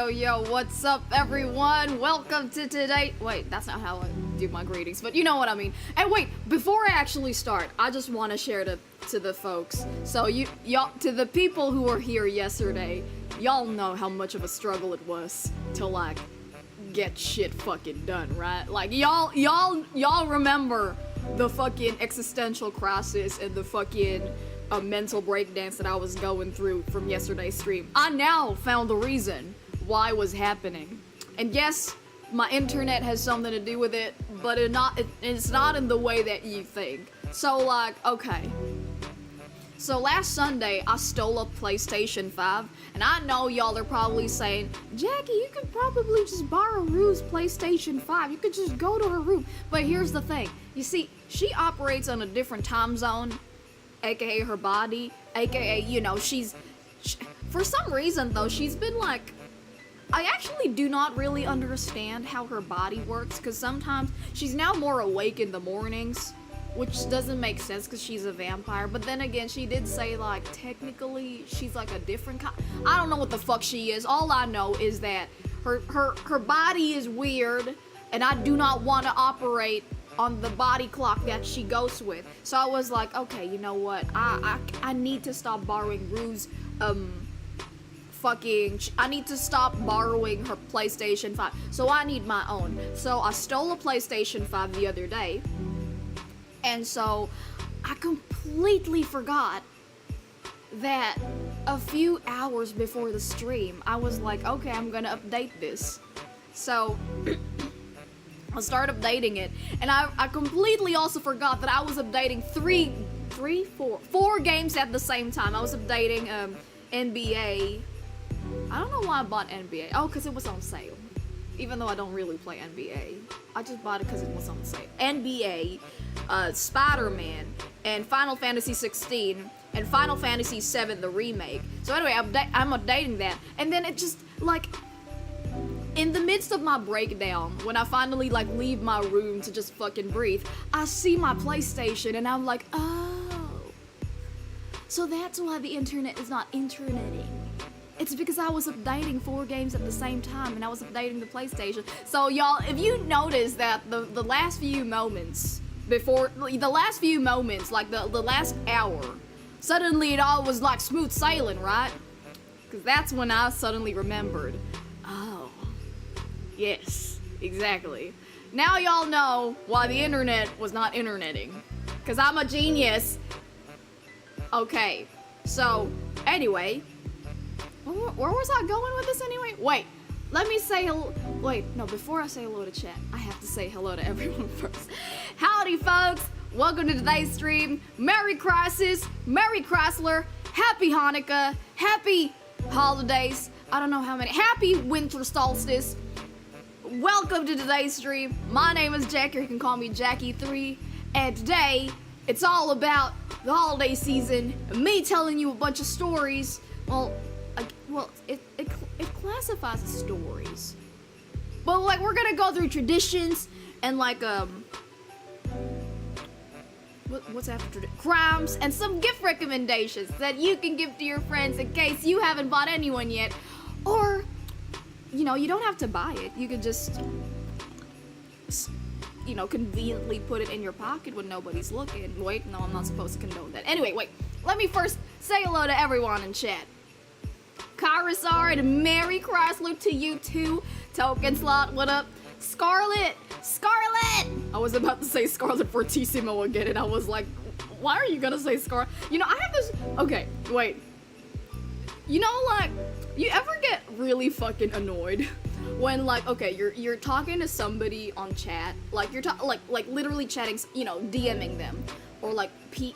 Yo, what's up, everyone? Welcome to today. Wait, that's not how I do my greetings, but you know what I mean. And wait, before I actually start, I just want to share to the folks. So y'all, to the people who were here yesterday, y'all know how much of a struggle it was to like get shit fucking done, right? Like y'all remember the fucking existential crisis and the fucking mental breakdance that I was going through from yesterday's stream. I now found the reason why it was happening. And yes, my internet has something to do with it, but it's not in the way that you think. So like, okay. So last Sunday, I stole a PlayStation 5, and I know y'all are probably saying, Jackie, you could probably just borrow Rue's PlayStation 5. You could just go to her room. But here's the thing. You see, she operates on a different time zone, aka her body, aka, you know, for some reason though, she's been like, I actually do not really understand how her body works, because sometimes she's now more awake in the mornings, which doesn't make sense because she's a vampire. But then again, she did say like technically she's like a different kind. I don't know what the fuck she is. All I know is that her body is weird, and I do not want to operate on the body clock that she goes with. So I was like, okay, you know what? I need to stop borrowing Rue's I need to stop borrowing her PlayStation 5. So I need my own. So I stole a PlayStation 5 the other day. And so I completely forgot that a few hours before the stream, I was like, okay, I'm gonna update this. So I'll start updating it, and I completely also forgot that I was updating four games at the same time. I was updating NBA. I don't know why I bought NBA. Oh, because it was on sale. Even though I don't really play NBA, I just bought it because it was on sale. NBA, Spider-Man, and Final Fantasy 16, and Final Fantasy 7, the remake. So anyway, I'm updating that, and then it just like, in the midst of my breakdown, when I finally like leave my room to just fucking breathe, I see my PlayStation and I'm like, oh, so that's why the internet is not interneting. It's because I was updating 4 games at the same time, and I was updating the PlayStation. So y'all, if you notice that the last few moments like the last hour, suddenly it all was like smooth sailing, right? Because that's when I suddenly remembered, oh, yes, exactly. Now y'all know why the internet was not interneting. Because I'm a genius. Okay, so anyway, where was I going with this anyway? Wait, let me say hello. Wait, no, before I say hello to chat, I have to say hello to everyone first. Howdy, folks. Welcome to today's stream. Merry Crisis, Merry Chrysler, Happy Hanukkah, Happy Holidays. I don't know how many. Happy Winter Solstice. Welcome to today's stream. My name is Jacki, or you can call me Jacki3, and today it's all about the holiday season, and me telling you a bunch of stories. Well, it classifies as stories, but like we're gonna go through traditions and like what's after crimes and some gift recommendations that you can give to your friends in case you haven't bought anyone yet, or you know, you don't have to buy it. You can just, you know, conveniently put it in your pocket when nobody's looking. Wait, no, I'm not supposed to condone that. Anyway, wait, let me first say hello to everyone in chat. Karisar and Merry Chrysler to you too. Token Slot, what up? Scarlet! I was about to say Scarlet Fortissimo again, and I was like, why are you gonna say Scarlet? You know, I have this, okay, wait. You know, like, you ever get really fucking annoyed when, like, okay, you're talking to somebody on chat, like, you're like literally chatting, you know, DMing them, or like,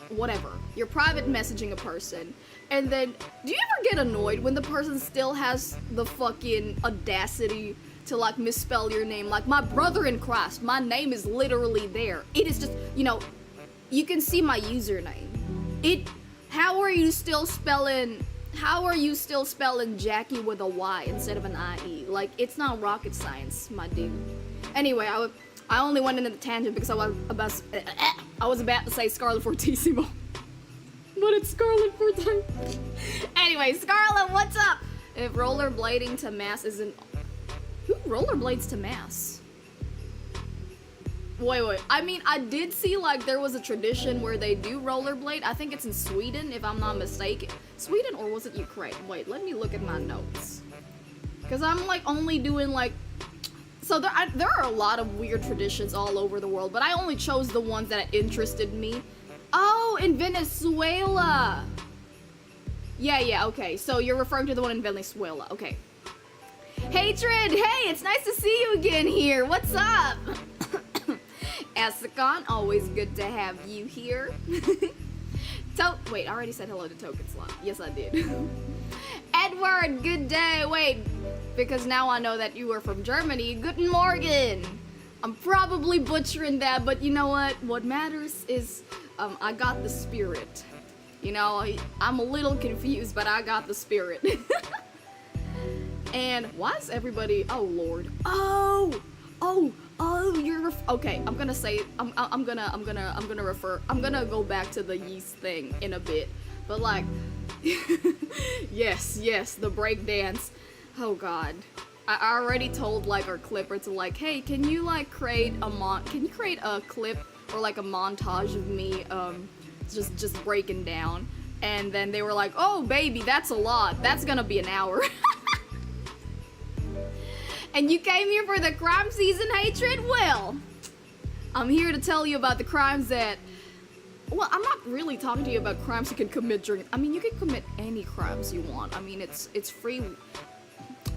whatever. You're private messaging a person, and then, do you ever get annoyed when the person still has the fucking audacity to, like, misspell your name? Like, my brother in Christ, my name is literally there. It is just, you know, you can see my username. How are you still spelling Jackie with a Y instead of an I-E? Like, it's not rocket science, my dude. Anyway, I only went into the tangent because I was about to say Scarlet Fortissimo. But it's Scarlet Fortissimo. Anyway, Scarlet, what's up? If rollerblading to mass isn't... Who rollerblades to mass? Wait. I mean, I did see, like, there was a tradition where they do rollerblade. I think it's in Sweden, if I'm not mistaken. Sweden, or was it Ukraine? Wait, let me look at my notes. Because I'm, like, only doing, like... So there are a lot of weird traditions all over the world, but I only chose the ones that interested me. Oh, in Venezuela! Yeah, okay. So you're referring to the one in Venezuela. Okay. Hatred! Hey, it's nice to see you again here. What's up? Asakon, always good to have you here. Wait, I already said hello to Token Slot. Yes, I did. Edward, good day. Wait, because now I know that you are from Germany. Guten Morgen. I'm probably butchering that, but you know what? What matters is I got the spirit. You know, I'm a little confused, but I got the spirit. And why is everybody? Oh Lord. Oh, you're okay. I'm gonna say it. I'm gonna go back to the yeast thing in a bit. But like, yes, the break dance. Oh God. I already told like our clipper to like, hey, can you like create a clip or like a montage of me just breaking down? And then they were like, oh baby, that's a lot. That's gonna be an hour. And you came here for the crime season, Hatred? Well, I'm here to tell you about the crimes that... Well, I'm not really talking to you about crimes you can commit during... I mean, you can commit any crimes you want. I mean, it's free...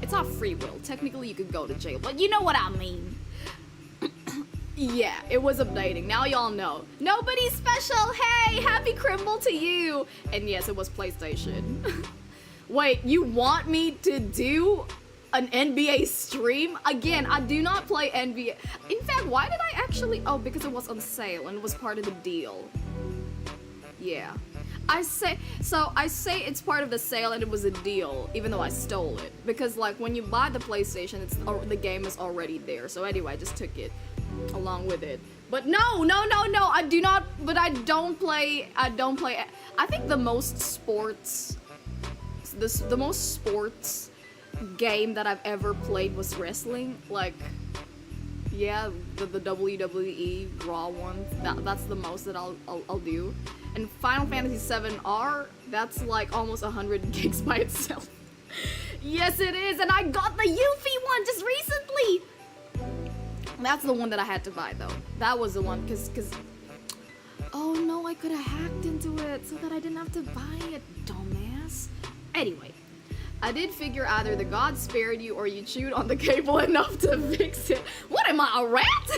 It's not free will. Technically, you could go to jail, but you know what I mean. Yeah, it was updating. Now y'all know. Nobody special! Hey! Happy Crimble to you! And yes, it was PlayStation. Wait, you want me to do... an NBA stream? Again, I do not play NBA. In fact, why did I actually... Oh, because it was on sale and it was part of the deal. Yeah. I say it's part of the sale and it was a deal, even though I stole it. Because, like, when you buy the PlayStation, the game is already there. So anyway, I just took it along with it. But no, I do not... But I don't play... I think the most sports... The most sports... game that I've ever played was wrestling. Like, yeah, the WWE Raw one. That's the most that I'll do. And Final Fantasy VII R, that's like almost 100 gigs by itself. Yes, it is, and I got the Yuffie one just recently. That's the one that I had to buy though. That was the one because oh no, I could have hacked into it so that I didn't have to buy it, dumbass. Anyway. I did figure either the gods spared you or you chewed on the cable enough to fix it. What am I, a rat?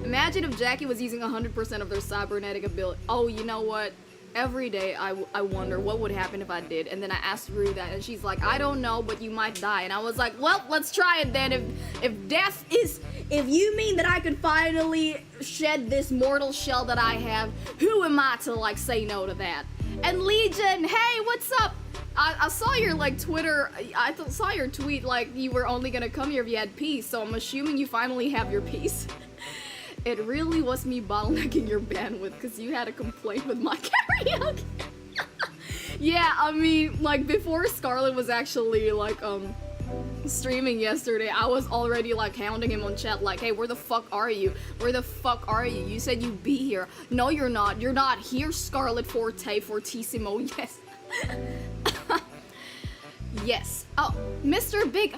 Imagine if Jacki was using 100% of their cybernetic ability. Oh, you know what? Every day I wonder what would happen if I did. And then I asked Rue that and she's like, I don't know, but you might die. And I was like, well, let's try it then. If death is... If you mean that I could finally shed this mortal shell that I have, who am I to like say no to that? And Legion, hey, what's up? I saw your like Twitter, I saw your tweet like you were only gonna come here if you had peace, so I'm assuming you finally have your peace. It really was me bottlenecking your bandwidth because you had a complaint with my karaoke. Yeah, I mean, like before Scarlet was actually like streaming yesterday, I was already like hounding him on chat like, hey, where the fuck are you? Where the fuck are you? You said you'd be here. No, you're not. You're not here, Scarlet Fortissimo. Yes. Yes. Oh, Mr. Big...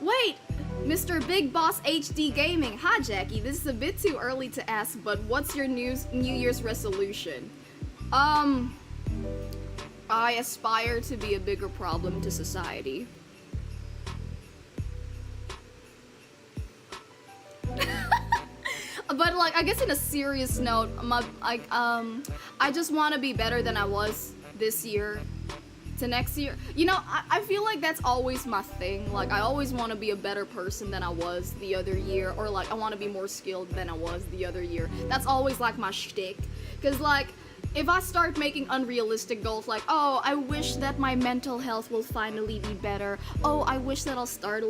Wait! Mr. Big Boss HD Gaming. Hi, Jacki. This is a bit too early to ask, but what's your New Year's resolution? I aspire to be a bigger problem to society. But like, I guess in a serious note, I just want to be better than I was this year to next year. You know, I feel like that's always my thing. Like, I always want to be a better person than I was the other year, or like, I want to be more skilled than I was the other year. That's always like my shtick. Because like, if I start making unrealistic goals like, oh, I wish that my mental health will finally be better. Oh, I wish that I'll start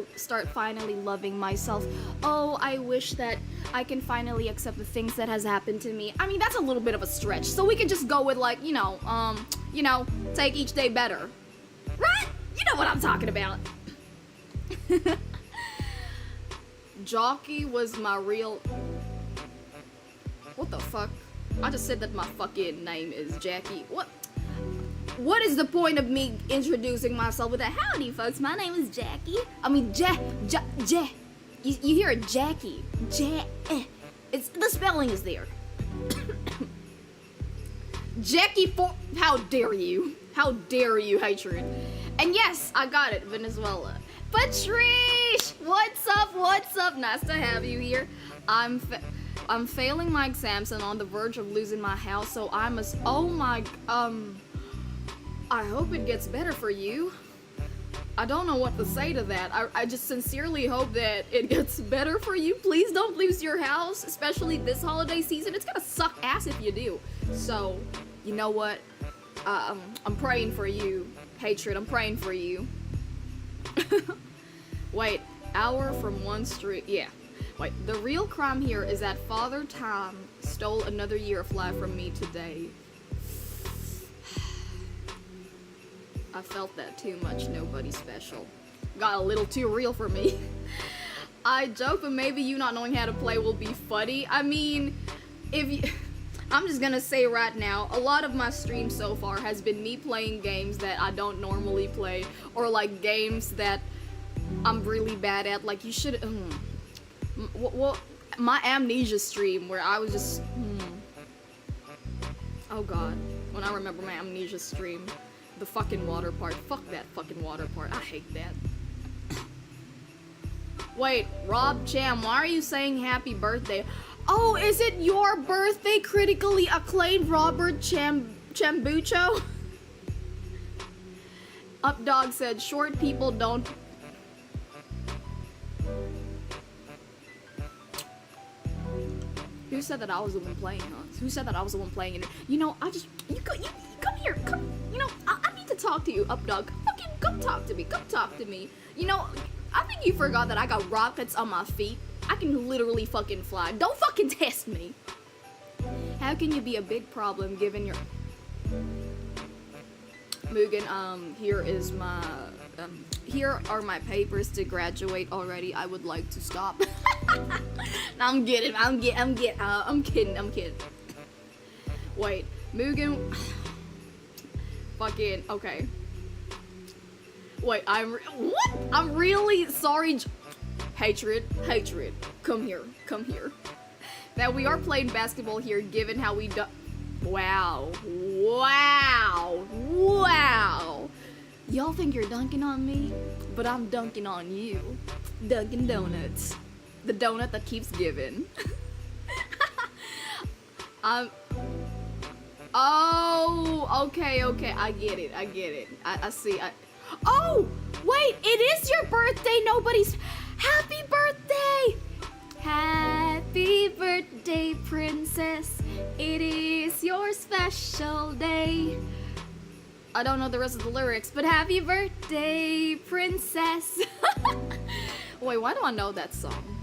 finally loving myself. Oh, I wish that I can finally accept the things that has happened to me. I mean, that's a little bit of a stretch. So we can just go with like, take each day better. Right? You know what I'm talking about. Jacki was my real... What the fuck? I just said that my fucking name is Jacki. What is the point of me introducing myself with a howdy, folks? My name is Jacki. I mean, you hear it, Jacki. It's the spelling is there. Jacki4. How dare you? How dare you, hatred? And yes, I got it, Venezuela. Patrice, what's up? What's up? Nice to have you here. I'm failing my exams and on the verge of losing my house, so I must. Oh my. I hope it gets better for you. I don't know what to say to that. I just sincerely hope that it gets better for you. Please don't lose your house, especially this holiday season. It's gonna suck ass if you do. So, you know what? I'm praying for you, hatred. I'm praying for you. Wait, hour from one street. Yeah. Wait, the real crime here is that Father Time stole another year of life from me today. I felt that too much, nobody special. Got a little too real for me. I joke, but maybe you not knowing how to play will be funny. I mean, I'm just gonna say right now, a lot of my streams so far has been me playing games that I don't normally play, or like games that I'm really bad at. Like you should, well, my amnesia stream where I was just, oh god, when I remember my amnesia stream. The fucking water part. Fuck that fucking water part. I hate that. Wait, Rob Cham, why are you saying happy birthday? Oh, is it your birthday, critically acclaimed Robert Chambucho? Updog said, short people don't... Who said that I was the one playing, huh? Who said that I was the one playing it? You know, you come here, come, you know, I need to talk to you, Updog. Fucking come talk to me, come talk to me. You know, I think you forgot that I got rockets on my feet. I can literally fucking fly. Don't fucking test me. How can you be a big problem given your... Mugen, here is my, here are my papers to graduate already. I would like to stop. No, I'm kidding. I'm kidding. Wait, Mugen. Fucking okay. Wait, I'm really sorry. Hatred. Come here. Now we are playing basketball here, given how we do. Wow. Y'all think you're dunking on me, but I'm dunking on you. Dunkin' Donuts. The donut that keeps giving. Oh, okay. I get it. I see. Oh, wait, it is your birthday. Nobody's... Happy birthday! Happy birthday, princess. It is your special day. I don't know the rest of the lyrics, but happy birthday, princess. Wait, why do I know that song?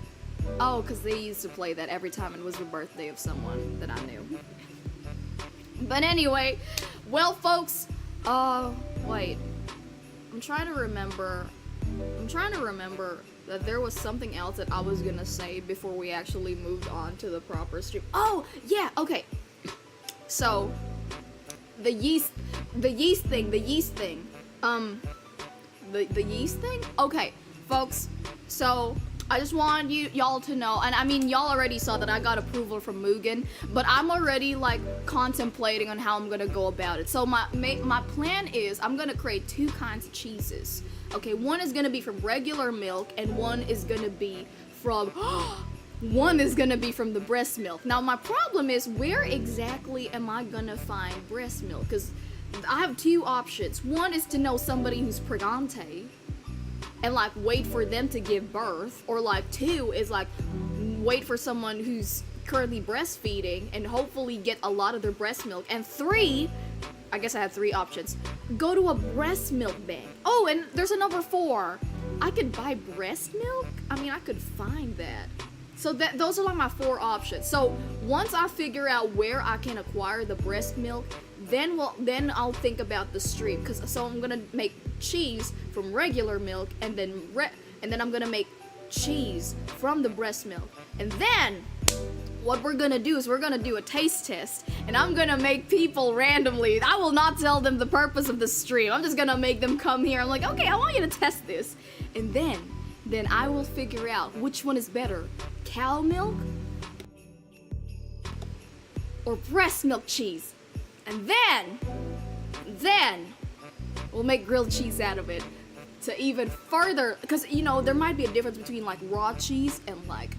Oh, because they used to play that every time it was the birthday of someone that I knew. But anyway, well, folks, wait. I'm trying to remember that there was something else that I was gonna say before we actually moved on to the proper stream. Oh, yeah, okay. So, the yeast thing. The yeast thing? Okay, folks, so I just wanted y'all to know, and I mean, y'all already saw that I got approval from Mugen, but I'm already like contemplating on how I'm gonna go about it. So my plan is I'm gonna create two kinds of cheeses. Okay, one is gonna be from regular milk, and one is gonna be from the breast milk. Now my problem is, where exactly am I gonna find breast milk? Because I have two options. One is to know somebody who's pregante and like wait for them to give birth, or like two is like wait for someone who's currently breastfeeding and hopefully get a lot of their breast milk. And three, I guess I have three options. Go to a breast milk bank. Oh, and there's a number 4. I could buy breast milk? I mean, I could find that. So those are like my 4 options. So once I figure out where I can acquire the breast milk, then I'll think about the stream, so I'm gonna make cheese from regular milk, and then I'm gonna make cheese from the breast milk, and then what we're gonna do is we're gonna do a taste test, and I'm gonna make people randomly. I will not tell them the purpose of the stream. I'm just gonna make them come here. I'm like, okay, I want you to test this, and then I will figure out which one is better, cow milk or breast milk cheese, and then we'll make grilled cheese out of it to even further, because you know there might be a difference between like raw cheese and like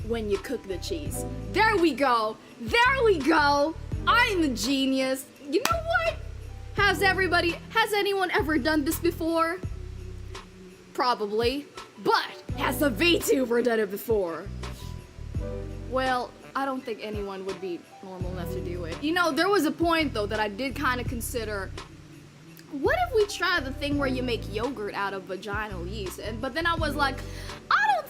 when you cook the cheese. There we go. I'm a genius. You know what? Has anyone ever done this before? Probably. But has a VTuber done it before? Well, I don't think anyone would be normal enough to do it. You know, there was a point though that I did kind of consider, what if we try the thing where you make yogurt out of vaginal yeast? But then I was like, I don't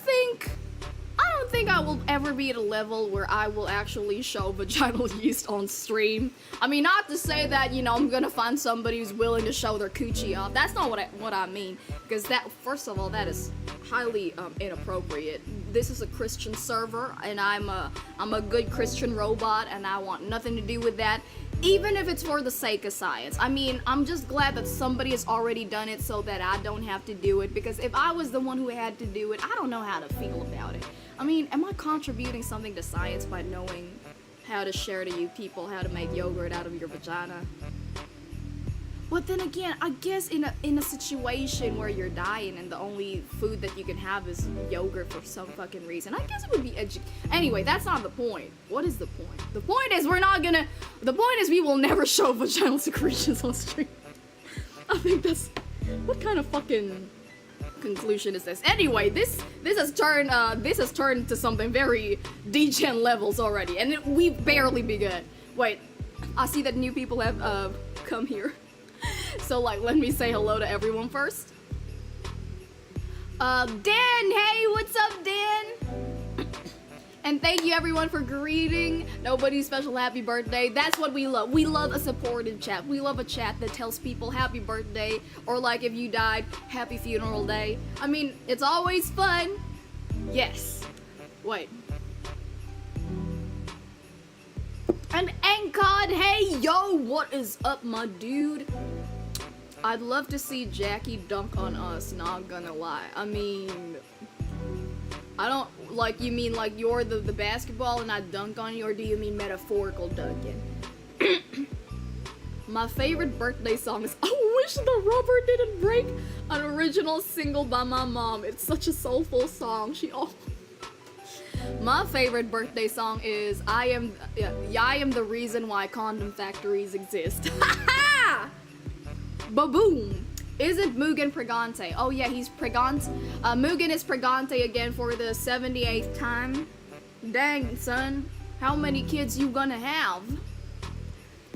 think I will ever be at a level where I will actually show vaginal yeast on stream. I mean, not to say that, you know, I'm gonna find somebody who's willing to show their coochie off. That's not what I mean. Because that, first of all, that is highly inappropriate. This is a Christian server, and I'm a good Christian robot, and I want nothing to do with that. Even if it's for the sake of science. I mean, I'm just glad that somebody has already done it so that I don't have to do it, because if I was the one who had to do it, I don't know how to feel about it. I mean, am I contributing something to science by knowing how to share to you people how to make yogurt out of your vagina? But then again, I guess in a situation where you're dying and the only food that you can have is yogurt for some fucking reason, I guess it would be anyway, that's not the point. What is the point? The point is the point is we will never show vaginal secretions on stream. I think that's, what kind of fucking conclusion is this? Anyway, this has turned to something very degen levels already, and we've barely begun. Wait, I see that new people have come here. So, like, let me say hello to everyone first. Dan, hey, what's up, Dan? And thank you, everyone, for greeting Nobody Special happy birthday. That's what we love. We love a supportive chat. We love a chat that tells people happy birthday, or, like, if you died, happy funeral day. I mean, it's always fun. Yes. Wait. And Ankod, hey, yo, what is up, my dude? I'd love to see Jacki dunk on us, not gonna lie. I mean, I don't, like, you mean like you're the basketball and I dunk on you, or do you mean metaphorical dunking? My favorite birthday song is I Wish the Rubber Didn't Break, an original single by my mom. It's such a soulful song. My favorite birthday song is I am the reason why condom factories exist. Ha! Ba-boom! Isn't Mugen pregante? Oh yeah, he's pregante. Mugen is pregante again for the 78th time. Dang, son. How many kids you gonna have?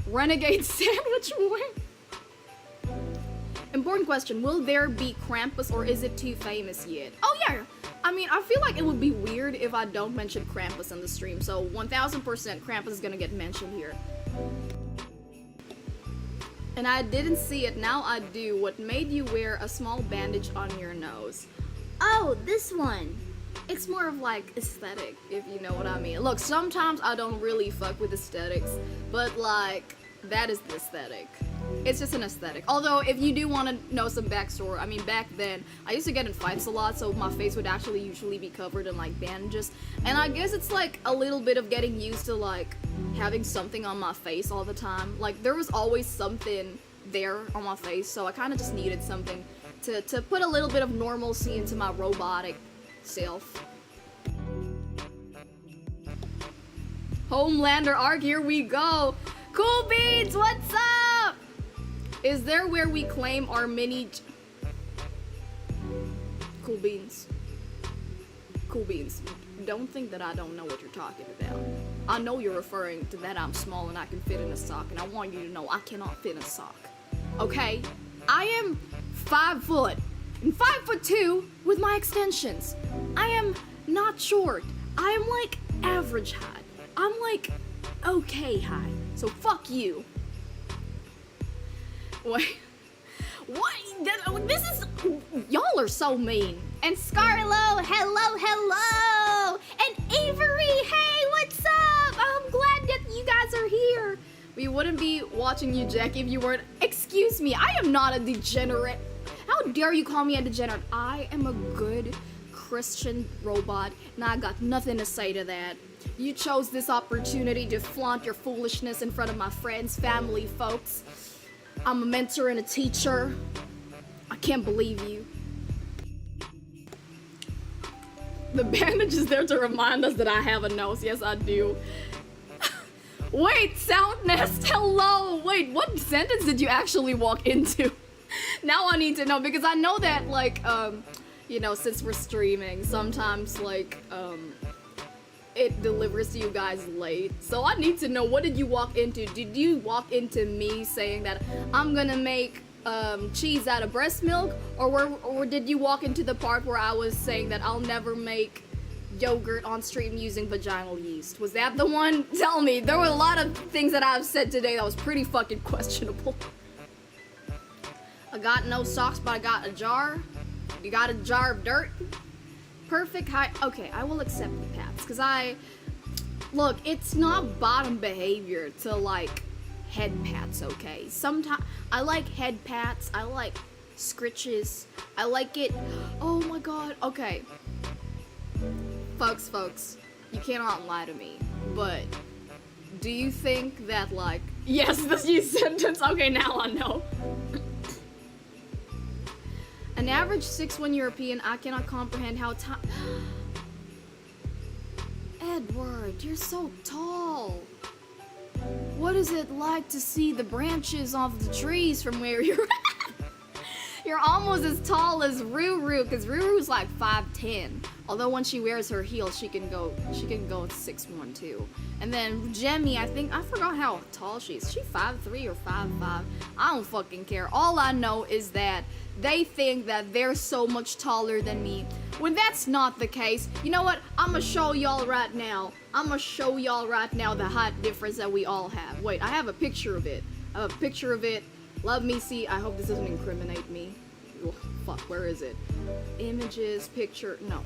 Renegade sandwich boy? Important question. Will there be Krampus, or is it too famous yet? Oh yeah! I mean, I feel like it would be weird if I don't mention Krampus in the stream, so 1000% Krampus is gonna get mentioned here. And I didn't see it, now I do. What made you wear a small bandage on your nose? Oh, this one. It's more of like aesthetic, if you know what I mean. Look, sometimes I don't really fuck with aesthetics, but like, that is the aesthetic. It's just an aesthetic. Although, if you do want to know some backstory, I mean, back then, I used to get in fights a lot, so my face would actually usually be covered in, like, bandages. And I guess it's, like, a little bit of getting used to, like, having something on my face all the time. Like, there was always something there on my face, so I kind of just needed something to put a little bit of normalcy into my robotic self. Homelander arc, here we go! Cool Beans, what's up? Is there where we claim our mini... Cool Beans. Cool Beans. Don't think that I don't know what you're talking about. I know you're referring to that I'm small and I can fit in a sock, and I want you to know I cannot fit in a sock. Okay? I am 5 foot and 5'2" with my extensions. I am not short. I am like average height. I'm like okay height. So fuck you. Wait. What? This is... Y'all are so mean. And Scarlo, hello. And Avery, hey, what's up? I'm glad that you guys are here. We wouldn't be watching you, Jacki, if you weren't... Excuse me, I am not a degenerate. How dare you call me a degenerate? I am a good Christian robot, and I got nothing to say to that. You chose this opportunity to flaunt your foolishness in front of my friends, family, folks. I'm a mentor and a teacher. I can't believe you. The bandage is there to remind us that I have a nose. Yes, I do. Wait, Sound Nest, hello. Wait, what sentence did you actually walk into? Now I need to know, because I know that, like, you know, since we're streaming, sometimes, like, it delivers to you guys late. So I need to know, what did you walk into? Did you walk into me saying that I'm gonna make cheese out of breast milk? Or did you walk into the part where I was saying that I'll never make yogurt on stream using vaginal yeast? Was that the one? Tell me. There were a lot of things that I've said today that was pretty fucking questionable. I got no socks, but I got a jar. You got a jar of dirt? Perfect height. Okay, I will accept the pats, because look, it's not bottom behavior to like head pats, okay? Sometimes I like head pats, I like scritches, I like it. Oh my god, okay. Folks, you cannot lie to me, but do you think that, like, yes, this new sentence, okay, now I know. An average 6'1" European, I cannot comprehend how Edward, you're so tall. What is it like to see the branches of the trees from where you're at? You're almost as tall as Ruru, because Ruru's like 5'10". Although when she wears her heels, she can go 6'1" too. And then Jemmy, I forgot how tall she is. She 5'3" or 5'5". I don't fucking care. All I know is that they think that they're so much taller than me, when that's not the case. You know what? I'ma show y'all right now. The height difference that we all have. Wait, I have a picture of it. Let me see. I hope this doesn't incriminate me. Oh, fuck, where is it? Images, picture, no.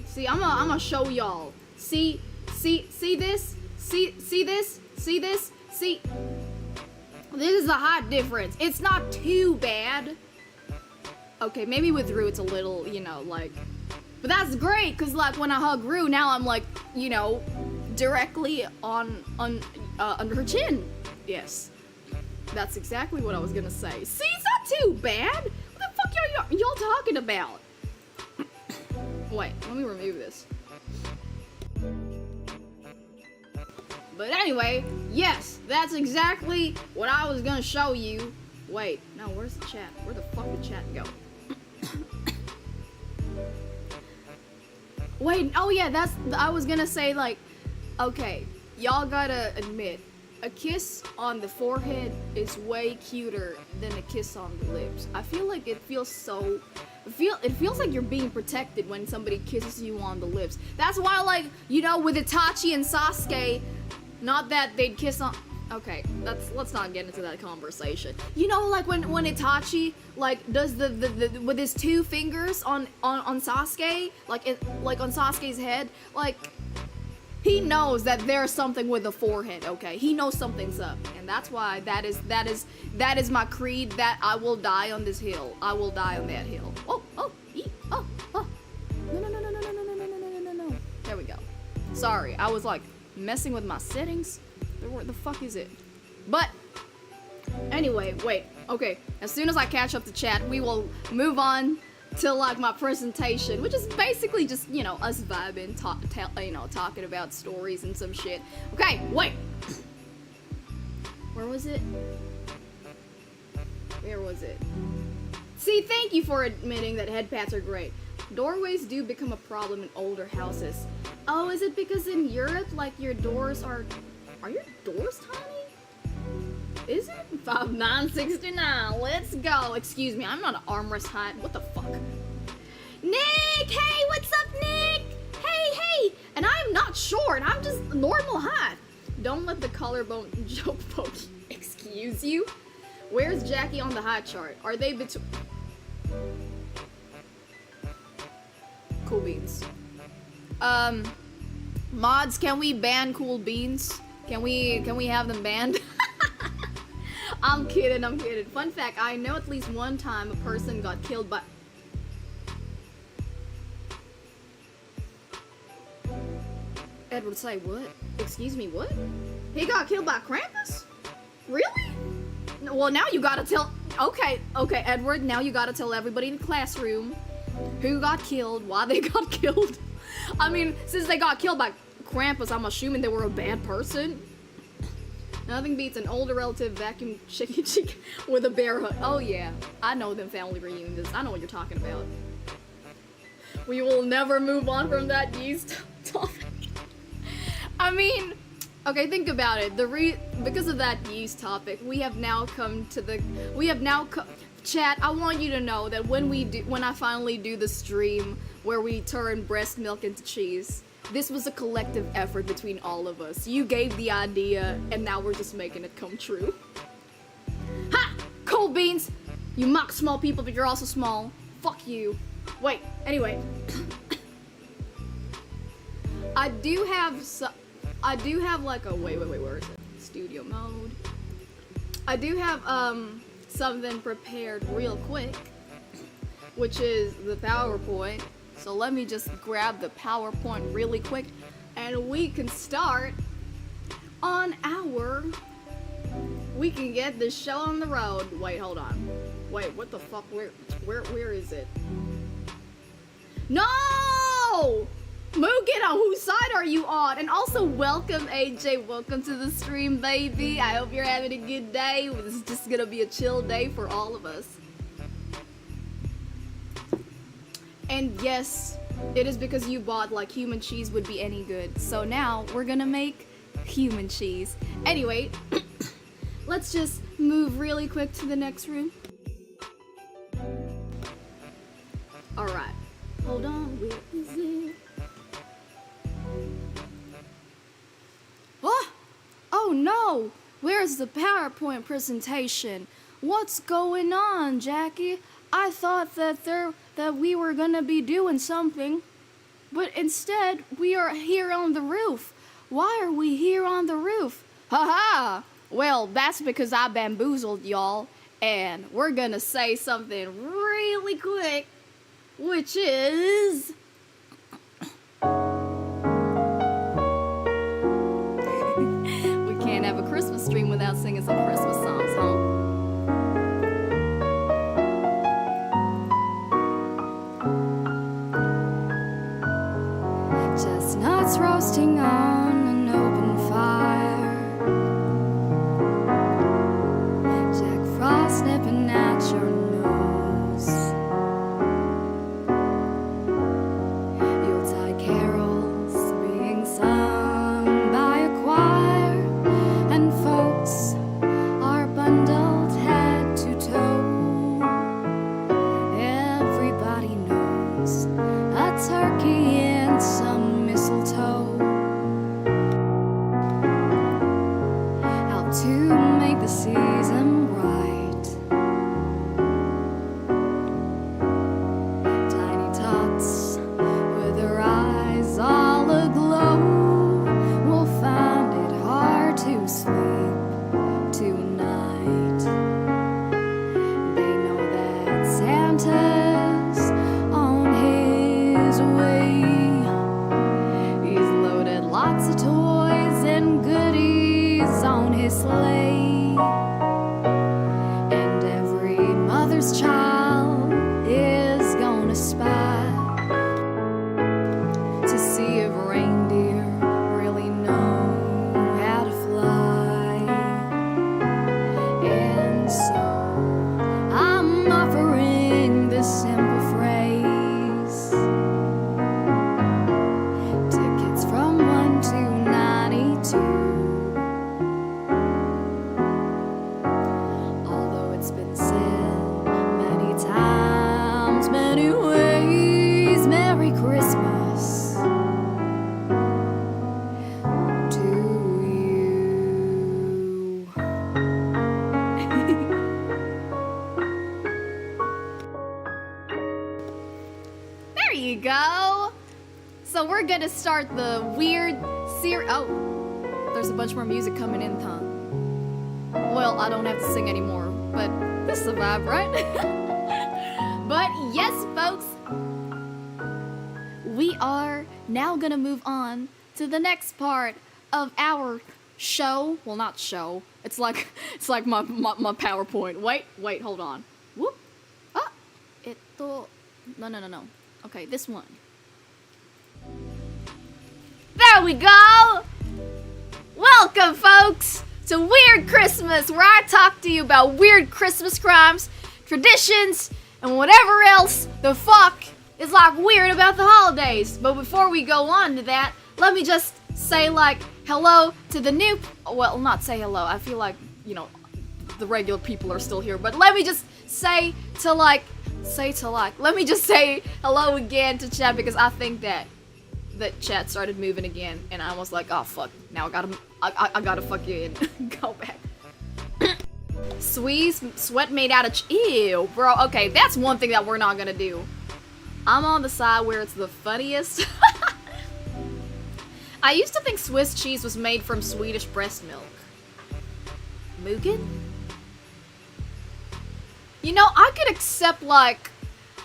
See, I'm gonna show y'all. See this? See this? This is a height difference. It's not too bad. Okay, maybe with Rue it's a little, you know, like, but that's great, because, like, when I hug Rue, now I'm, like, you know, directly on under her chin. Yes, that's exactly what I was gonna say. See, it's not too bad. What the fuck are y'all talking about? Wait, let me remove this. But anyway, yes, that's exactly what I was gonna show you. Wait, no, where's the chat? Where the fuck did chat go? Wait, oh yeah, I was gonna say, like, okay, y'all gotta admit, a kiss on the forehead is way cuter than a kiss on the lips. I feel like it feels so, it feels like you're being protected when somebody kisses you on the lips. That's why, like, you know, with Itachi and Sasuke, not that they'd kiss on, okay, let's not get into that conversation. You know, like when Itachi, like, does the with his two fingers on Sasuke, like on Sasuke's head, like, he knows that there's something with the forehead, okay? He knows something's up, and that's why that is my creed, that I will die on this hill. I will die on that hill. Oh. No. There we go. Sorry, I was like messing with my settings. Where the fuck is it? But anyway, wait. Okay, as soon as I catch up to chat, we will move on to, like, my presentation, which is basically just, you know, us vibing, talking about stories and some shit. Okay, wait. Where was it? See, thank you for admitting that head pats are great. Doorways do become a problem in older houses. Oh, is it because in Europe, like, your doors are your doors tiny? Is it? 5'9", let's go. Excuse me, I'm not an armrest height. What the fuck? Nick, hey, what's up, Nick? Hey, and I'm not short, I'm just normal height. Don't let the collarbone joke poke. Excuse you? Where's Jackie on the high chart? Are they between? Cool beans. Mods, can we ban cool beans? Can we have them banned? I'm kidding, I'm kidding. Fun fact, I know at least one time a person got killed by... Edward, say what? Excuse me, what? He got killed by Krampus? Really? Well, now you gotta tell... Okay, Edward, now you gotta tell everybody in the classroom who got killed, why they got killed. I mean, since they got killed by Krampus, I'm assuming they were a bad person. Nothing beats an older relative vacuum chicken with a bear hut. Oh yeah, I know them family reunions. I know what you're talking about. We will never move on from that yeast topic. I mean, okay, think about it. Because of that yeast topic, we have now come to the... Chat, I want you to know that when I finally do the stream where we turn breast milk into cheese, this was a collective effort between all of us. You gave the idea, and now we're just making it come true. Ha! Cool beans! You mock small people, but you're also small. Fuck you. Wait, anyway. I do have like a... Wait, where is it? Studio mode. I do have, something prepared real quick, which is the PowerPoint. So let me just grab the PowerPoint really quick and we can start on we can get this show on the road. Wait, hold on. Wait, what the fuck? Where is it? No! Mugen, on whose side are you on? And also welcome AJ, welcome to the stream, baby. I hope you're having a good day. This is just gonna be a chill day for all of us. And yes, it is because you bought like human cheese would be any good. So now we're gonna make human cheese. Anyway, let's just move really quick to the next room. Alright, hold on, where is it? What? Oh no! Where's the PowerPoint presentation? What's going on, Jackie? I thought that we were gonna be doing something, but instead we are here on the roof. Why are we here on the roof? Haha! Well, that's because I bamboozled y'all, and we're gonna say something really quick, which is... We can't have a Christmas stream without singing some Christmas songs, huh? Chestnuts roasting on an open fire, Jack Frost nipping at your nose, Yuletide carols being sung by a choir, and folks are bundled head to toe. Everybody knows a turkey and some mistletoe help to make the season bright. Tiny tots with their eyes all aglow will find it hard to sleep tonight. They know that Santa's on his way. He's loaded lots of toys and goodies on his sleigh, and every mother's child is gonna spy to see if reindeer really know how to fly. And so I'm offering this simple phrase: tickets from 1 to 92. Although it's been said many times, many ways, Merry Christmas to you. go. So we're gonna start the weird oh, there's a bunch more music coming in, huh? Well, I don't have to sing anymore, but this is a vibe, right? But yes, folks, we are now gonna move on to the next part of our show. Well, not show. It's like my PowerPoint. Wait, hold on. Whoop. Ah, no. Okay, this one. There we go. Welcome, folks, to Weird Christmas, where I talk to you about weird Christmas crimes, traditions, and whatever else the fuck is like weird about the holidays. But before we go on to that, let me just say like hello to the new, well, not say hello, I feel like, you know, the regular people are still here, but let me just let me just say hello again to chat, because I think that chat started moving again, and I was like, oh fuck, now I gotta fucking go back. Sweat made out of ew, bro. Okay, that's one thing that we're not gonna do. I'm on the side where it's the funniest. I used to think Swiss cheese was made from Swedish breast milk. Mugen? You know, I could accept, like,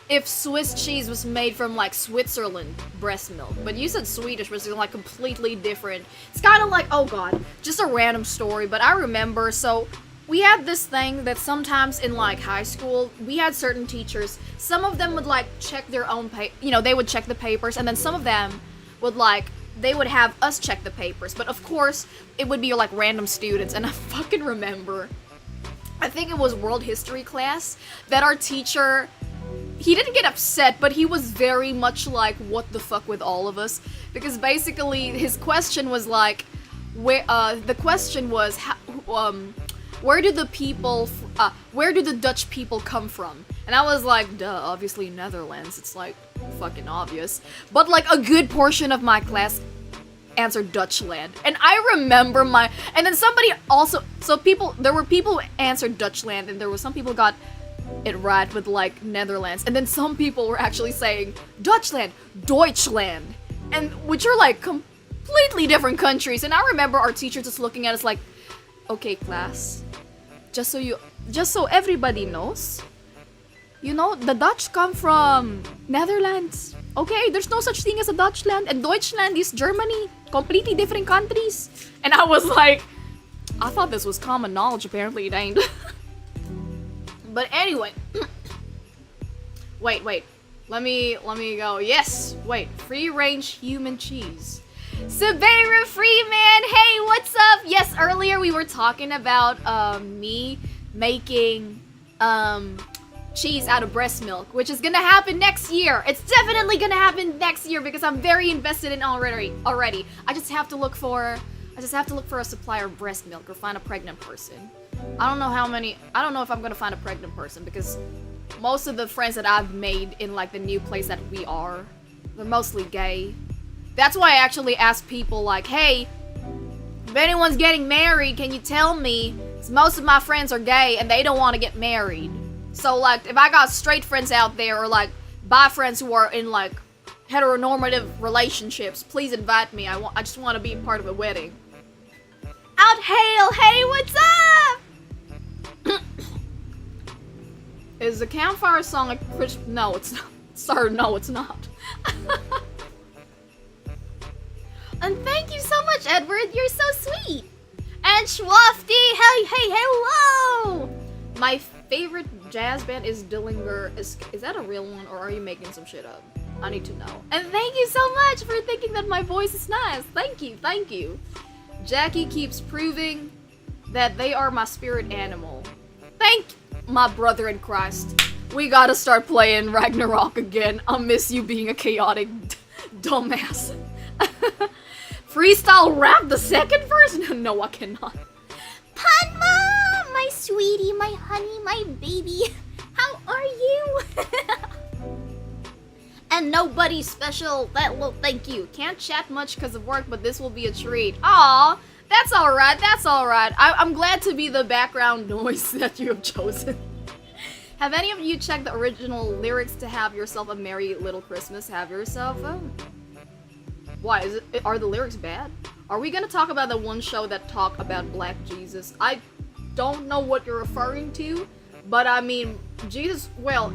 if Swiss cheese was made from, like, Switzerland breast milk. But you said Swedish, which is, like, completely different. It's kind of like, oh god, just a random story, but I remember, so we had this thing that sometimes in, like, high school, we had certain teachers, some of them would, like, check their own they would check the papers, and then some of them would, like, they would have us check the papers, but of course, it would be, like, random students, and I fucking remember, I think it was world history class, that our teacher, he didn't get upset, but he was very much like, what the fuck with all of us, because basically, his question was like, where the do the Dutch people come from? And I was like, duh, obviously Netherlands, it's like, fucking obvious. But like, a good portion of my class answered Dutchland. And I remember and then somebody also, there were people who answered Dutchland, and there were some people who got it right with like Netherlands, and then some people were actually saying Dutchland, Deutschland, and which are like completely different countries. And I remember our teacher just looking at us like, okay, class, just so everybody knows, you know, the Dutch come from Netherlands. Okay, there's no such thing as a Dutchland, and Deutschland is Germany, completely different countries. And I was like, I thought this was common knowledge, apparently it ain't. But anyway, wait, let me go, yes, wait, free-range human cheese. Sabera Freeman, hey, what's up? Yes, earlier we were talking about me making cheese out of breast milk, which is gonna happen next year. It's definitely gonna happen next year because I'm very invested in already. I just have to look for a supplier of breast milk or find a pregnant person. I don't know if I'm gonna find a pregnant person, because most of the friends that I've made in like the new place that we are, they're mostly gay. That's why I actually ask people like, hey, if anyone's getting married, can you tell me? 'Cause most of my friends are gay and they don't want to get married. So like, if I got straight friends out there, or like bi friends who are in like heteronormative relationships, please invite me. I just want to be part of a wedding. Out hail, hey, what's up? Is the campfire song a Christmas? No, it's not. Sorry, no, it's not. And thank you so much, Edward. You're so sweet. And Schwafty, hey, hello. My favorite jazz band is Dillinger. Is that a real one, or are you making some shit up? I need to know. And thank you so much for thinking that my voice is nice. Thank you. Jackie keeps proving that they are my spirit animal. Thank my brother in Christ. We gotta start playing Ragnarok again. I'll miss you being a chaotic dumbass. Freestyle rap the second verse? No, I cannot. Padma, my sweetie, my honey, my baby. How are you? And nobody special. Well, thank you. Can't chat much because of work, but this will be a treat. Aw, that's alright. I'm glad to be the background noise that you have chosen. Have any of you checked the original lyrics to Have Yourself a Merry Little Christmas? Have yourself a... Why? Are the lyrics bad? Are we gonna talk about the one show that talk about Black Jesus? I don't know what you're referring to, but I mean, Jesus, well,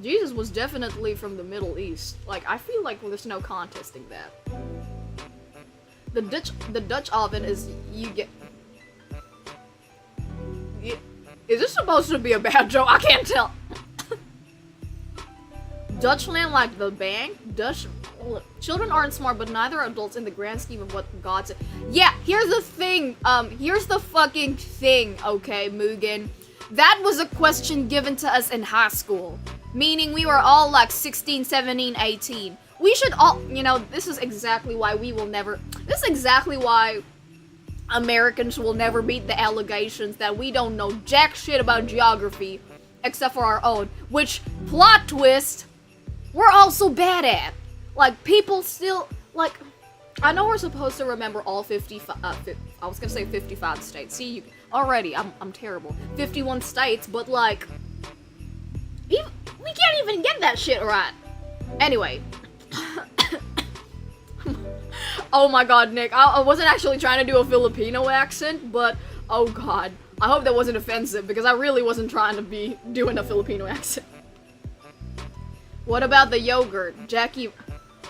Jesus was definitely from the Middle East. Like, I feel like there's no contesting that. The Dutch oven is, you get... Is this supposed to be a bad joke? I can't tell. Dutchland, like the bank? Children aren't smart, but neither are adults in the grand scheme of what God said. Yeah, here's the thing. Here's the fucking thing, okay, Mugen. That was a question given to us in high school. Meaning we were all like 16, 17, 18. We should all, you know, this is exactly why this is exactly why Americans will never beat the allegations that we don't know jack shit about geography except for our own. Which, plot twist, we're also bad at. Like, people still, like, I know we're supposed to remember all 55, I was gonna say 55 states. See, already, I'm terrible. 51 states, but like, we can't even get that shit right. Anyway. Oh my god, Nick, I wasn't actually trying to do a Filipino accent, but, oh god. I hope that wasn't offensive, because I really wasn't trying to be doing a Filipino accent. What about the yogurt? Jacki...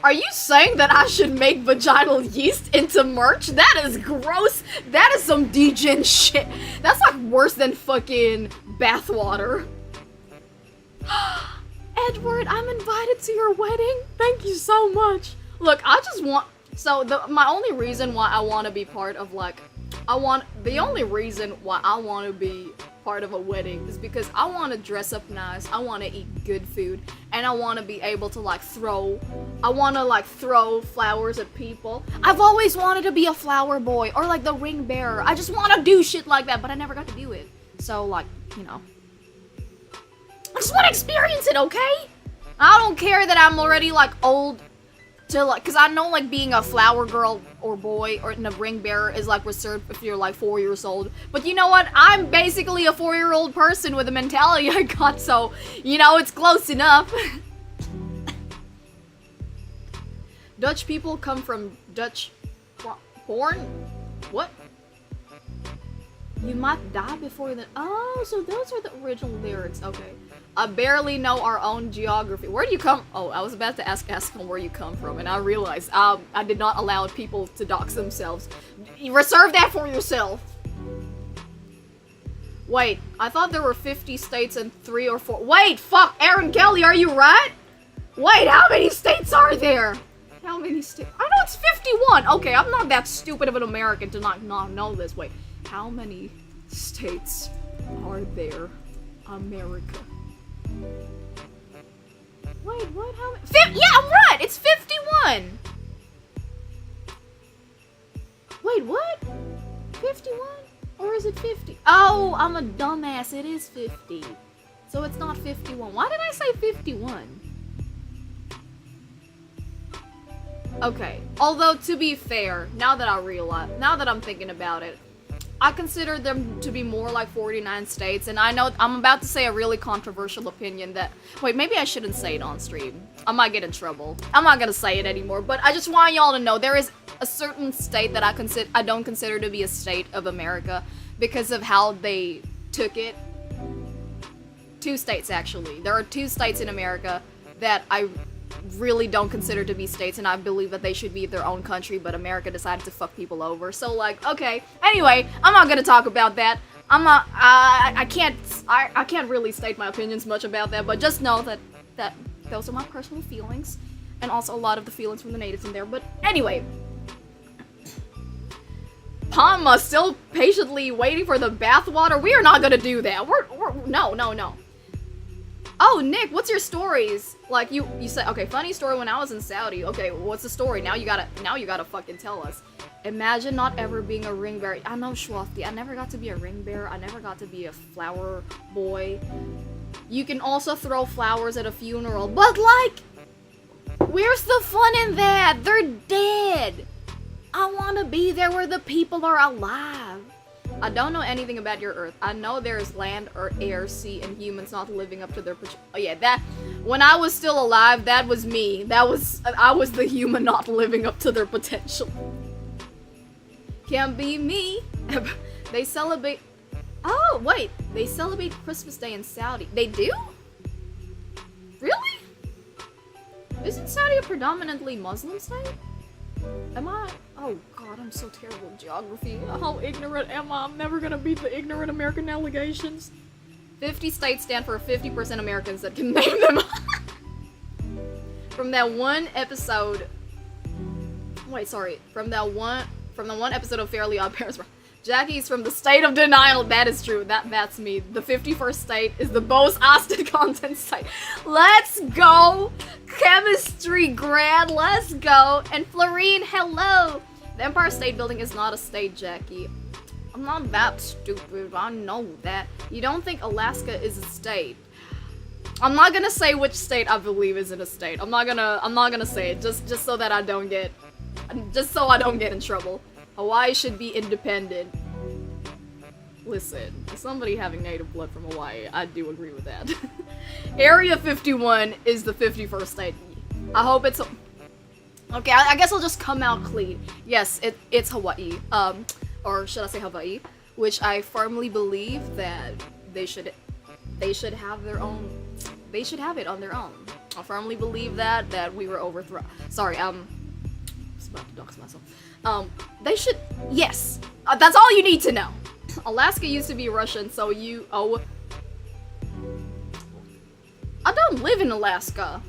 Are you saying that I should make vaginal yeast into merch? That is gross. That is some degen shit. That's like worse than fucking bathwater. Edward, I'm invited to your wedding. Thank you so much. Look, I just want... So, my only reason why I want to be part of, like... The only reason why I want to be part of a wedding is because I want to dress up nice, I want to eat good food, and I want to be able to, like, throw flowers at people. I've always wanted to be a flower boy, or, like, the ring bearer. I just want to do shit like that, but I never got to do it. So, like, you know. I just want to experience it, okay? I don't care that I'm already, like, old to, like, because I know, like, being a flower girl or boy or in a ring bearer is, like, reserved if you're, like, 4 years old. But you know what? I'm basically a 4-year-old person with the mentality I got, so, you know, it's close enough. Dutch people come from Dutch porn? What? You might die before the... Oh, so those are the original lyrics. Okay. I barely know our own geography. Where do you come... Oh, I was about to ask him where you come from, and I realized I did not allow people to dox themselves. You reserve that for yourself. Wait, I thought there were 50 states and 3 or 4... Wait, fuck! Aaron Kelly, are you right? Wait, how many states are there? How many states? I know it's 51! Okay, I'm not that stupid of an American to not know this. Wait, how many states are there? America. Wait, what? How many? Yeah, I'm right! It's 51! Wait, what? 51? Or is it 50? Oh, I'm a dumbass. It is 50. So it's not 51. Why did I say 51? Okay. Although, to be fair, now that I'm thinking about it, I consider them to be more like 49 states, and I know I'm about to say a really controversial opinion that... Wait, maybe I shouldn't say it on stream. I might get in trouble. I'm not gonna say it anymore, but I just want y'all to know there is a certain state that I don't consider to be a state of America because of how they took it. 2 states, actually. There are 2 states in America that I really don't consider to be states, and I believe that they should be their own country, but America decided to fuck people over. So, like, okay. Anyway, I'm not gonna talk about that. I can't really state my opinions much about that, but just know that those are my personal feelings, and also a lot of the feelings from the natives in there. But anyway, Palma still patiently waiting for the bathwater. We are not gonna do that. No. Oh, Nick, what's your stories? Like, you said, okay, funny story when I was in Saudi. Okay, what's the story? Now you gotta fucking tell us. Imagine not ever being a ring bearer. I know, Schwafty, I never got to be a ring bearer. I never got to be a flower boy. You can also throw flowers at a funeral, but, like, where's the fun in that? They're dead. I want to be there where the people are alive. I don't know anything about your Earth. I know there is land or air, sea, and humans not living up to their potential. Oh yeah, that. When I was still alive, that was me. I was the human not living up to their potential. Can't be me. They celebrate. Oh wait, they celebrate Christmas Day in Saudi. They do? Really? Isn't Saudi a predominantly Muslim state? Am I? Oh god, I'm so terrible at geography. How ignorant am I? I'm never gonna beat the ignorant American allegations. 50 states stand for 50% Americans that can name them. From that one episode. Wait, sorry. From the one episode of Fairly Odd Parents. Jackie's from the state of denial. That is true. That's me. The 51st state is the most Austin content site. Let's go! Chemistry grad, let's go! And Florine, hello! The Empire State Building is not a state, Jackie. I'm not that stupid. I know that. You don't think Alaska is a state. I'm not gonna say which state I believe isn't a state. I'm not gonna say it just so that I don't get in trouble. Hawaii should be independent. Listen, somebody having native blood from Hawaii, I do agree with that. Area 51 is the 51st state. I hope it's... Okay, I guess I'll just come out clean. Yes, it's Hawaii. Or should I say Hawaii? Which I firmly believe that they should have their own... They should have it on their own. I firmly believe that we were overthrown. Sorry, I was about to dox myself. They should... Yes! That's all you need to know! Alaska used to be Russian, so you... Oh... I don't live in Alaska.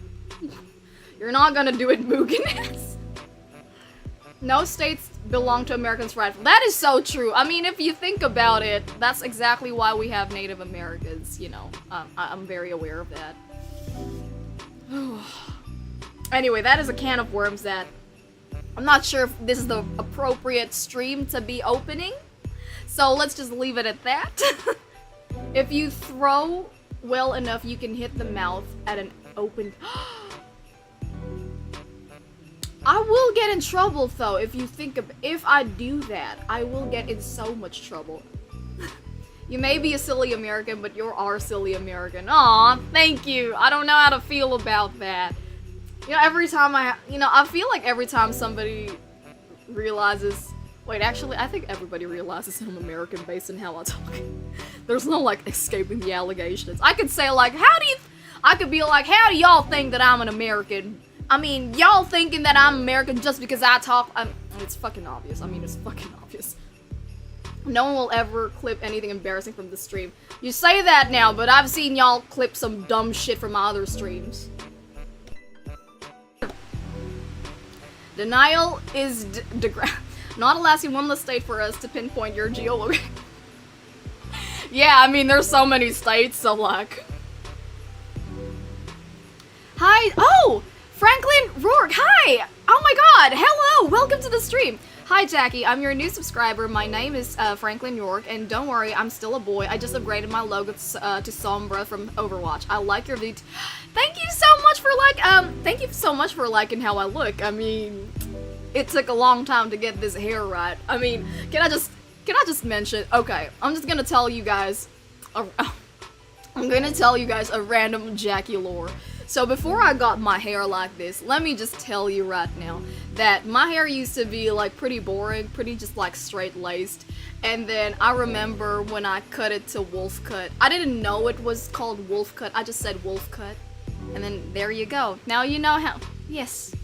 You're not gonna do it, Muganis. No states belong to Americans' rightful. That is so true. I mean, if you think about it, that's exactly why we have Native Americans, you know. I'm very aware of that. Anyway, that is a can of worms that... I'm not sure if this is the appropriate stream to be opening, so let's just leave it at that. If you throw well enough, you can hit the mouth at an open... I will get in trouble though if I do that. I will get in so much trouble. You may be a silly American, but you're our silly American. Aw, thank you. I don't know how to feel about that. You know, every time I feel like every time somebody realizes... Wait, actually, I think everybody realizes I'm American based on how I talk. There's no, like, escaping the allegations. I could say, like, I could be like, how do y'all think that I'm an American? I mean, y'all thinking that I'm American just because I talk... it's fucking obvious. I mean, it's fucking obvious. No one will ever clip anything embarrassing from the stream. You say that now, but I've seen y'all clip some dumb shit from my other streams. Denial is not Alaska, one less state for us to pinpoint your geolocation. Yeah, I mean, there's so many states, so like... Hi! Oh! Franklin Rourke, hi! Oh my god, hello! Welcome to the stream! Hi Jackie, I'm your new subscriber. My name is Franklin York, and don't worry, I'm still a boy. I just upgraded my logo to Sombra from Overwatch. I like your video. Thank you so much for thank you so much for liking how I look. I mean, it took a long time to get this hair right. I mean, can I just mention? Okay, I'm just gonna tell you guys. I'm gonna tell you guys a random Jackie lore. So before I got my hair like this, let me just tell you right now that my hair used to be like pretty boring, pretty just like straight-laced, and then I remember when I cut it to wolf cut. I didn't know it was called wolf cut, I just said wolf cut, and then there you go. Now you know how. Yes,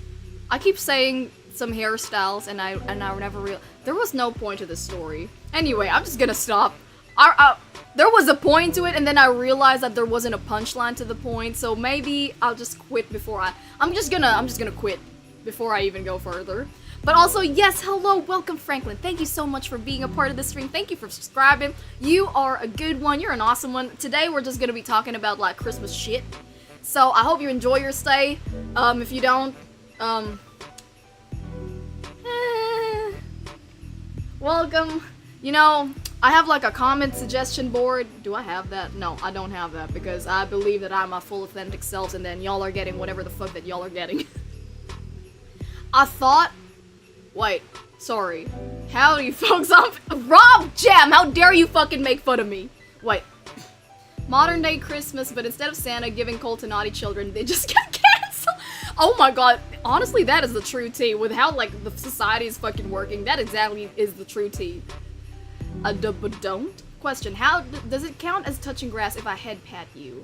I keep saying some hairstyles and I never real. There was no point to this story. Anyway, I'm just gonna stop. There was a point to it, and then I realized that there wasn't a punchline to the point, so maybe I'll just quit before I'm just gonna quit before I even go further. But also, yes, hello, welcome Franklin. Thank you so much for being a part of the stream. Thank you for subscribing. You are a good one. You're an awesome one. Today we're just gonna be talking about like Christmas shit. So I hope you enjoy your stay. If you don't, welcome. You know, I have like a comment suggestion board. Do I have that? No, I don't have that because I believe that I'm my full authentic selves and then y'all are getting whatever the fuck that y'all are getting. I thought... Wait, Sorry. Howdy, folks. I'm Rob Jam. How dare you fucking make fun of me? Wait. Modern day Christmas, but instead of Santa giving coal to naughty children, they just get canceled. Oh my god. Honestly, that is the true tea. With how, like, the society is fucking working, that exactly is the true tea. But don't? Question. How does it count as touching grass if I head pat you?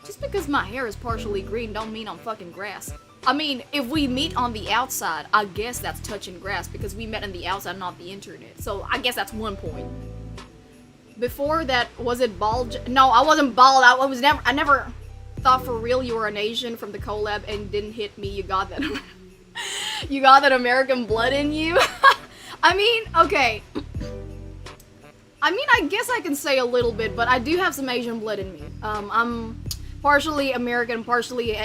Just because my hair is partially green don't mean I'm fucking grass. I mean, if we meet on the outside, I guess that's touching grass because we met on the outside, not the internet. So I guess that's one point. Before that, was it bald? No, I wasn't bald. I never thought for real you were an Asian from the collab and didn't hit me. You got that. You got that American blood in you. I mean, okay. I mean, I guess I can say a little bit, but I do have some Asian blood in me. I'm partially American, partially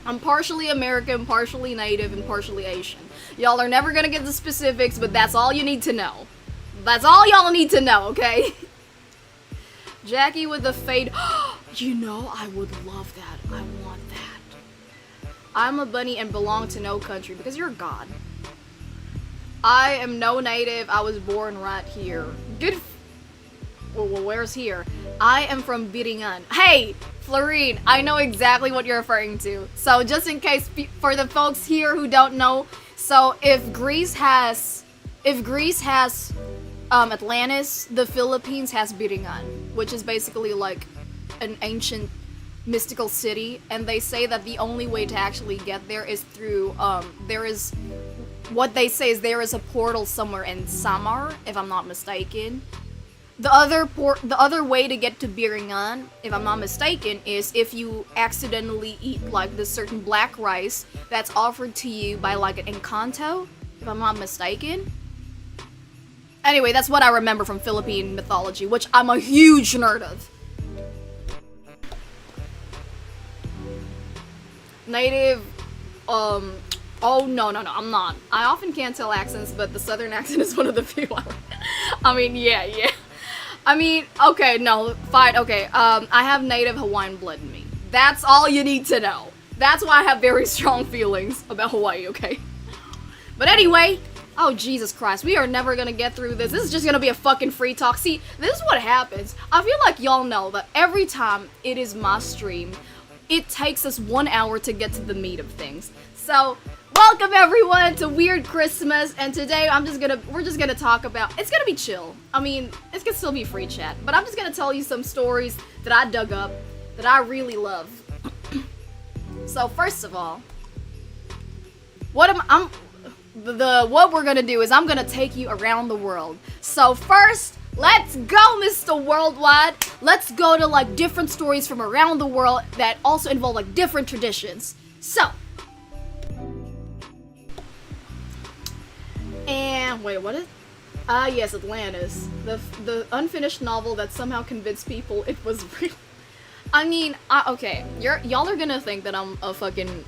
I'm partially American, partially Native, and partially Asian. Y'all are never gonna get the specifics, but that's all you need to know. That's all y'all need to know, okay? Jacki with the fade. You know, I would love that. I want that. I'm a bunny and belong to no country because you're a god. I am no native. I was born right here. Good. Well, where's here? I am from Biringan. Hey, Florine, I know exactly what you're referring to. So just in case, for the folks here who don't know, so if Greece has Atlantis, the Philippines has Biringan, which is basically like an ancient mystical city, and they say that the only way to actually get there is through what they say is there is a portal somewhere in Samar, if I'm not mistaken. The other way to get to Biringan, if I'm not mistaken, is if you accidentally eat like this certain black rice that's offered to you by like an Encanto, if I'm not mistaken. Anyway, that's what I remember from Philippine mythology, which I'm a huge nerd of. Native, oh no, I'm not. I often can't tell accents, but the southern accent is one of the few I mean, yeah. I mean, okay, no, fine, okay, I have native Hawaiian blood in me. That's all you need to know. That's why I have very strong feelings about Hawaii, okay? But anyway, oh Jesus Christ, we are never gonna get through this. This is just gonna be a fucking free talk. See, this is what happens. I feel like y'all know that every time it is my stream, it takes us 1 hour to get to the meat of things. So, welcome everyone to Weird Christmas, and today we're just gonna talk about, it's gonna be chill. I mean, it's gonna still be free chat, but I'm just gonna tell you some stories that I dug up that I really love. So first of all, what we're gonna do is I'm gonna take you around the world. So first, let's go, Mr. Worldwide. Let's go to like different stories from around the world that also involve like different traditions. So, and wait, what is? Yes, Atlantis, the unfinished novel that somehow convinced people it was real. I mean, okay, y'all are gonna think that I'm a fucking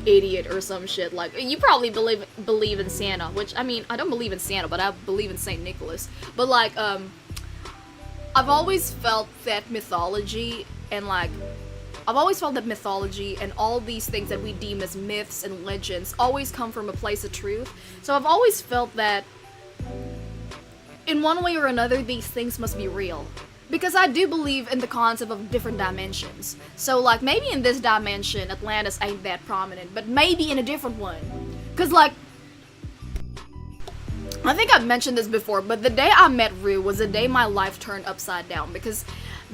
idiot or some shit. Like, you probably believe in Santa, which, I mean, I don't believe in Santa, but I believe in Saint Nicholas. But like, I've always felt that mythology and all these things that we deem as myths and legends always come from a place of truth. So I've always felt that in one way or another these things must be real. Because I do believe in the concept of different dimensions. So like, maybe in this dimension Atlantis ain't that prominent, but maybe in a different one. Cause like, I think I've mentioned this before, but the day I met Rue was the day my life turned upside down. Because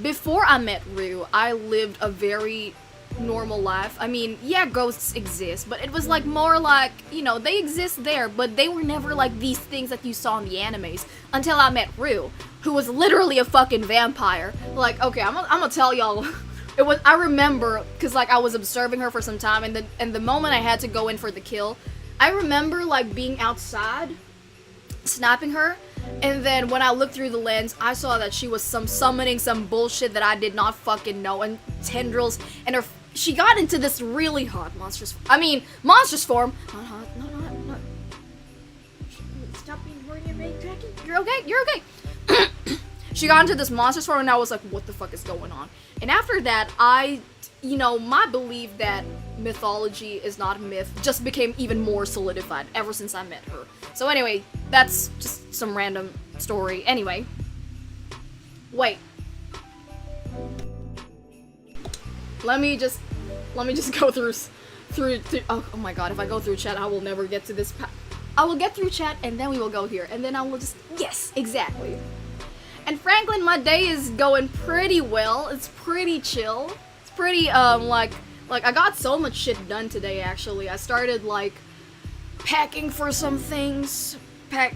before I met Rue, I lived a very normal life. I mean, yeah, ghosts exist, but it was like more like, you know, they exist there, but they were never like these things that you saw in the animes until I met Rue, who was literally a fucking vampire. Like, okay, I'm gonna tell y'all. I remember, cause like I was observing her for some time, and the moment I had to go in for the kill, I remember like being outside, snapping her, and then when I looked through the lens, I saw that she was summoning some bullshit that I did not fucking know, and tendrils, and she got into this really hot monstrous form. Not hot, not. Stop being horny, Jacki. You're okay. She got into this monster store, and I was like, what the fuck is going on? And after that, my belief that mythology is not a myth just became even more solidified ever since I met her. So anyway, that's just some random story. Anyway. Wait. Let me just go through oh my god, if I go through chat, I will never get to this I will get through chat, and then we will go here, and then I will just, yes, exactly. And Franklin, my day is going pretty well. It's pretty chill. It's pretty, like I got so much shit done today, actually. I started, like, packing for some things,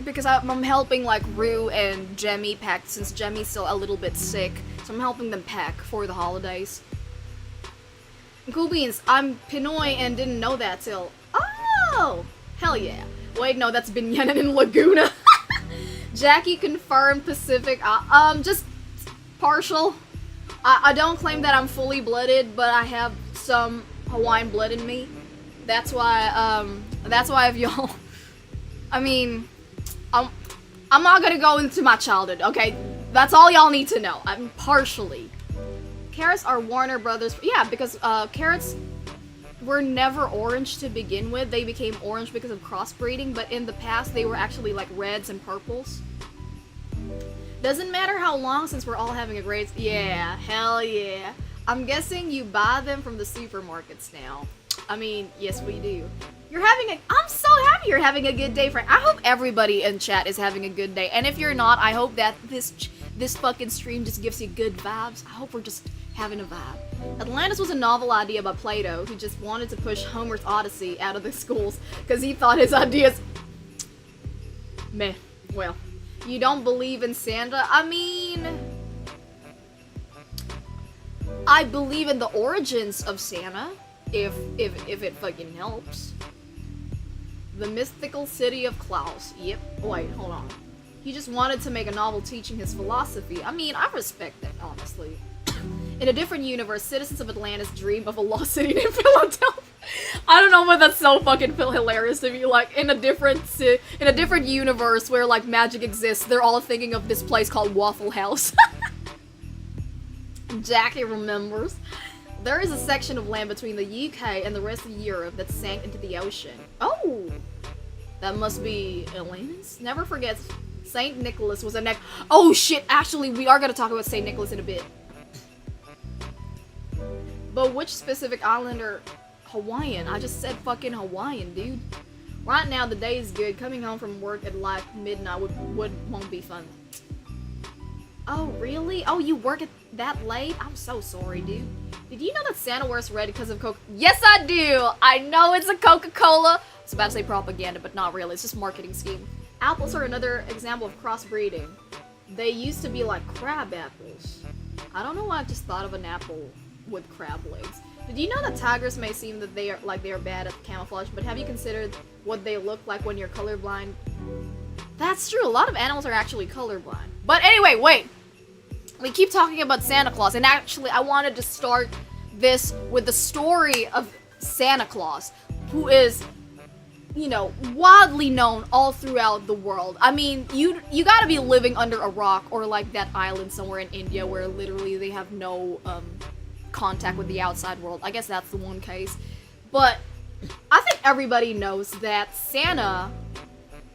because I'm helping, like, Rue and Jemmy pack, since Jemmy's still a little bit sick, so I'm helping them pack for the holidays. And cool beans, I'm Pinoy and didn't know that till, oh, hell yeah. Wait, no, that's Binyanan in Laguna. Jackie confirmed Pacific, just partial. I don't claim that I'm fully blooded, but I have some Hawaiian blood in me. That's why if y'all, I mean, I'm not gonna go into my childhood, okay? That's all y'all need to know. I'm partially. Carrots are Warner Brothers, yeah, because, carrots were never orange to begin with. They became orange because of crossbreeding, but in the past they were actually like reds and purples. Doesn't matter how long since we're all having a great... Yeah, hell yeah. I'm guessing you buy them from the supermarkets now. I mean, yes we do. I'm so happy you're having a good day, Frank. I hope everybody in chat is having a good day. And if you're not, I hope that this fucking stream just gives you good vibes. I hope we're just having a vibe. Atlantis was a novel idea by Plato, who just wanted to push Homer's Odyssey out of the schools because he thought his ideas... Meh. Well, you don't believe in Santa? I mean... I believe in the origins of Santa, if it fucking helps. The mythical city of Klaus. Yep. Wait, hold on. He just wanted to make a novel teaching his philosophy. I mean, I respect that, honestly. In a different universe, citizens of Atlantis dream of a lost city named Philadelphia. I don't know, but that's so fucking hilarious to me. Like, in a different universe where, like, magic exists, they're all thinking of this place called Waffle House. Jackie remembers. There is a section of land between the UK and the rest of Europe that sank into the ocean. Oh! That must be Atlantis? Never forget, St. Nicholas was a Oh shit, actually, we are gonna talk about St. Nicholas in a bit. But which specific island are Hawaiian? I just said fucking Hawaiian, dude. Right now, the day is good. Coming home from work at like midnight won't be fun. Oh, really? Oh, you work at that late? I'm so sorry, dude. Did you know that Santa wears red because of Coke? Yes, I do! I know it's a Coca-Cola. I was about to say propaganda, but not really. It's just a marketing scheme. Apples are another example of crossbreeding. They used to be like crab apples. I don't know why I just thought of an apple with crab legs. Did you know that tigers may seem that they are bad at camouflage, but have you considered what they look like when you're colorblind? That's true, a lot of animals are actually colorblind. But anyway, wait! We keep talking about Santa Claus, and actually I wanted to start this with the story of Santa Claus, who is, you know, widely known all throughout the world. I mean, you gotta be living under a rock, or like that island somewhere in India where literally they have no, contact with the outside world. I guess that's the one case. But I think everybody knows that Santa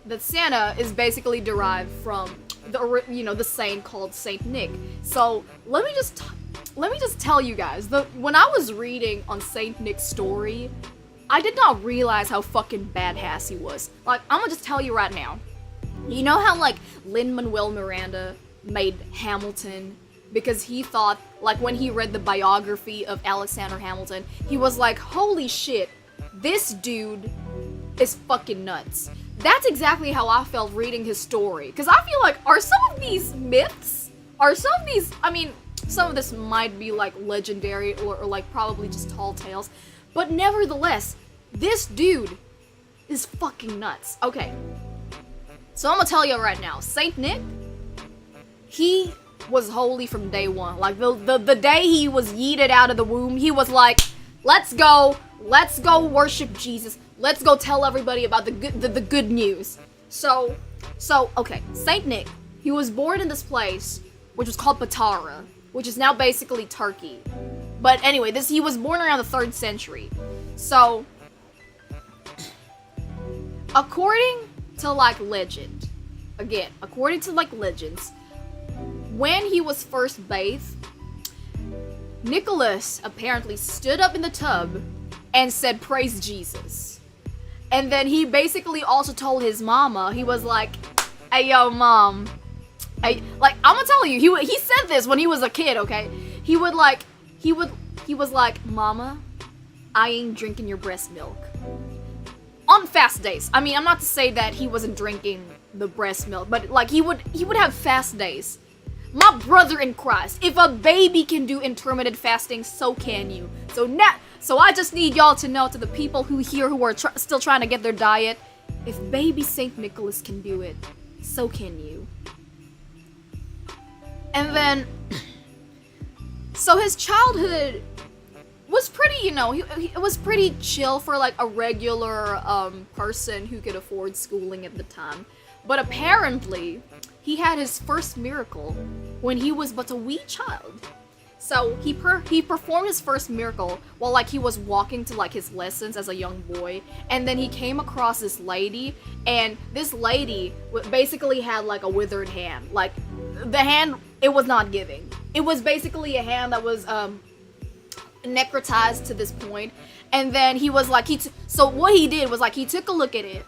is basically derived from the saint called Saint Nick. So let me just tell you guys, when I was reading on Saint Nick's story, I did not realize how fucking badass he was. Like, I'm gonna just tell you right now. You know how like Lin-Manuel Miranda made Hamilton because he thought, like, when he read the biography of Alexander Hamilton, he was like, holy shit, this dude is fucking nuts. That's exactly how I felt reading his story. Because I feel like, are some of these myths? I mean, some of this might be, like, legendary or like, probably just tall tales. But nevertheless, this dude is fucking nuts. Okay. So I'm gonna tell you right now, Saint Nick, he was holy from day one. Like, the day he was yeeted out of the womb, he was like, let's go worship Jesus. Let's go tell everybody about the good news. So, okay, Saint Nick, he was born in this place which was called Patara, which is now basically Turkey. But anyway, he was born around the 3rd century. So, according to like legend, again, according to like legends, when he was first bathed, Nicholas apparently stood up in the tub and said, "Praise Jesus." And then he basically also told his mama, he was like, "Hey, yo, mom." I'm gonna tell you, he said this when he was a kid, okay? He was like, "Mama, I ain't drinking your breast milk." On fast days. I mean, I'm not to say that he wasn't drinking the breast milk, but like he would have fast days. My brother in Christ, if a baby can do intermittent fasting, so can you. So I just need y'all to know, to the people who are still trying to get their diet, if baby Saint Nicholas can do it, so can you. And then, so his childhood was pretty, it was pretty chill for like a regular person who could afford schooling at the time. But apparently, he had his first miracle when he was but a wee child. So he performed his first miracle while like he was walking to like his lessons as a young boy, and then he came across this lady, and this lady basically had like a withered hand. Like the hand, it was not giving. It was basically a hand that was necrotized to this point. And then he was like, so what he did was like he took a look at it.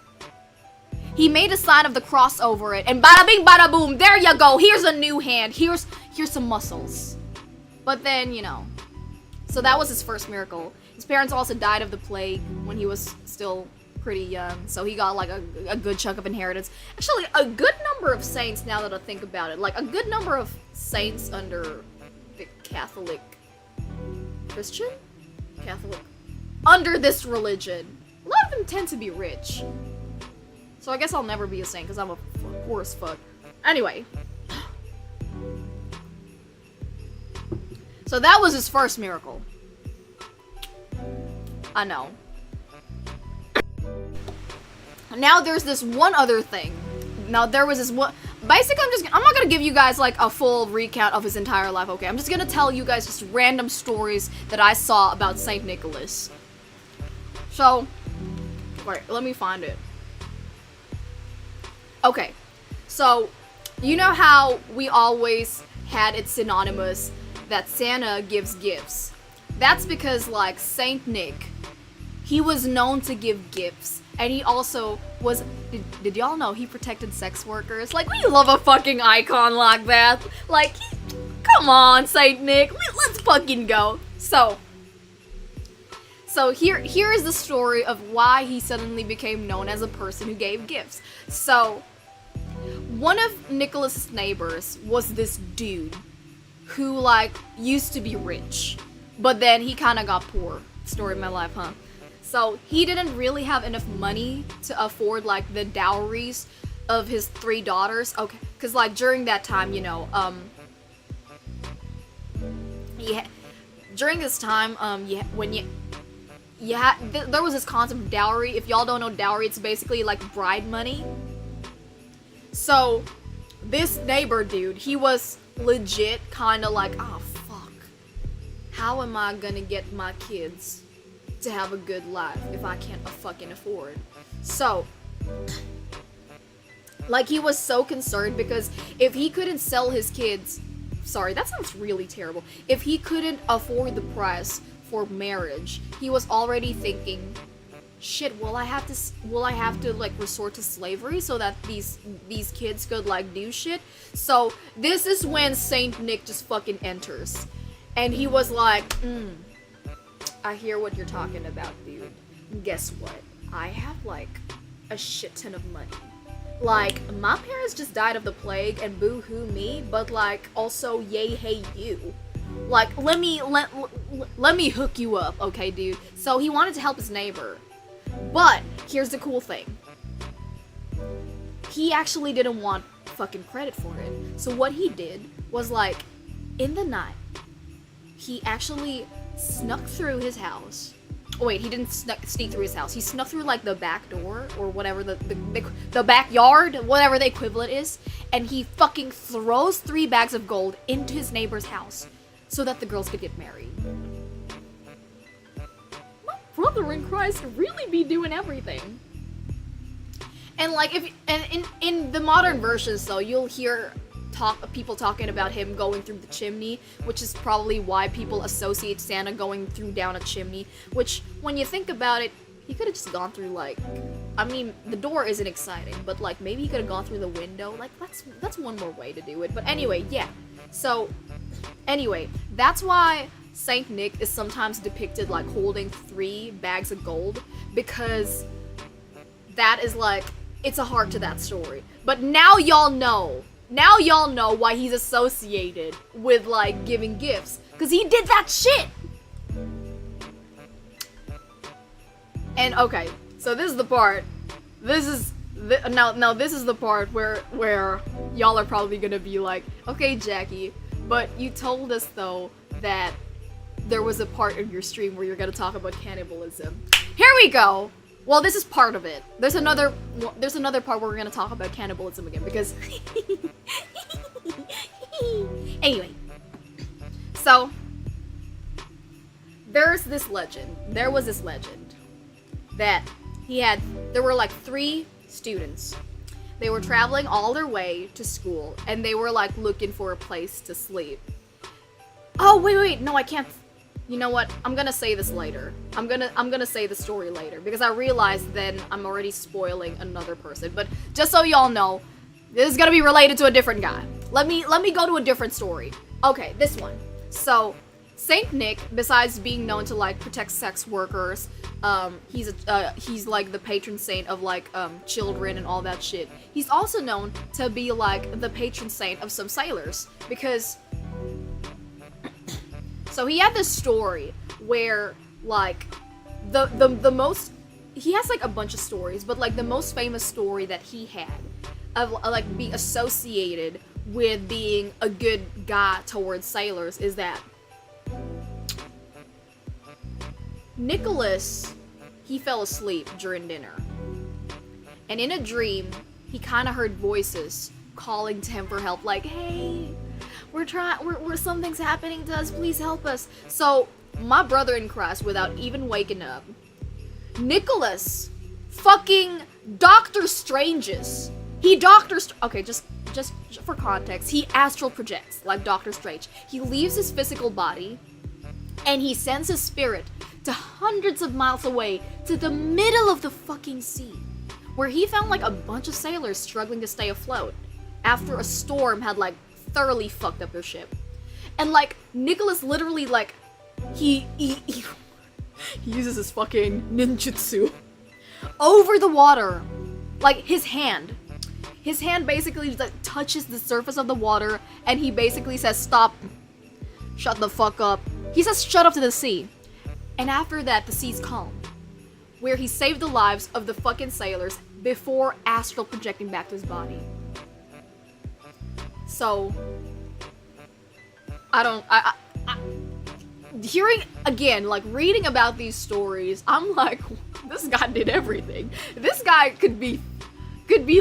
He made a sign of the cross over it, and bada bing, bada boom, there you go. Here's a new hand. Here's some muscles. But then, so that was his first miracle. His parents also died of the plague when he was still pretty young, so he got like a good chunk of inheritance. Actually, a good number of saints, now that I think about it, like a good number of saints under the Catholic, under this religion, a lot of them tend to be rich. So I guess I'll never be a saint because I'm a poor as fuck. Anyway. So that was his first miracle. I know. Now there's this one other thing. Now there was this one. Basically, I'm not gonna give you guys like a full recount of his entire life, okay? I'm just gonna tell you guys just random stories that I saw about Saint Nicholas. So, wait, let me find it. Okay, so, you know how we always had it synonymous that Santa gives gifts? That's because, like, Saint Nick, he was known to give gifts, and he also was, did y'all know he protected sex workers? Like, we love a fucking icon like that. Like, come on, Saint Nick, let's fucking go. So here is the story of why he suddenly became known as a person who gave gifts. So, one of Nicholas's neighbors was this dude who, like, used to be rich, but then he kind of got poor. Story of my life, huh? So, he didn't really have enough money to afford, like, the dowries of his 3 daughters. Okay, because, like, during that time, during this time, there was this concept of dowry. If y'all don't know dowry, it's basically, like, bride money. So, this neighbor dude, he was legit kind of like, oh, fuck. How am I gonna get my kids to have a good life if I can't fucking afford? So, like, he was so concerned because if he couldn't sell his kids, sorry, that sounds really terrible. If he couldn't afford the price for marriage, he was already thinking, shit, will I have to like resort to slavery so that these kids could like do shit? So this is when Saint Nick just fucking enters, and he was like, I hear what you're talking about, dude. Guess what? I have like a shit ton of money. Like, my parents just died of the plague, and boo-hoo me, but like also yay hey you. Like, let me hook you up, okay, dude? So he wanted to help his neighbor. But, here's the cool thing. He actually didn't want fucking credit for it. So what he did was, like, in the night, he actually snuck through his house, wait, he didn't sneak through his house. He snuck through like the back door or whatever the backyard, whatever the equivalent is, and he fucking throws 3 bags of gold into his neighbor's house so that the girls could get married. My brother in Christ really be doing everything. And like in the modern versions though, you'll hear people talking about him going through the chimney, which is probably why people associate Santa going down a chimney, which when you think about it, he could have just gone through like, I mean, the door isn't exciting, but like maybe he could have gone through the window. Like that's one more way to do it. But anyway, yeah. So anyway, that's why Saint Nick is sometimes depicted like holding 3 bags of gold, because that is like, it's a heart to that story. But now y'all know. Now y'all know why he's associated with, like, giving gifts. Because he did that shit! And, okay, so this is the part. This is... Now, this is the part where y'all are probably gonna be like, okay, Jackie, but you told us, though, that there was a part in your stream where you're gonna talk about cannibalism. Here we go! Well, this is part of it. There's another part where we're gonna talk about cannibalism again, because... Anyway. So, there was this legend that there were like 3 students. They were traveling all their way to school, and they were like looking for a place to sleep. Oh, wait, no, I can't. You know what? I'm gonna say this later. I'm gonna say the story later, because I realized then I'm already spoiling another person. But just so y'all know, this is gonna be related to a different guy. Let me go to a different story. Okay, this one. So, Saint Nick, besides being known to like protect sex workers, he's like the patron saint of like children and all that shit. He's also known to be like the patron saint of some sailors, because so he had this story where, like, the most... He has, like, a bunch of stories, but, like, the most famous story that he had of, like, being associated with being a good guy towards sailors is that Nicholas, he fell asleep during dinner. And in a dream, he kind of heard voices calling to him for help, like, hey... We're something's happening to us, please help us. So, my brother in Christ, without even waking up, Nicholas fucking Doctor Stranges. Okay, just for context, he astral projects like Doctor Strange. He leaves his physical body, and he sends his spirit to hundreds of miles away to the middle of the fucking sea, where he found like a bunch of sailors struggling to stay afloat after a storm had like thoroughly fucked up their ship. And like Nicholas literally like he uses his fucking ninjutsu over the water. Like his hand basically just, like, touches the surface of the water, and he basically says, stop, shut the fuck up. He says shut up to the sea. And after that, the sea's calm, where he saved the lives of the fucking sailors before astral projecting back to his body. So, hearing, again, like, reading about these stories, I'm like, this guy did everything. This guy could be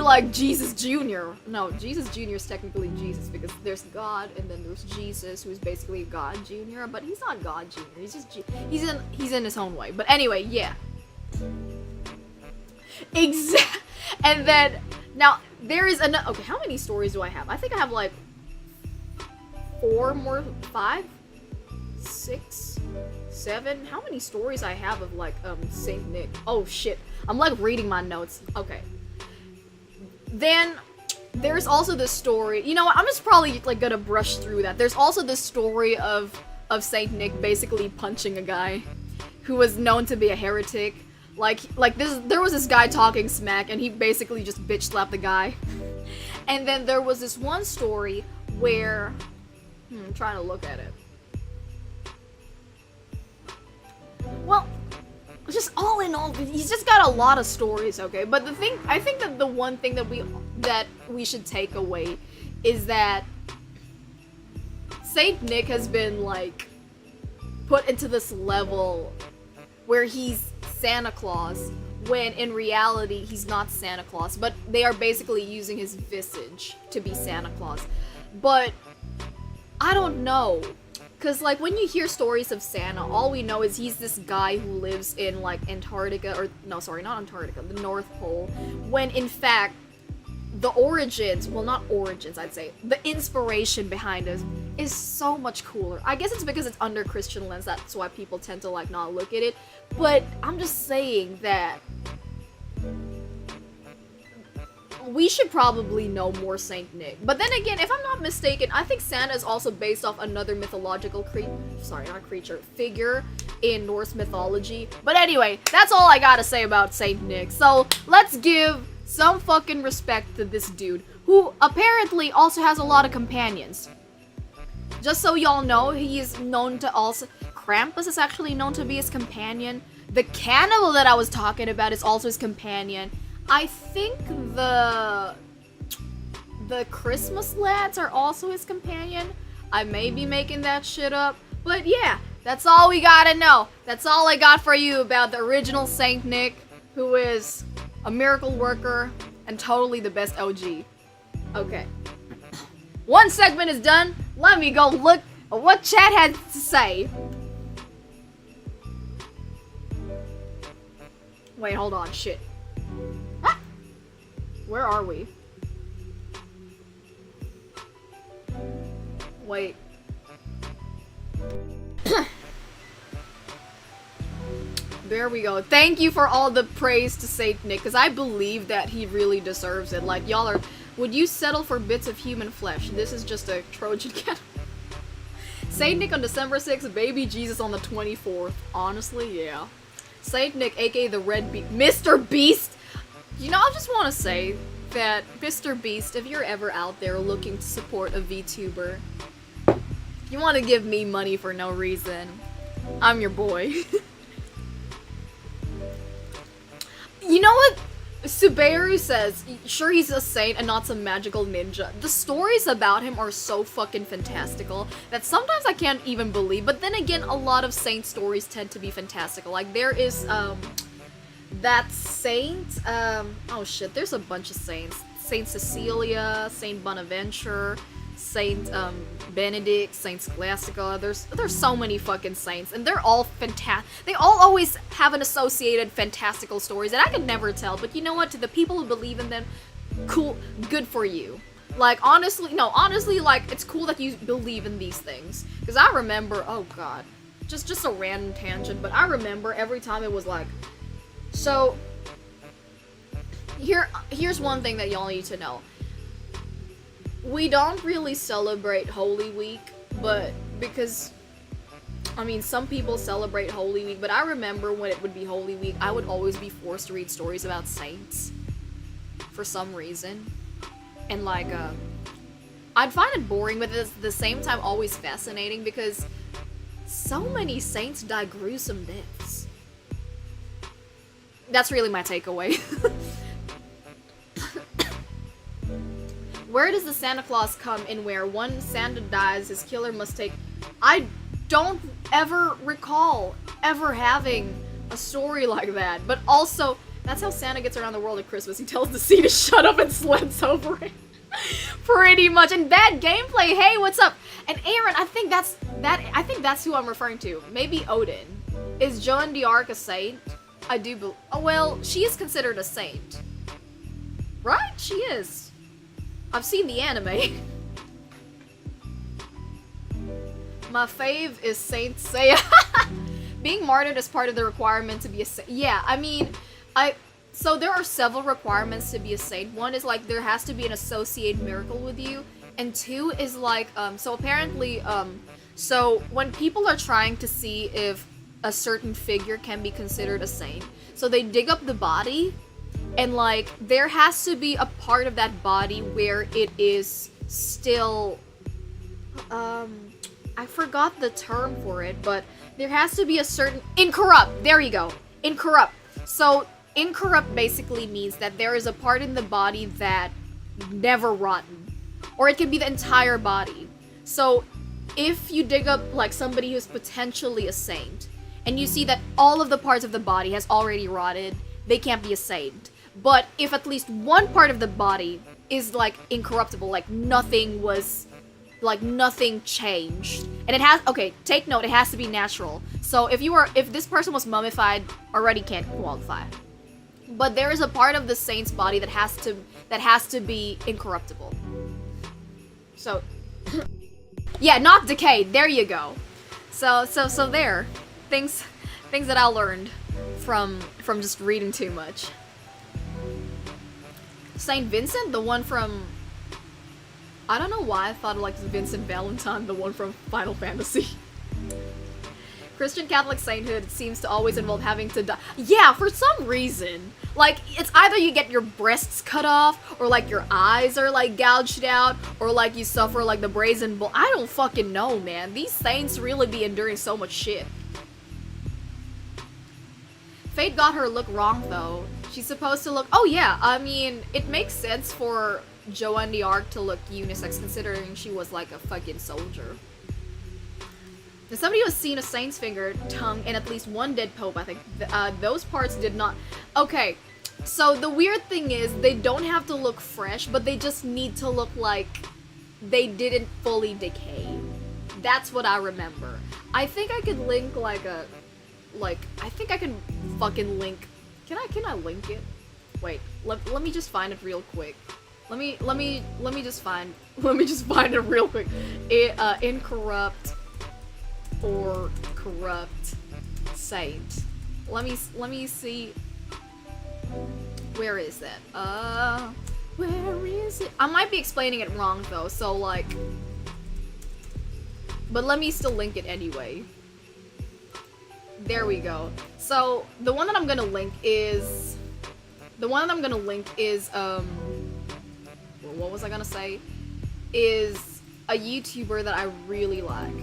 like Jesus Jr. No, Jesus Jr. is technically Jesus, because there's God, and then there's Jesus, who's basically God Jr., but he's not God Jr., he's just, he's in his own way. But anyway, yeah. And then, now, there is another, okay, how many stories do I have? I think I have, like, 4 more, 5, 6, 7, how many stories I have of, like, Saint Nick? Oh, shit, I'm, like, reading my notes. Okay. Then, there's also this story, you know what, I'm just probably, like, gonna brush through that. There's also this story of Saint Nick basically punching a guy who was known to be a heretic. Like there was this guy talking smack, and he basically just bitch slapped the guy. And then there was this one story where, I'm trying to look at it. Well, just all in all, he's just got a lot of stories, okay? But I think that the one thing that we should take away is that Saint Nick has been, like, put into this level where he's Santa Claus, when in reality he's not Santa Claus, but they are basically using his visage to be Santa Claus. But I don't know, cause like when you hear stories of Santa, all we know is he's this guy who lives in like Antarctica, or no, sorry, not Antarctica, the North Pole, when in fact the origins, well, not origins, I'd say, the inspiration behind it is so much cooler. I guess it's because it's under Christian lens, that's why people tend to like not look at it, but I'm just saying that we should probably know more Saint Nick. But then again, if I'm not mistaken, I think Santa is also based off another mythological figure in Norse mythology. But anyway, that's all I gotta say about Saint Nick. So let's give some fucking respect to this dude, who apparently also has a lot of companions. Just so y'all know, he is known to also... Krampus is actually known to be his companion. The cannibal that I was talking about is also his companion. I think the Christmas lads are also his companion. I may be making that shit up. But yeah, that's all we gotta know. That's all I got for you about the original Saint Nick, who is a miracle worker and totally the best OG. Okay. One segment is done. Let me go look at what chat had to say. Wait, hold on. Shit. Ah! Where are we? Wait. There we go. Thank you for all the praise to Saint Nick, because I believe that he really deserves it. Like, y'all are... Would you settle for bits of human flesh? This is just a Trojan cat. Saint Nick on December 6th, baby Jesus on the 24th. Honestly, yeah. Saint Nick, aka the Red Beast. Mr. Beast! You know, I just want to say that, Mr. Beast, if you're ever out there looking to support a VTuber, you want to give me money for no reason, I'm your boy. You know what Subaru says? Sure, he's a saint and not some magical ninja. The stories about him are so fucking fantastical that sometimes I can't even believe. But then again, a lot of saint stories tend to be fantastical. Like, there is, that saint, oh shit, there's a bunch of saints. Saint Cecilia, Saint Bonaventure, Saint, Benedict, Saint Scholastica. There's so many fucking saints, and they're all fantastic. They all always have an associated fantastical stories that I could never tell. But you know what? To the people who believe in them, cool, good for you. Like, honestly, like, it's cool that you believe in these things. Because I remember, oh god, just a random tangent, but I remember every time it was like, so, here's one thing that y'all need to know. We don't really celebrate Holy Week, but because, I mean, some people celebrate Holy Week, but I remember when it would be Holy Week, I would always be forced to read stories about saints for some reason. And like, I'd find it boring, but at the same time always fascinating because so many saints die gruesome deaths. That's really my takeaway. Where does the Santa Claus come in where one Santa dies, his killer must take... I don't ever recall ever having a story like that. But also, that's how Santa gets around the world at Christmas. He tells the sea to shut up and sleds over it. Pretty much. And bad gameplay, hey, what's up? And Aaron, I think that's who I'm referring to. Maybe Odin. Is Joan d'Arc a saint? I do believe... Oh, well, she is considered a saint. Right? She is. I've seen the anime. My fave is Saint Seiya. Being martyred is part of the requirement to be a saint. Yeah, I mean, so there are several requirements to be a saint. One is like there has to be an associated miracle with you, and two is like so apparently so when people are trying to see if a certain figure can be considered a saint, so they dig up the body. And, like, there has to be a part of that body where it is still, I forgot the term for it, but there has to be a certain, incorrupt, there you go, incorrupt. So, incorrupt basically means that there is a part in the body that never rotten, or it can be the entire body. So, if you dig up, like, somebody who's potentially a saint, and you see that all of the parts of the body has already rotted, they can't be a saint. But if at least one part of the body is like incorruptible, like nothing changed, and it has, okay, take note, it has to be natural. So if this person was mummified, already can't qualify. But there is a part of the saint's body that has to be incorruptible. So yeah, not decayed. There you go. So there, things that I learned from just reading too much. Saint Vincent, the one from, I don't know why I thought of like Vincent Valentine, the one from Final Fantasy. Christian Catholic sainthood seems to always involve having to die. Yeah, for some reason. Like, it's either you get your breasts cut off, or like your eyes are like gouged out, or like you suffer like the brazen bull. I don't fucking know, man. These saints really be enduring so much shit. Fate got her look wrong though. She's supposed to look, oh yeah, I mean, it makes sense for Joan d'Arc to look unisex considering she was like a fucking soldier. Now, somebody was seen a saint's finger, tongue, and at least one dead pope, I think. Those parts did not... Okay, so the weird thing is, they don't have to look fresh, but they just need to look like they didn't fully decay. That's what I remember. I think I could link like a... Like, I think I can fucking link... Can I link it? Wait, let me just find it real quick. Let me just find it real quick. Incorrupt or corrupt saint. Let me see. Where is that? Where is it? I might be explaining it wrong though, so like, but let me still link it anyway. There we go. So the one that I'm gonna link is what was I gonna say? Is a YouTuber that I really like.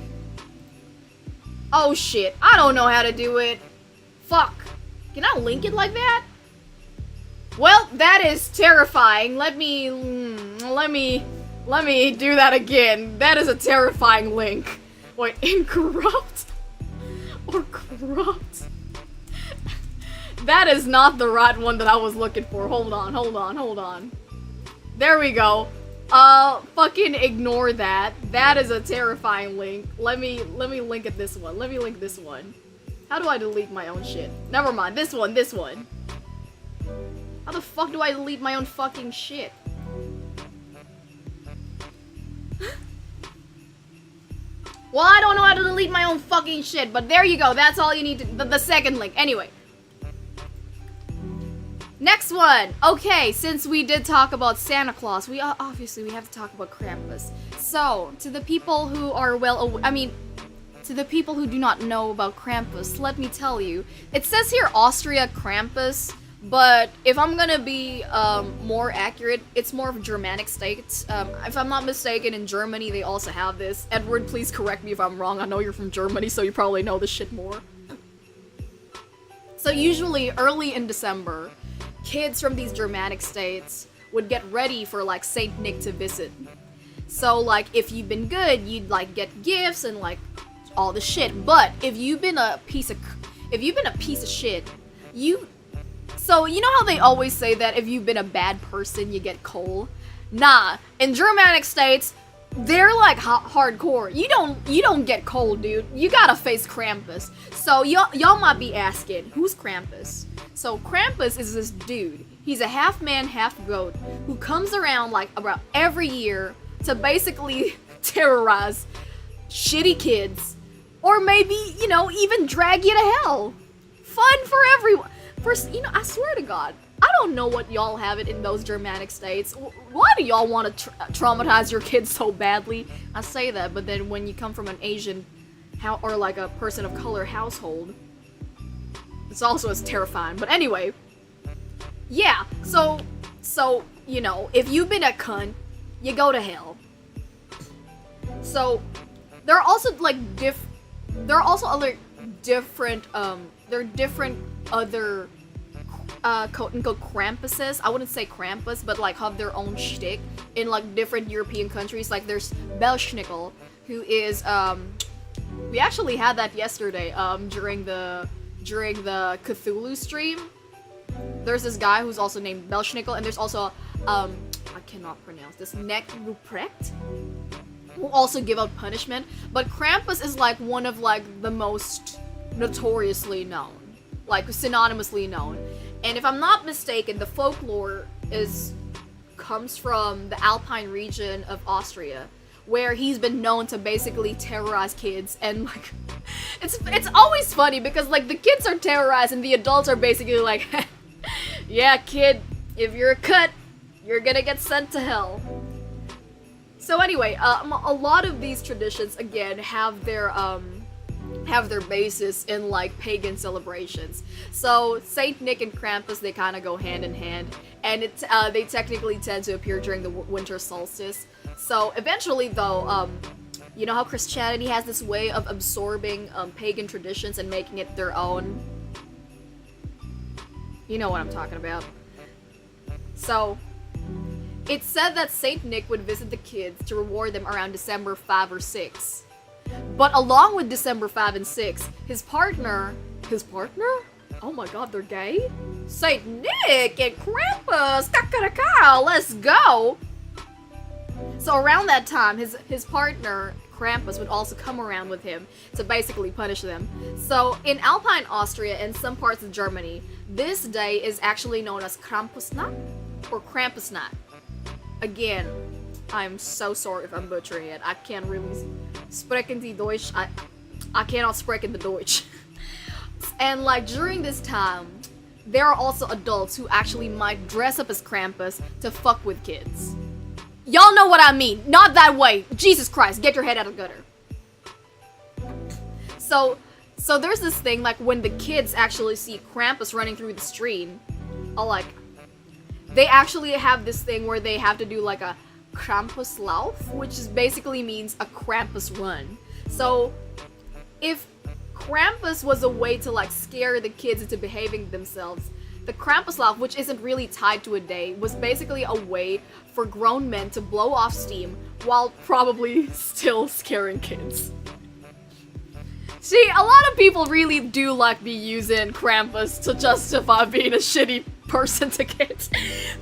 Oh shit, I don't know how to do it. Fuck. Can I link it like that? Well, that is terrifying. Let me do that again. That is a terrifying link. Wait, incorrupt or corrupt? That is not the right one that I was looking for. Hold on. There we go. Fucking ignore that. That is a terrifying link. Let me link it this one. Let me link this one. How do I delete my own shit? Never mind. This one. How the fuck do I delete my own fucking shit? Well, I don't know how to delete my own fucking shit, but there you go. That's all you need to... The second link. Anyway. Next one! Okay, since we did talk about Santa Claus, obviously we have to talk about Krampus. So, to the people who are to the people who do not know about Krampus, let me tell you. It says here Austria Krampus, but if I'm gonna be more accurate, it's more of Germanic states. If I'm not mistaken, in Germany they also have this. Edward, please correct me if I'm wrong. I know you're from Germany, so you probably know this shit more. So usually early in December, kids from these Germanic states would get ready for like Saint Nick to visit. So like if you've been good, you'd like get gifts and like all the shit. But if you've been a piece of shit, so you know how they always say that if you've been a bad person, you get coal? Nah, in Germanic states, they're like hardcore. You don't get cold, dude. You gotta face Krampus. So y'all might be asking, who's Krampus? So Krampus is this dude. He's a half man, half goat who comes around like about every year to basically terrorize shitty kids, or maybe, you know, even drag you to hell. Fun for everyone. I swear to God, I don't know what y'all have it in those Germanic states. Why do y'all want to traumatize your kids so badly? I say that, but then when you come from an Asian or like a person of color household, it's also as terrifying. But anyway, yeah, so you know, if you've been a cunt, you go to hell. So there are also like other different other quote-unquote Krampuses. I wouldn't say Krampus, but like have their own shtick in like different European countries. Like there's Belschnickel, who is We actually had that yesterday, during the Cthulhu stream. There's this guy who's also named Belschnickel, and there's also, I cannot pronounce this, Ruprecht, who also give out punishment. But Krampus is like one of like the most notoriously known, like synonymously known. And if I'm not mistaken, the folklore comes from the Alpine region of Austria, where he's been known to basically terrorize kids. And like, it's always funny because like the kids are terrorized and the adults are basically like, yeah, kid, if you're a cut, you're gonna get sent to hell. So anyway, a lot of these traditions again have their basis in like pagan celebrations. So Saint Nick and Krampus, they kind of go hand in hand, and they technically tend to appear during the winter solstice. So eventually though, you know how Christianity has this way of absorbing pagan traditions and making it their own? You know what I'm talking about. So it's said that Saint Nick would visit the kids to reward them around December 5 or 6. But along with December 5 and 6, his partner? Oh my god, they're gay? Saint Nick and Krampus, let's go! So around that time, his partner, Krampus, would also come around with him to basically punish them. So in Alpine Austria and some parts of Germany, this day is actually known as Krampusnacht or Krampusnacht. Again, I'm so sorry if I'm butchering it. I can't really sprechen die Deutsch. I cannot sprechen the Deutsch. And like during this time, there are also adults who actually might dress up as Krampus to fuck with kids. Y'all know what I mean. Not that way. Jesus Christ, get your head out of the gutter. So there's this thing, like when the kids actually see Krampus running through the street, they actually have this thing where they have to do like a Krampuslauf, which basically means a Krampus run. So if Krampus was a way to like scare the kids into behaving themselves, the Krampuslauf, which isn't really tied to a day, was basically a way for grown men to blow off steam while probably still scaring kids. See, a lot of people really do like be using Krampus to justify being a shitty person to kids.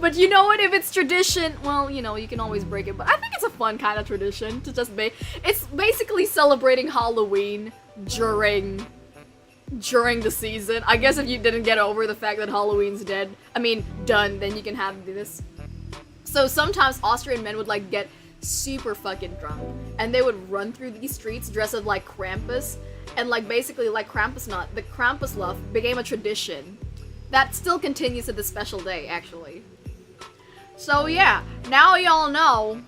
But you know what, if it's tradition, well, you know, you can always break it. But I think it's a fun kind of tradition to just it's basically celebrating Halloween during the season. I guess if you didn't get over the fact that Halloween's done, then you can have this. So sometimes Austrian men would like get super fucking drunk, and they would run through these streets dressed up like Krampus, and like basically like Krampusnacht, the Krampuslauf became a tradition that still continues to this special day, actually. So yeah, now y'all know.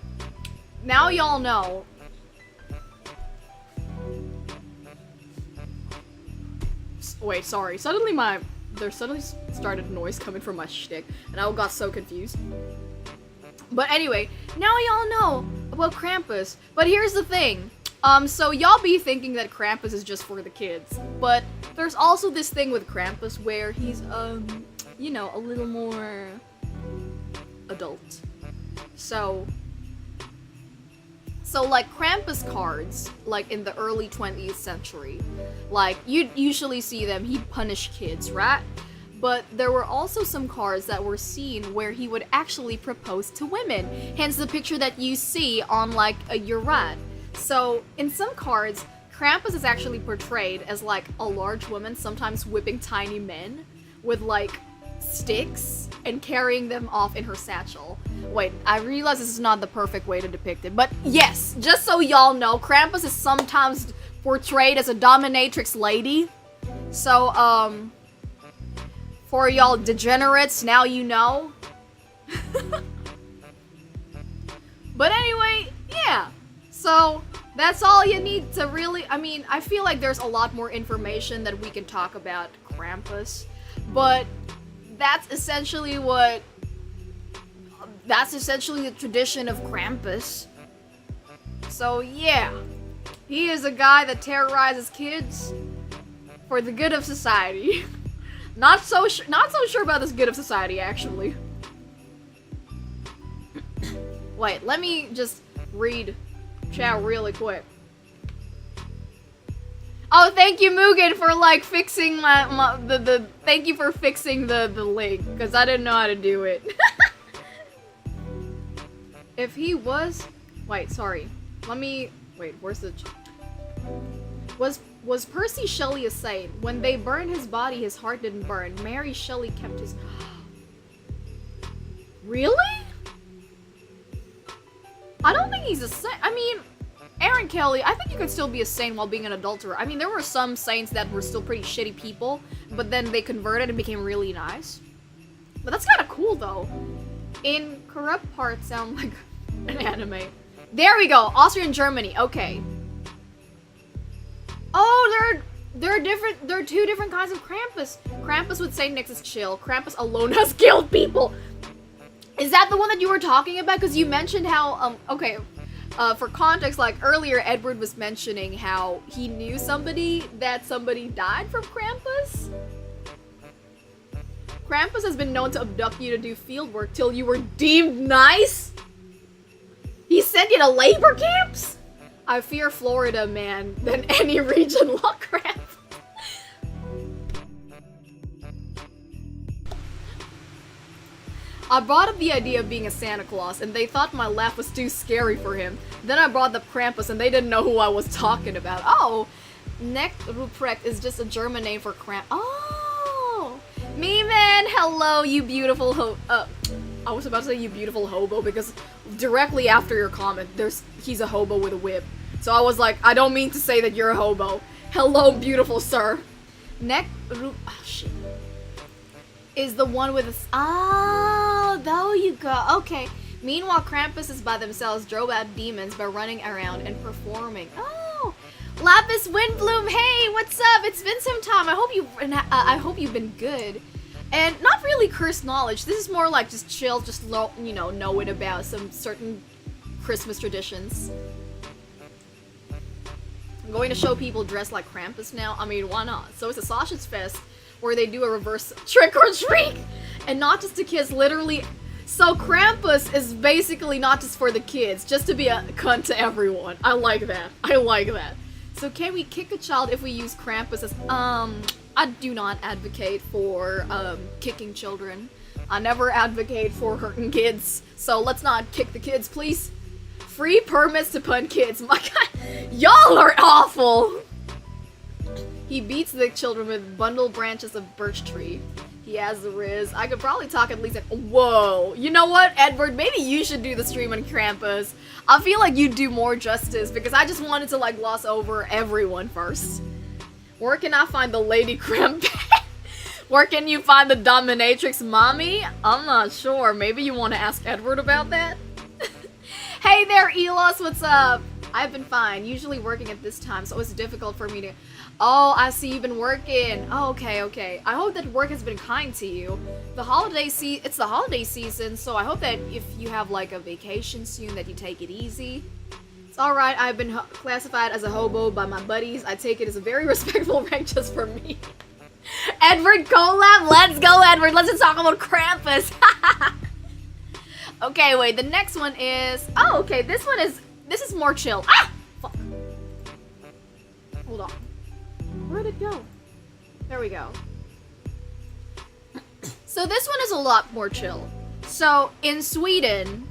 Wait, sorry. There suddenly started noise coming from my shtick, and I got so confused. But anyway, now y'all know about Krampus. But here's the thing. So y'all be thinking that Krampus is just for the kids, but there's also this thing with Krampus where he's, you know, a little more adult. So like Krampus cards, like in the early 20th century, like you'd usually see them, he'd punish kids, right? But there were also some cards that were seen where he would actually propose to women, hence the picture that you see on like your right. So in some cards, Krampus is actually portrayed as like a large woman, sometimes whipping tiny men with like sticks and carrying them off in her satchel. Wait, I realize this is not the perfect way to depict it, but yes, just so y'all know, Krampus is sometimes portrayed as a dominatrix lady. So, for y'all degenerates, now you know. But anyway, yeah. So, that's all you need to really, I feel like there's a lot more information that we can talk about Krampus, but that's essentially the tradition of Krampus. So yeah, he is a guy that terrorizes kids for the good of society. Not so sure about this good of society, actually. Wait, let me just read chat really quick. Oh, thank you, Mugen, for like fixing the thank you for fixing the link, because I didn't know how to do it. If he was, wait, sorry. Let me wait. Where's the? Was Percy Shelley a saint? When they burned his body, his heart didn't burn. Mary Shelley kept his. Really? I don't think he's a saint. I mean, Aaron Kelly, I think you could still be a saint while being an adulterer. I mean, there were some saints that were still pretty shitty people, but then they converted and became really nice. But that's kind of cool, though. In corrupt parts sound like an anime. There we go. Austria and Germany. Okay. Oh, there are two different kinds of Krampus. Krampus with Saint Nick's is chill. Krampus alone has killed people. Is that the one that you were talking about? Because you mentioned how, okay, for context, like earlier Edward was mentioning how he knew somebody died from Krampus. Krampus has been known to abduct you to do field work till you were deemed nice? He sent you to labor camps? I fear Florida, man, than any region law crap. I brought up the idea of being a Santa Claus, and they thought my laugh was too scary for him. Then I brought up Krampus, and they didn't know who I was talking about. Oh, Neck Ruprecht is just a German name for Krampus. Oh, me man, hello, you beautiful I was about to say you beautiful hobo, because directly after your comment, he's a hobo with a whip. So I was like, I don't mean to say that you're a hobo. Hello, beautiful sir. Neck Ruprecht, oh shit. Is the one with a... Oh, there you go. Okay. Meanwhile, Krampus is by themselves, drove out demons by running around and performing. Oh, Lapis Windbloom. Hey, what's up? It's been some time. I hope you've been good. And not really cursed knowledge. This is more like just chill, just knowing about some certain Christmas traditions. I'm going to show people dressed like Krampus now. I mean, why not? So it's a sausage fest, where they do a reverse trick or treat, and not just the kids, literally. So Krampus is basically not just for the kids, just to be a cunt to everyone. I like that. I like that. So can we kick a child if we use Krampus as, I do not advocate for, kicking children. I never advocate for hurting kids, so let's not kick the kids, please. Free permits to pun kids. My god, y'all are awful! He beats the children with bundle branches of birch tree. He has the riz. I could probably talk at least like, whoa. You know what, Edward? Maybe you should do the stream on Krampus. I feel like you'd do more justice, because I just wanted to like gloss over everyone first. Where can I find the Lady Krampus? Where can you find the dominatrix mommy? I'm not sure. Maybe you want to ask Edward about that? Hey there, Elos, what's up? I've been fine. Usually working at this time, so it's difficult for me to... Oh, I see you've been working. Oh, okay. I hope that work has been kind to you. It's the holiday season, so I hope that if you have like a vacation soon that you take it easy. It's alright, I've been classified as a hobo by my buddies. I take it as a very respectful rank just for me. Edward collab? Let's go, Edward. Let's just talk about Krampus. Okay, wait, the next one is... Oh, okay, this is more chill. Ah! Fuck. Hold on. Where'd it go? There we go. So this one is a lot more chill. So in Sweden,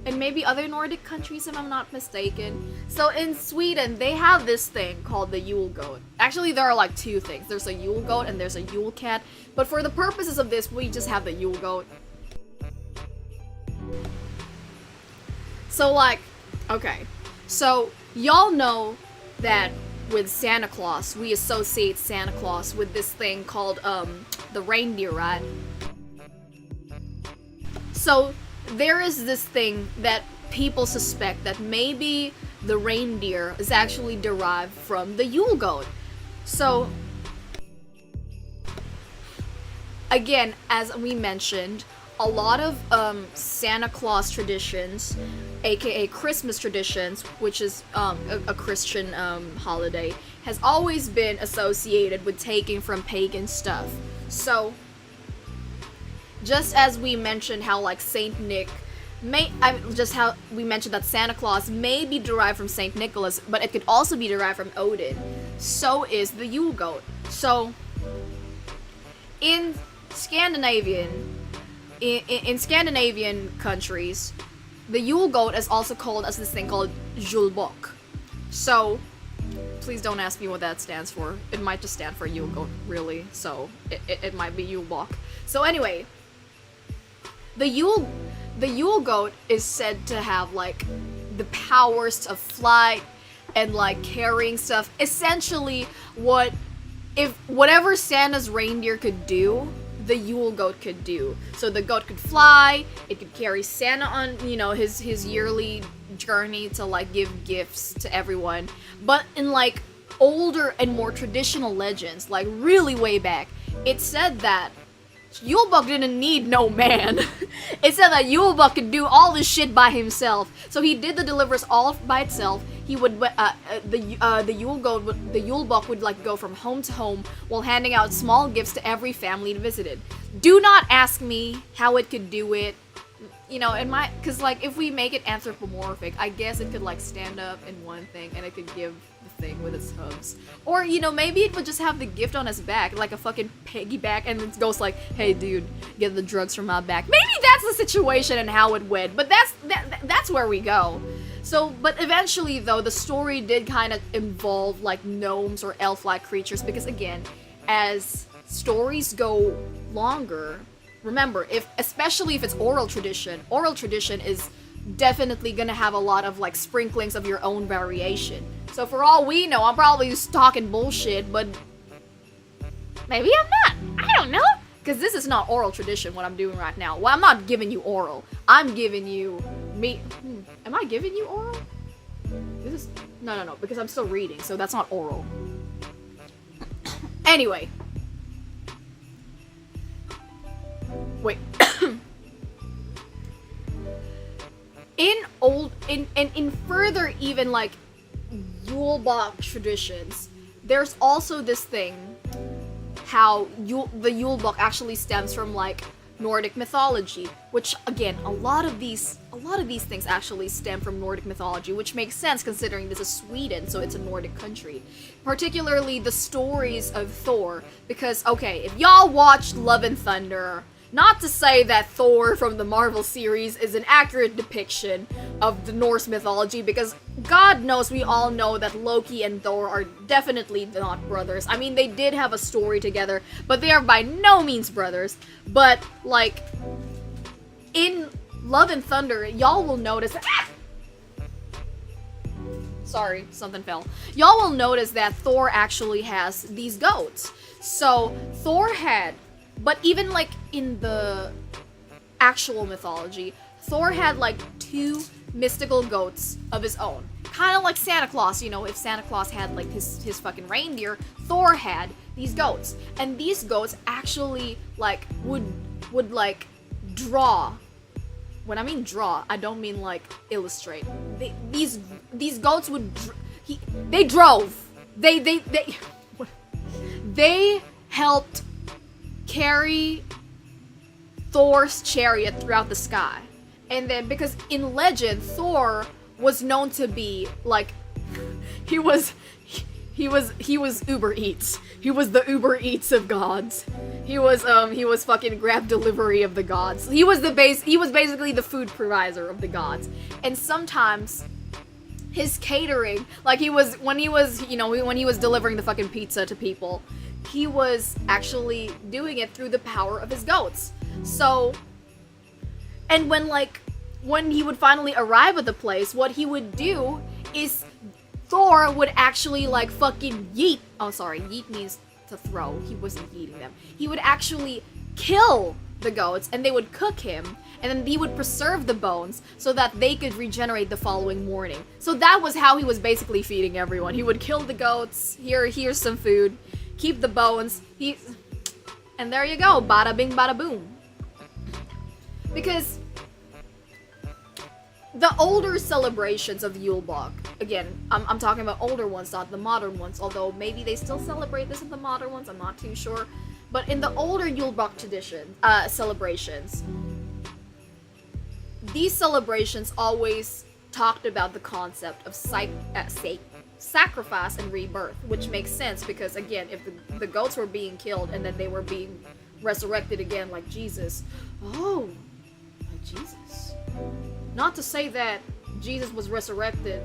and maybe other Nordic countries if I'm not mistaken. So in Sweden, they have this thing called the Yule goat. Actually, there are like two things. There's a Yule goat and there's a Yule cat. But for the purposes of this, we just have the Yule goat. So like, okay. So y'all know that with Santa Claus, we associate Santa Claus with this thing called the reindeer, right? So there is this thing that people suspect that maybe the reindeer is actually derived from the Yule goat. So again, as we mentioned, a lot of Santa Claus traditions, aka Christmas traditions, which is a Christian holiday, has always been associated with taking from pagan stuff. So, just as we mentioned how like Saint Nick just how we mentioned that Santa Claus may be derived from Saint Nicholas, but it could also be derived from Odin. So is the Yule goat. So in Scandinavian countries, the Yule goat is also called as this thing called Julbok. So please don't ask me what that stands for. It might just stand for Yule goat, really. So it might be Julbok. So anyway, the Yule goat is said to have like the powers of flight and like carrying stuff. Essentially, whatever Santa's reindeer could do, the Yule goat could do. So the goat could fly, it could carry Santa on, his yearly journey to like give gifts to everyone. But in like older and more traditional legends, like really way back, it said that Yulebuk didn't need no man. It said that Yulebuk could do all this shit by himself. So he did the delivers all by itself. He would the Yulebuk would like go from home to home while handing out small gifts to every family it visited. Do not ask me how it could do it. Cause like if we make it anthropomorphic, I guess it could like stand up in one thing and it could give the thing with its hooves. Or, maybe it would just have the gift on its back, like a fucking piggyback, and it goes like, hey dude, get the drugs from my back. Maybe that's the situation and how it went, but that's where we go. So, but eventually though, the story did kind of involve like gnomes or elf-like creatures, because again, as stories go longer, remember, especially if it's oral tradition is definitely gonna have a lot of like sprinklings of your own variation. So for all we know, I'm probably just talking bullshit, but maybe I'm not. I don't know. Because this is not oral tradition, what I'm doing right now. Well, I'm not giving you oral. I'm giving you Am I giving you oral? This is... No, because I'm still reading, so that's not oral. Anyway. Wait. In further even like Yulebok traditions, there's also this thing how the Yulebok actually stems from like Nordic mythology, which again a lot of these things actually stem from Nordic mythology, which makes sense considering this is Sweden, so it's a Nordic country. Particularly the stories of Thor, because okay, if y'all watched Love and Thunder, not to say that Thor from the Marvel series is an accurate depiction of the Norse mythology, because God knows we all know that Loki and Thor are definitely not brothers. I mean, they did have a story together, but they are by no means brothers. But, like, in Love and Thunder, y'all will notice... Sorry, something fell. Y'all will notice that Thor actually has these goats. So, Thor had... But even, like, in the actual mythology, Thor had, like, 2 mystical goats of his own. Kind of like Santa Claus, if Santa Claus had, like, his fucking reindeer, Thor had these goats. And these goats actually, like, would like, draw. When I mean draw, I don't mean, like, illustrate. These goats would... They drove. They helped carry Thor's chariot throughout the sky. And then because in legend Thor was known to be like he was Uber Eats. He was the Uber Eats of gods. He was fucking grab delivery of the gods. He was basically the food provider of the gods. And sometimes his catering, like when he was delivering the fucking pizza to people, he was actually doing it through the power of his goats. So, and when he would finally arrive at the place, what he would do is Thor would actually like fucking yeet. Oh, sorry, yeet means to throw. He wasn't yeeting them. He would actually kill the goats and they would cook him, and then he would preserve the bones so that they could regenerate the following morning. So that was how he was basically feeding everyone. He would kill the goats. Here's some food. Keep the bones. And there you go. Bada bing, bada boom. Because the older celebrations of Yulebog, again, I'm talking about older ones, not the modern ones, although maybe they still celebrate this in the modern ones, I'm not too sure. But in the older Yulebog tradition, celebrations, these celebrations always talked about the concept of sacrifice and rebirth, which makes sense because, again, if the goats were being killed and then they were being resurrected again like Jesus. Oh, like Jesus. Not to say that Jesus was resurrected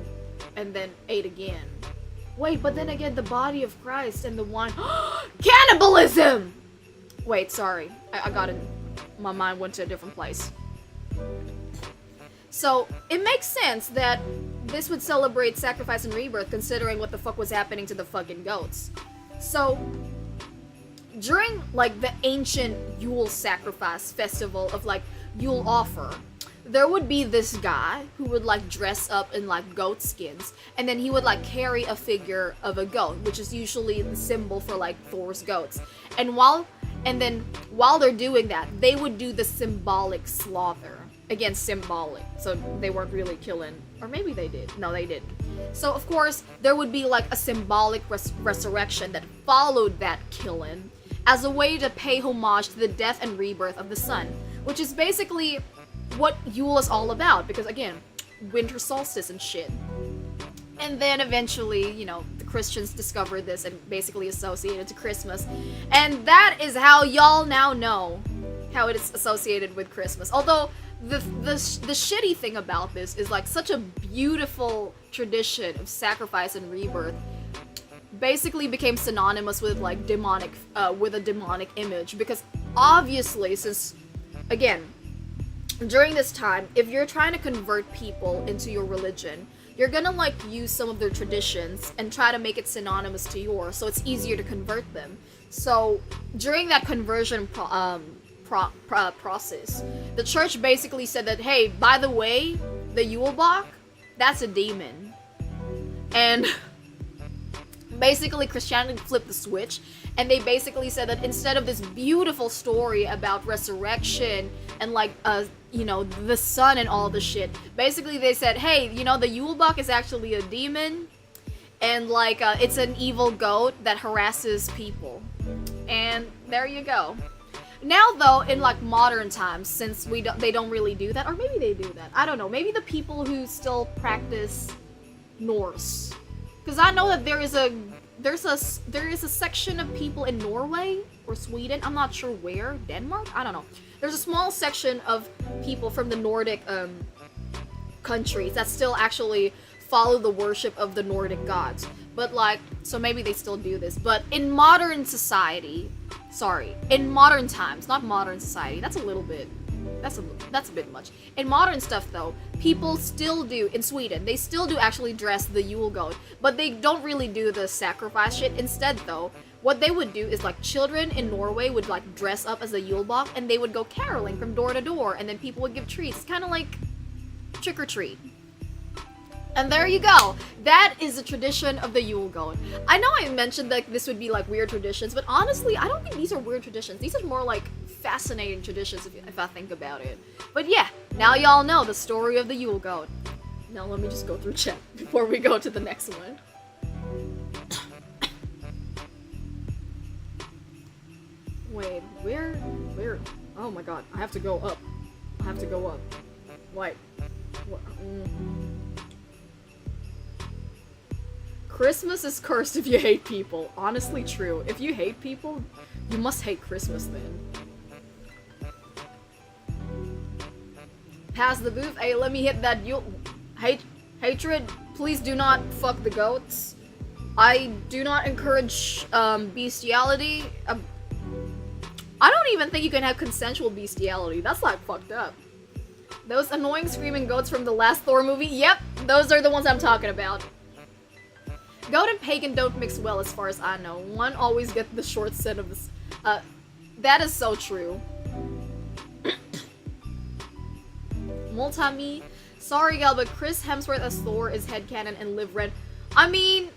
and then ate again. Wait, but then again, the body of Christ and the wine. Cannibalism! Wait, sorry. I got it. My mind went to a different place. So, it makes sense that this would celebrate sacrifice and rebirth considering what the fuck was happening to the fucking goats. So, during, like, the ancient Yule sacrifice festival of, like, Yule offer, there would be this guy who would, like, dress up in, like, goat skins, and then he would, like, carry a figure of a goat, which is usually the symbol for, like, Thor's goats. And then while they're doing that, they would do the symbolic slaughter. Again, symbolic. So they weren't really killing. Or maybe they did. No, they didn't. So, of course, there would be, like, a symbolic resurrection that followed that killing as a way to pay homage to the death and rebirth of the sun. Which is basically what Yule is all about. Because, again, winter solstice and shit. And then eventually, you know, the Christians discovered this and basically associated to Christmas. And that is how y'all now know how it is associated with Christmas. Although, the shitty thing about this is, like, such a beautiful tradition of sacrifice and rebirth basically became synonymous with, like, with a demonic image. Because obviously, since, again, during this time, if you're trying to convert people into your religion, you're gonna, like, use some of their traditions and try to make it synonymous to yours, so it's easier to convert them. So, during that conversion process, the church basically said that, hey, by the way, the Yule Bach, that's a demon. And basically Christianity flipped the switch, and they basically said that instead of this beautiful story about resurrection and, like, you know, the sun and all the shit, basically they said, hey, you know, the Yule Bach is actually a demon, and, like, it's an evil goat that harasses people. And there you go. Now, though, in, like, modern times, since they don't really do that, or maybe they do that, I don't know, maybe the people who still practice Norse, because I know that there is a section of people in Norway or Sweden, I'm not sure where, Denmark, I don't know. There's a small section of people from the Nordic countries that still actually follow the worship of the Nordic gods. But, like, so maybe they still do this. But in modern society, in modern times, not modern society, that's a bit much. In modern stuff, though, people still do, in Sweden, they still do actually dress the Yule goat, but they don't really do the sacrifice shit. Instead, though, what they would do is, like, children in Norway would, like, dress up as a Yule Bach, and they would go caroling from door to door, and then people would give treats. It's kind of like trick-or-treat. And there you go. That is the tradition of the Yule goat. I know I mentioned that this would be, like, weird traditions, but honestly, I don't think these are weird traditions. These are more, like, fascinating traditions if I think about it. But yeah, now y'all know the story of the Yule goat. Now let me just go through chat before we go to the next one. Wait, where? Oh my god, I have to go up. Wait. What? Christmas is cursed if you hate people. Honestly true. If you hate people, you must hate Christmas then. Pass the booth. Hey, let me hit that hatred. Please do not fuck the goats. I do not encourage bestiality. I don't even think you can have consensual bestiality. That's, like, fucked up. Those annoying screaming goats from the last Thor movie? Yep, those are the ones I'm talking about. Goat and pagan don't mix well as far as I know. One always gets the short set of this. That is so true. Multami. Sorry, gal, but Chris Hemsworth as Thor is headcanon and live red. I mean,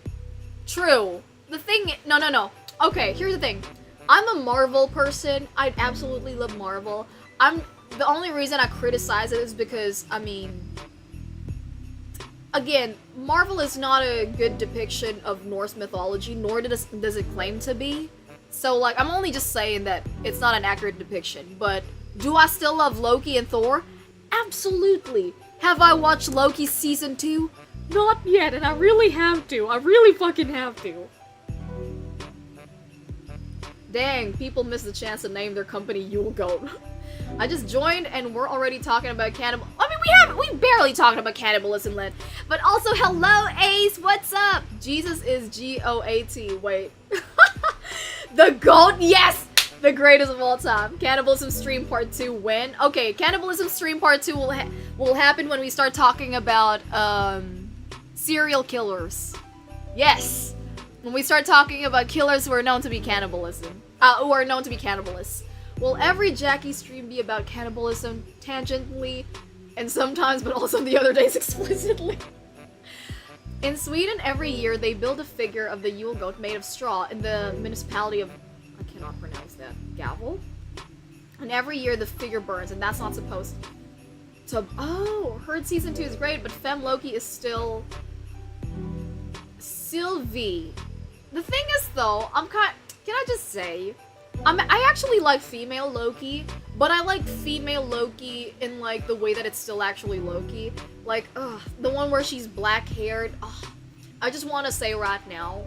true. The thing, no. Okay, here's the thing. I'm a Marvel person. I absolutely love Marvel. The only reason I criticize it is because, I mean, again, Marvel is not a good depiction of Norse mythology, nor does it claim to be. So, like, I'm only just saying that it's not an accurate depiction. But do I still love Loki and Thor? Absolutely. Have I watched Loki season 2? Not yet, and I really have to. I really fucking have to. Dang, people miss the chance to name their company Yule Goat. I just joined and we're already talking about cannibal. I mean, we barely talking about cannibalism, Len. But also, hello, Ace, what's up? Jesus is G-O-A-T. Wait. The GOAT, yes! The greatest of all time. Cannibalism stream part 2 when? Okay, cannibalism stream part 2 will happen when we start talking about serial killers. Yes! When we start talking about killers who are known to be cannibalism. Who are known to be cannibalists. Will every Jacki stream be about cannibalism tangentially and sometimes, but also the other days explicitly? In Sweden, every year they build a figure of the Yule Goat made of straw in the municipality of, I cannot pronounce that, Gavel? And every year the figure burns, and that's not supposed to. Oh, heard season 2 is great, but Femme Loki is still Sylvie. The thing is though, can I just say, I actually like female Loki, but I like female Loki in like the way that it's still actually Loki. Like, the one where she's black-haired. I just want to say right now,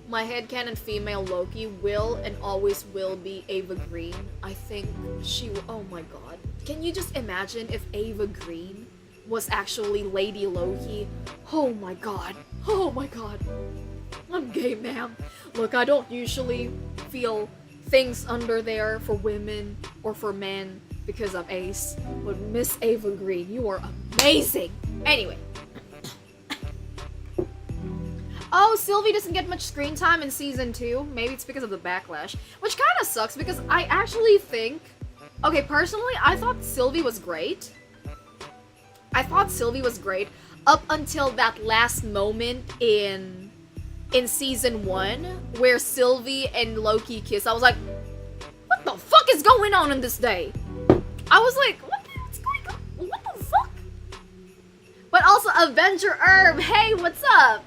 my headcanon female Loki will and always will be Ava Green. I think she will. Oh my god. Can you just imagine if Ava Green was actually Lady Loki? Oh my god. Oh my god. I'm gay, ma'am. Look, I don't usually feel things under there for women or for men because I'm ace, but Miss Ava Green, you are amazing! Anyway. Oh, Sylvie doesn't get much screen time in season 2. Maybe it's because of the backlash, which kind of sucks because I actually think... Okay, personally, I thought Sylvie was great. Up until that last moment in season 1 where Sylvie and Loki kiss. I was like, what the fuck is going on in this day? I was like, what's going on? What the fuck? But also Avenger Herb, hey, what's up?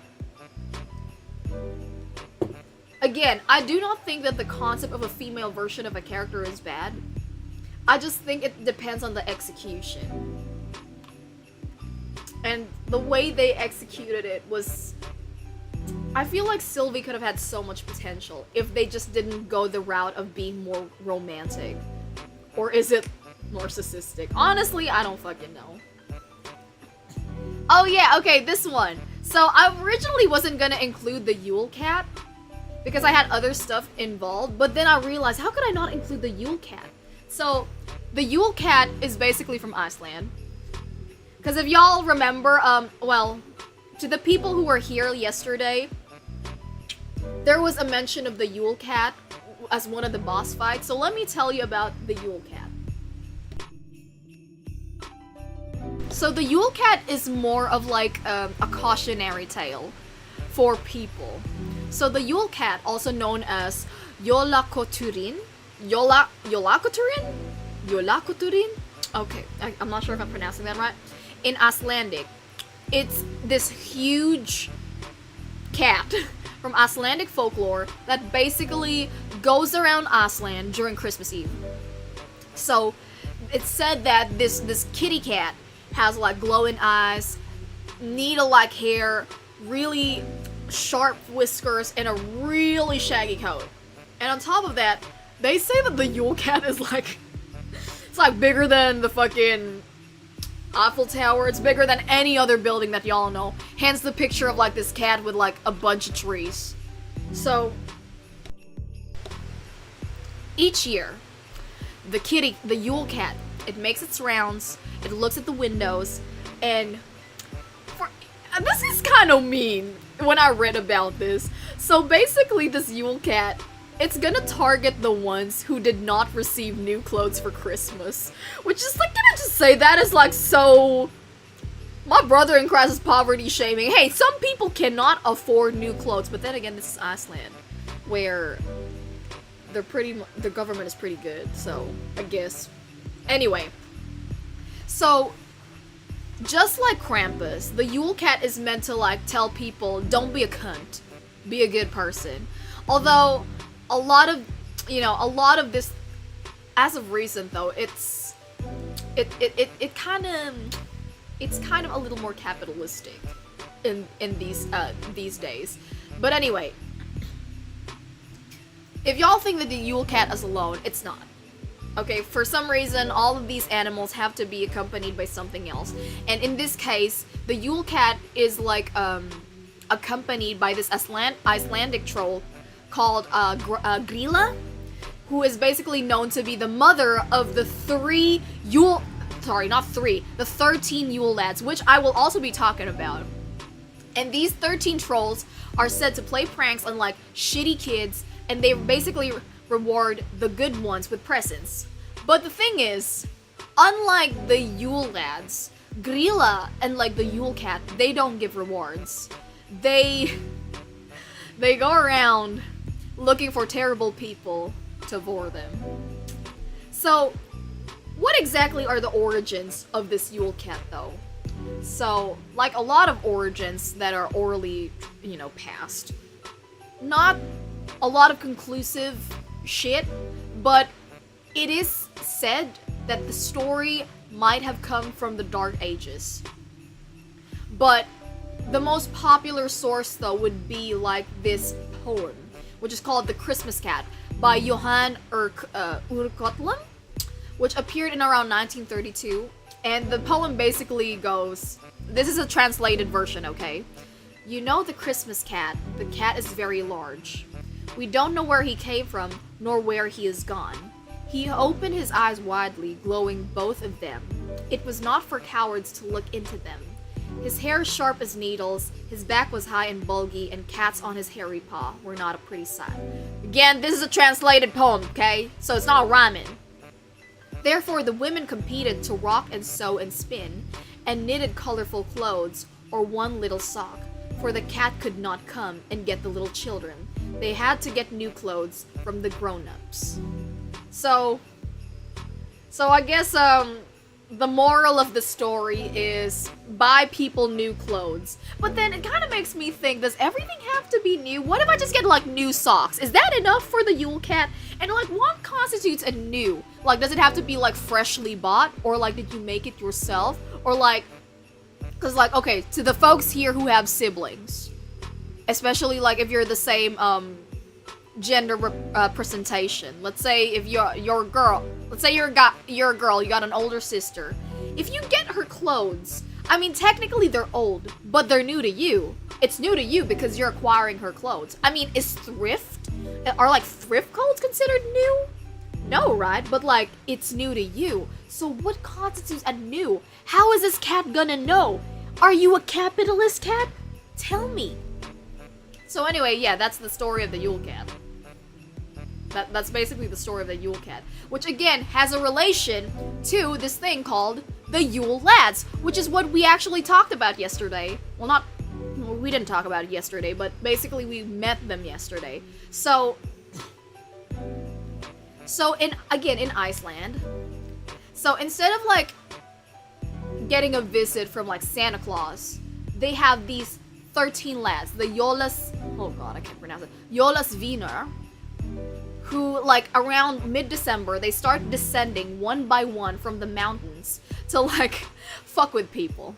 Again, I do not think that the concept of a female version of a character is bad. I just think it depends on the execution. And the way they executed it was... I feel like Sylvie could have had so much potential if they just didn't go the route of being more romantic. Or is it narcissistic? Honestly, I don't fucking know. Oh yeah, okay, this one. So I originally wasn't gonna include the Yule Cat because I had other stuff involved, but then I realized, how could I not include the Yule Cat? So, the Yule Cat is basically from Iceland. Because if y'all remember, well, to the people who were here yesterday, there was a mention of the Yule Cat as one of the boss fights, so let me tell you about the Yule Cat. So the Yule Cat is more of like a cautionary tale for people. So the Yule Cat, also known as Yolakoturin? Yolakoturin? Okay, I'm not sure if I'm pronouncing that right. In Icelandic, it's this huge cat from Icelandic folklore that basically goes around Iceland during Christmas Eve. So it's said that this kitty cat has like glowing eyes, needle-like hair, really sharp whiskers, and a really shaggy coat. And on top of that, they say that the Yule Cat is like, it's like bigger than the fucking Eiffel Tower. It's bigger than any other building that y'all know. Hence the picture of like this cat with like a bunch of trees. So each year, the Yule Cat, it makes its rounds, it looks at the windows, and this is kind of mean when I read about this. So basically this Yule Cat, it's gonna target the ones who did not receive new clothes for Christmas. Which is like, can I just say, that is like so... My brother in Christ is poverty shaming. Hey, some people cannot afford new clothes, but then again, this is Iceland, where the government is pretty good, so I guess. Anyway, so just like Krampus, the Yule Cat is meant to like tell people, don't be a cunt, be a good person. Although a lot of this, as of recent though, it's it kind of, it's kind of a little more capitalistic in these days. But anyway, if y'all think that the Yule Cat is alone, it's not. Okay, for some reason, all of these animals have to be accompanied by something else. And in this case, the Yule Cat is like accompanied by this Icelandic troll called Grilla, who is basically known to be the mother of the 13 Yule lads, which I will also be talking about. And these 13 trolls are said to play pranks on like shitty kids, and they basically reward the good ones with presents. But the thing is, unlike the Yule lads, Grilla and like the Yule Cat, they don't give rewards. They go around looking for terrible people to bore them. So, what exactly are the origins of this Yule Cat though? So, like a lot of origins that are orally, passed, not a lot of conclusive shit, but it is said that the story might have come from the Dark Ages. But the most popular source though would be like this poem, which is called The Christmas Cat by Johan Urquhart, which appeared in around 1932. And the poem basically goes, this is a translated version, okay? You know the Christmas cat, the cat is very large. We don't know where he came from, nor where he is gone. He opened his eyes widely, glowing both of them. It was not for cowards to look into them. His hair sharp as needles, his back was high and bulgy, and cats on his hairy paw were not a pretty sight. Again, this is a translated poem, okay? So it's not rhyming. Therefore, the women competed to rock and sew and spin, and knitted colorful clothes, or one little sock, for the cat could not come and get the little children. They had to get new clothes from the grown-ups. So I guess, the moral of the story is buy people new clothes. But then it kind of makes me think, does everything have to be new? What if I just get like new socks? Is that enough for the Yule Cat? And like, what constitutes a new? Like, does it have to be like freshly bought? Or like, did you make it yourself? Or like, cause like, okay, to the folks here who have siblings, especially like if you're the same gender representation. Let's say if you're a girl, let's say you're a girl, you got an older sister. If you get her clothes, I mean technically they're old, but they're new to you. It's new to you because you're acquiring her clothes. I mean, are like thrift clothes considered new? No, right? But like, it's new to you. So what constitutes a new? How is this cat gonna know? Are you a capitalist cat? Tell me. So anyway, yeah, that's the story of the Yule Cat. That's basically the story of the Yule Cat, which again has a relation to this thing called the Yule Lads, which is what we actually talked about yesterday. Well, we didn't talk about it yesterday, but basically we met them yesterday. So in Iceland, so instead of like getting a visit from like Santa Claus, they have these 13 lads, the Jolas, oh god, I can't pronounce it, Jólasveinar, who like around mid-December, they start descending one by one from the mountains to like fuck with people.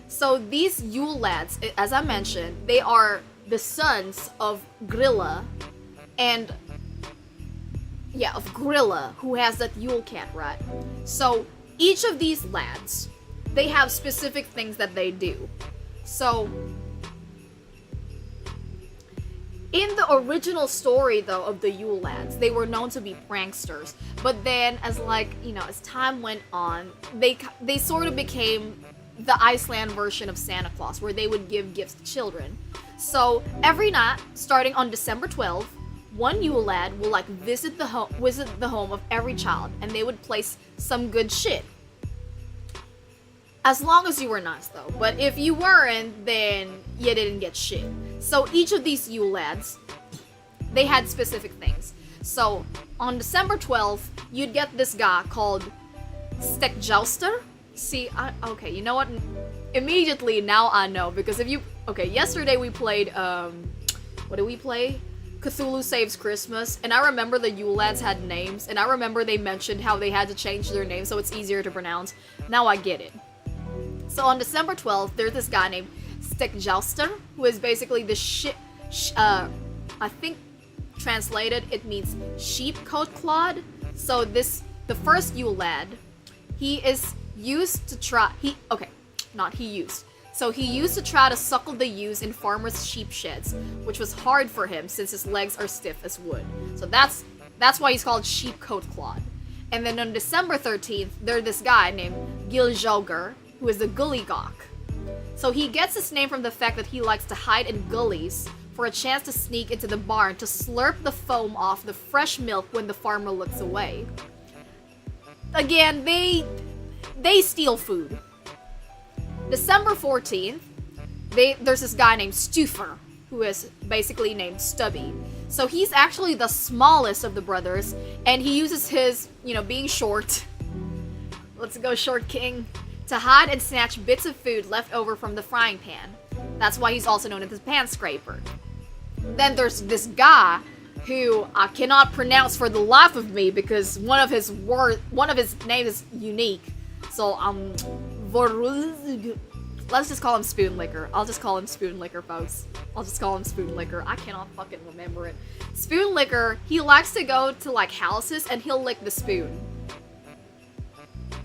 So these Yule lads, as I mentioned, they are the sons of Grilla, and yeah, of Grilla, who has that Yule Cat, right? So each of these lads, they have specific things that they do. So in the original story, though, of the Yule Lads, they were known to be pranksters. But then, as time went on, they sort of became the Iceland version of Santa Claus, where they would give gifts to children. So every night, starting on December 12th, one Yule Lad will visit the home of every child, and they would place some good shit. As long as you were nice, though. But if you weren't, then you didn't get shit. So each of these Yule Lads, they had specific things. So on December 12th, you'd get this guy called Stekjauster. See, okay, you know what? Immediately now I know, because yesterday we played, what did we play? Cthulhu Saves Christmas, and I remember the Yule lads had names, and I remember they mentioned how they had to change their name so it's easier to pronounce. Now I get it. So on December 12th, there's this guy named Stekjauster, who is basically the I think translated it means sheep coat clod. So the first Yule lad, he is used to try, So he used to try to suckle the ewes in farmers' sheep sheds, which was hard for him since his legs are stiff as wood. So that's why he's called sheep coat clod. And then on December 13th, there's this guy named Giljoger, who is the gully gawk. So he gets his name from the fact that he likes to hide in gullies for a chance to sneak into the barn to slurp the foam off the fresh milk when the farmer looks away. Again, they steal food. December 14th, there's this guy named Stufer, who is basically named Stubby. So he's actually the smallest of the brothers, and he uses his, being short, let's go short king, to hide and snatch bits of food left over from the frying pan. That's why he's also known as the pan scraper. Then there's this guy who I cannot pronounce for the life of me because one of his names is unique. So let's just call him Spoon Licker. I'll just call him Spoon Licker, folks. I'll just call him Spoon Licker. I cannot fucking remember it. Spoon Licker, he likes to go to houses and he'll lick the spoon.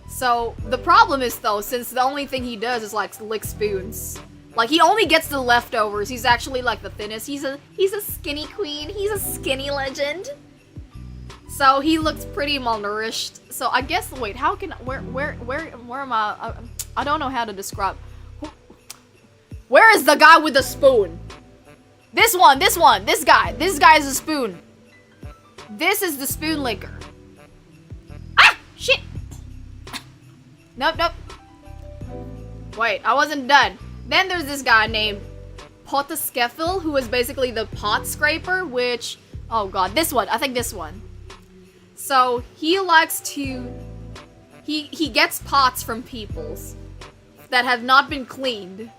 So the problem is though, since the only thing he does is lick spoons. He only gets the leftovers. He's actually the thinnest. He's a skinny queen. He's a skinny legend. So he looks pretty malnourished. So I guess wait, how can where am I? I don't know how to describe. Where is the guy with the spoon? This guy. This guy is a spoon. This is the spoon licker. Ah, shit. Nope. Wait, I wasn't done. Then there's this guy named Potteskeffel, who is basically the pot scraper, which, oh god, this one. I think this one. So he likes to, he gets pots from peoples that have not been cleaned,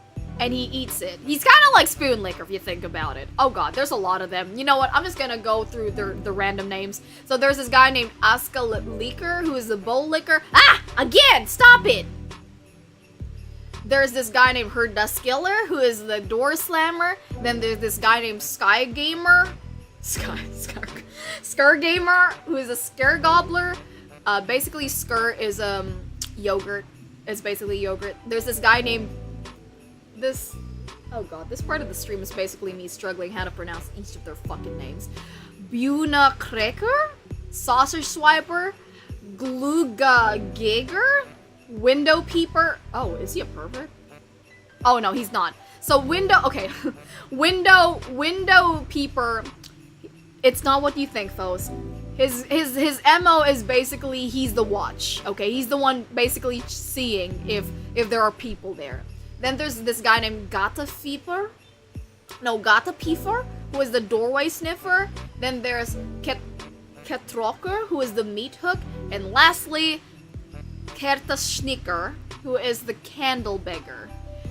and he eats it. He's kind of like Spoon Licker if you think about it. Oh god, there's a lot of them. You know what? I'm just gonna go through the random names. So there's this guy named Aska Licker, who is the bowl licker. Ah! Again! Stop it! There's this guy named Herdaskiller, who is the door slammer. Then there's this guy named Sky Gamer. Skr Gamer, who is a scare gobbler. Basically, skr is yogurt. It's basically yogurt. There's this guy named oh god, this part of the stream is basically me struggling how to pronounce each of their fucking names. Buna Kreker, Sausage Swiper, Gluga Giger, Window Peeper. Oh, is he a pervert? Oh no, he's not. So window peeper. It's not what you think, folks. His MO is basically he's the watch. Okay, he's the one basically seeing if there are people there. Then there's this guy named Gata Peeper, who is the doorway sniffer. Then there's Ketroker, who is the meat hook, and lastly, Kerta Schnicker, who is the candle beggar.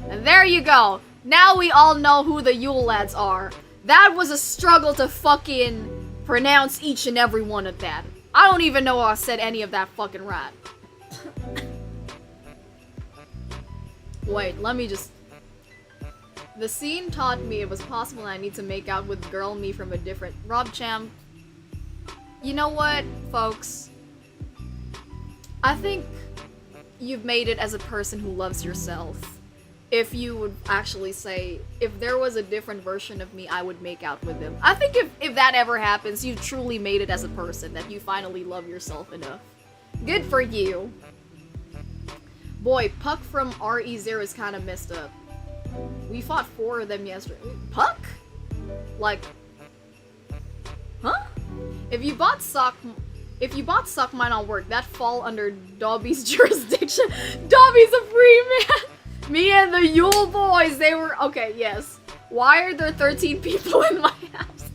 And there you go. Now we all know who the Yule lads are. That was a struggle to fucking pronounce each and every one of that. I don't even know if I said any of that fucking right. Wait, let me just... The scene taught me it was possible I need to make out with girl me from a different... Rob Cham. You know what, folks? I think you've made it as a person who loves yourself. If you would actually say, if there was a different version of me, I would make out with him. I think if that ever happens, you've truly made it as a person, that you finally love yourself enough. Good for you. Boy, Puck from RE0 is kind of messed up. We fought 4 of them yesterday. Puck? Huh? If you bought Suck Mine on Work, that fall under Dobby's jurisdiction. Dobby's a free man! Me and the Yule boys, they were... Okay, yes. Why are there 13 people in my house?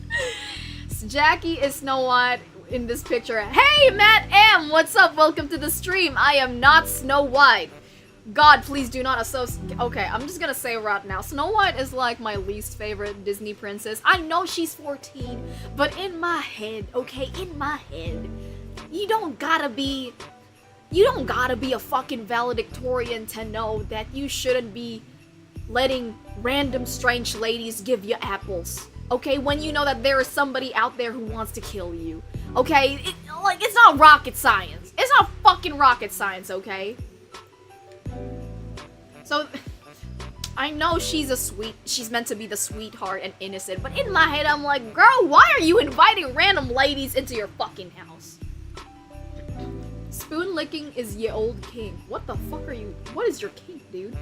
Jacki is Snow White in this picture. Hey, Matt M! What's up? Welcome to the stream. I am not Snow White. God, please do not associate. Okay, I'm just gonna say right now, Snow White is like my least favorite Disney princess. I know she's 14, but in my head, okay, in my head, you don't gotta be a fucking valedictorian to know that you shouldn't be letting random strange ladies give you apples. Okay, when you know that there is somebody out there who wants to kill you. Okay, it's not rocket science. It's not fucking rocket science, okay? So, I know she's meant to be the sweetheart and innocent, but in my head I'm like, girl, why are you inviting random ladies into your fucking house? Spoon licking is ye old king. What the fuck are you? What is your kink, dude?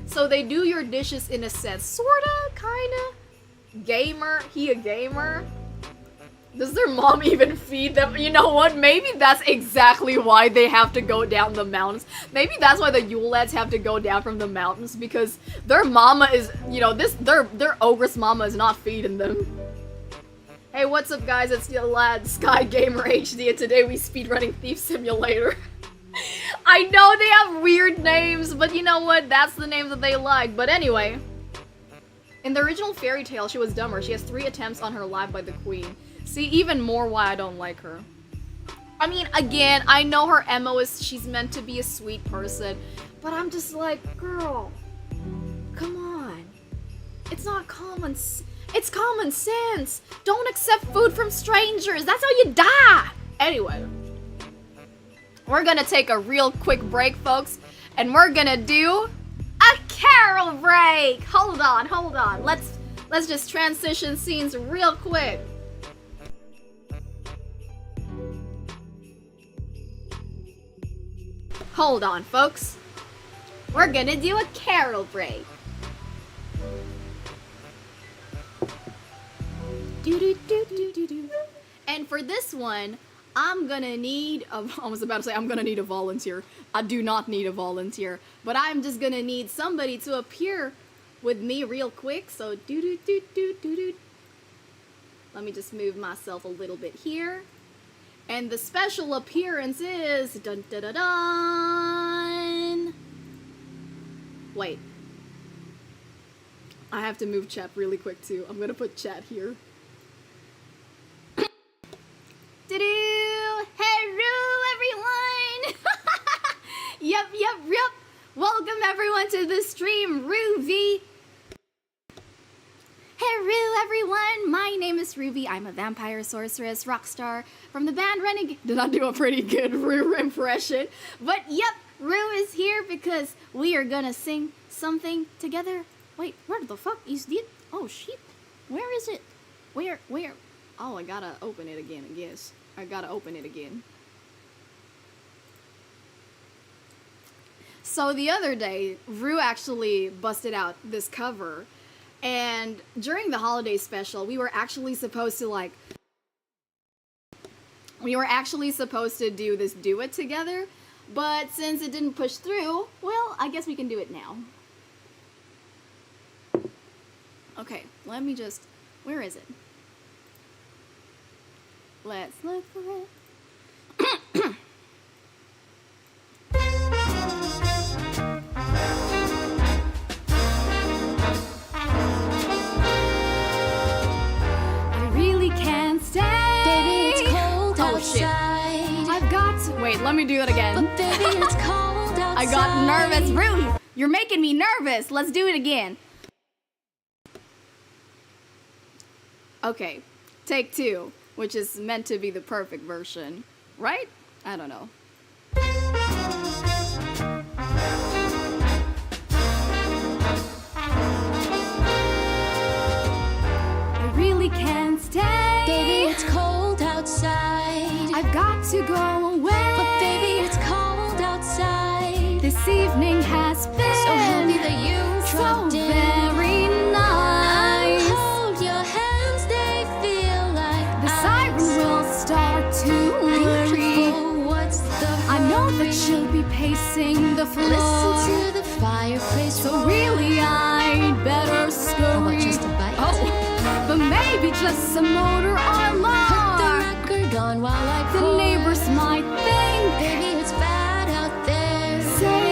So they do your dishes in a sense. Sorta, kinda. Gamer. He a gamer? Does their mom even feed them? You know what? Maybe that's exactly why they have to go down the mountains. Maybe that's why the Yule lads have to go down from the mountains, because their mama is, you know, their ogress mama is not feeding them. Hey, what's up guys? It's your lad, Sky Gamer HD, and today we speedrunning Thief Simulator. I know they have weird names, but you know what? That's the name that they like. But anyway, in the original fairy tale, she was dumber. She has 3 attempts on her life by the queen. See, even more why I don't like her. I mean, again, I know her MO is she's meant to be a sweet person, but I'm just like, girl, come on. It's not common. It's common sense. Don't accept food from strangers. That's how you die. Anyway, we're gonna take a real quick break, folks, and we're gonna do a carol break. Hold on. Let's just transition scenes real quick. Hold on, folks. We're gonna do a carol break. And for this one, I'm gonna need I was about to say I'm gonna need a volunteer. I do not need a volunteer, but I'm just gonna need somebody to appear with me real quick. So let me just move myself a little bit here. And the special appearance is dun dun dun dun. Wait. I have to move chat really quick too. I'm gonna put chat here. Hello everyone! Yep. Welcome everyone to the stream, Ruby. Hello everyone, my name is Ruby. I'm a vampire sorceress rock star from the band Renegade. Did I do a pretty good Rue impression? But yep, Rue is here because we are gonna sing something together. Wait, where the fuck is it? Oh shit, where is it? Where? Oh, I gotta open it again, I guess. I gotta open it again. So the other day, Rue actually busted out this cover. And during the holiday special, we were actually supposed to do this duet together, but since it didn't push through, well, I guess we can do it now. Okay, let me just, where is it? Let's look for it. Wait, let me do it again. But baby, it's cold outside. I got nervous. Rue, you're making me nervous. Let's do it again. Okay, take 2, which is meant to be the perfect version, right? I don't know. I really can't stay. Baby, it's cold outside. I've got to go away. But baby, it's cold outside. This evening has been so happy that you dropped in. Very nice. Hold your hands, they feel like the siren will start to ring. I know that she'll be pacing the floor. Listen to the fireplace. So really, I'd better scurry. How about just a bite? Oh, but maybe just some motor or more. Put the record on while I pour. The neighbors might think, baby, it's bad out there. Say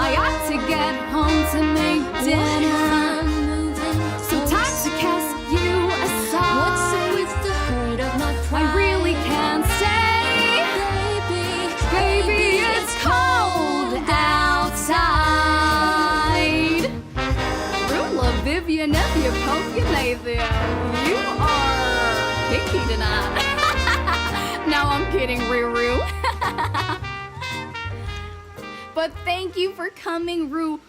I ought to get home to make dinner. So time to cast you aside. What's with the hurt of my pride? I really can't stay. Baby, it's cold outside. Rula, Vivian, if you poke your Nathan, you are kinky tonight. No, I'm kidding, Ruru. But thank you for coming, Rue.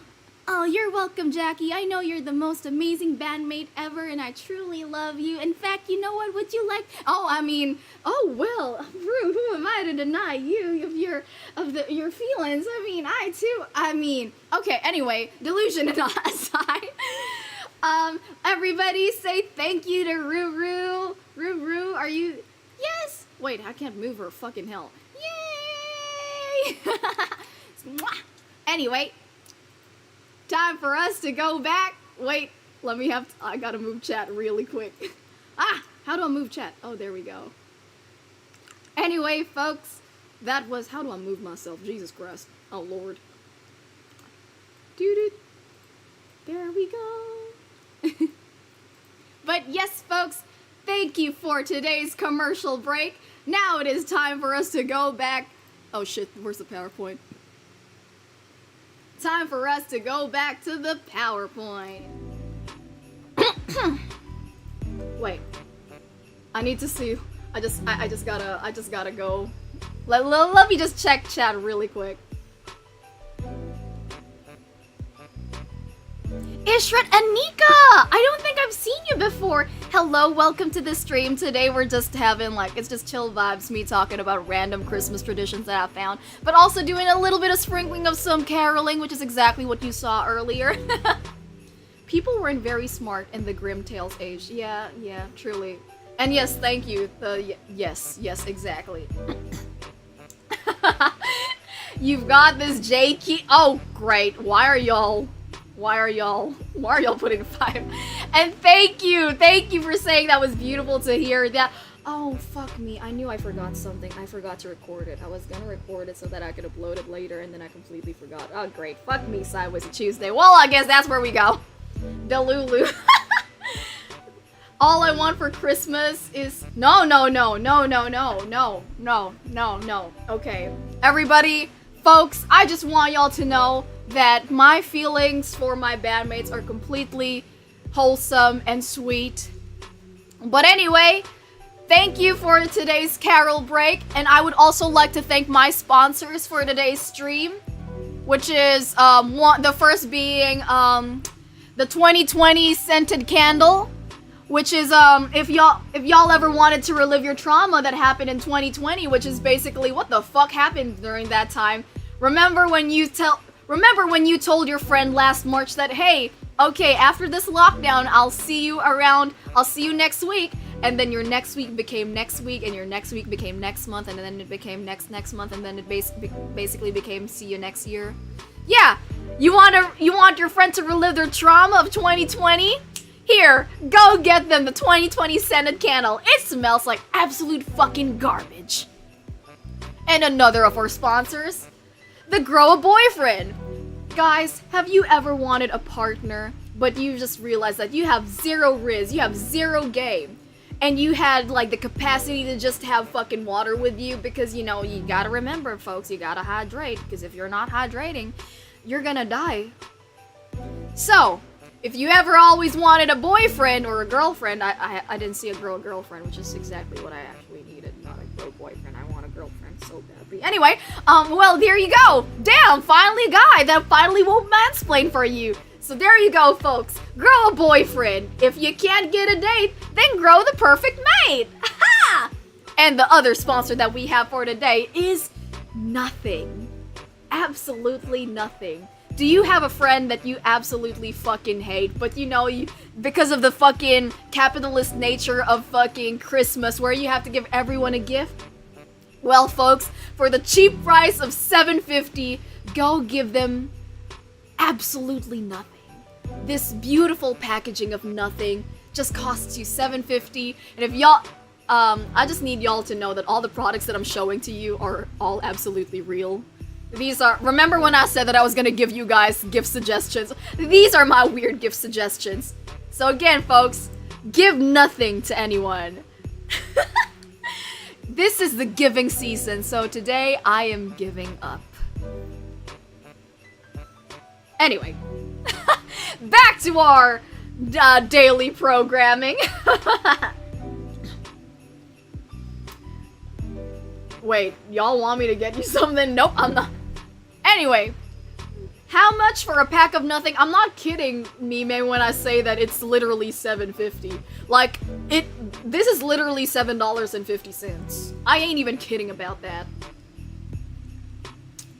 Oh, you're welcome, Jackie. I know you're the most amazing bandmate ever, and I truly love you. In fact, you know what? Would you like? Oh, well, Rue. Who am I to deny you of your feelings? Okay. Anyway, delusion aside. Everybody say thank you to Ruru. Ruru, are you? Yes. Wait, I can't move her. Fucking hell. Yay! Anyway, time for us to go back. Wait, I gotta move chat really quick. How do I move chat? Oh, there we go. Anyway, folks, that was, how do I move myself? Jesus Christ. Oh, Lord. Doo-doo. There we go. But yes, folks, thank you for today's commercial break. Now it is time for us to go back. Oh shit, where's the PowerPoint? Time for us to go back to the PowerPoint. Wait. I need to see. I just gotta go. Let me just check chat really quick. Ishrat Anika! I don't think I've seen you before. Hello, welcome to the stream. Today we're just having it's just chill vibes, me talking about random Christmas traditions that I found, but also doing a little bit of sprinkling of some caroling, which is exactly what you saw earlier. People weren't very smart in the Grim Tales age. Yeah, truly. And yes, thank you. Yes, exactly. You've got this Jacki. Oh, great. Why are y'all putting 5? And thank you for saying that was beautiful to hear that. Oh, fuck me. I knew I forgot something. I forgot to record it. I was gonna record it so that I could upload it later, and then I completely forgot. Oh, great. Fuck me, Sideways Tuesday. Well, I guess that's where we go. Delulu. All I want for Christmas is... No. Okay. Everybody, folks, I just want y'all to know that my feelings for my bandmates are completely wholesome and sweet. But anyway, thank you for today's carol break, and I would also like to thank my sponsors for today's stream, which is the first being the 2020 scented candle, which is if y'all ever wanted to relive your trauma that happened in 2020, which is basically what the fuck happened during that time. Remember when you told your friend last March that, hey, okay, after this lockdown, I'll see you next week, and then your next week became next week, and your next week became next month, and then it became next month, and then it basically became see you next year. Yeah, you want your friend to relive their trauma of 2020? Here, go get them the 2020 scented candle. It smells like absolute fucking garbage. And another of our sponsors, the Grow a Boyfriend. Guys, have you ever wanted a partner, but you just realized that you have zero riz, you have zero game, and you had the capacity to just have fucking water with you because, you gotta remember, folks, you gotta hydrate, because if you're not hydrating, you're gonna die. So, if you ever always wanted a boyfriend or a girlfriend, I didn't see a girlfriend, which is exactly what I actually needed, not a girl boyfriend. I want a girlfriend so badly. Anyway, well, there you go. Damn, finally a guy that finally won't mansplain for you. So there you go, folks. Grow a boyfriend. If you can't get a date, then grow the perfect mate. Ha! And the other sponsor that we have for today is nothing. Absolutely nothing. Do you have a friend that you absolutely fucking hate, but because of the fucking capitalist nature of fucking Christmas where you have to give everyone a gift? Well, folks, for the cheap price of $7.50, go give them absolutely nothing. This beautiful packaging of nothing just costs you $7.50, and if y'all, I just need y'all to know that all the products that I'm showing to you are all absolutely real. These are, remember when I said that I was gonna give you guys gift suggestions? These are my weird gift suggestions. So again, folks, give nothing to anyone. This is the giving season, so today I am giving up. Anyway, back to our daily programming. Wait, y'all want me to get you something? Nope, I'm not. Anyway, how much for a pack of nothing? I'm not kidding, Mime, when I say that it's literally $7.50. Like, this is literally $7.50. I ain't even kidding about that.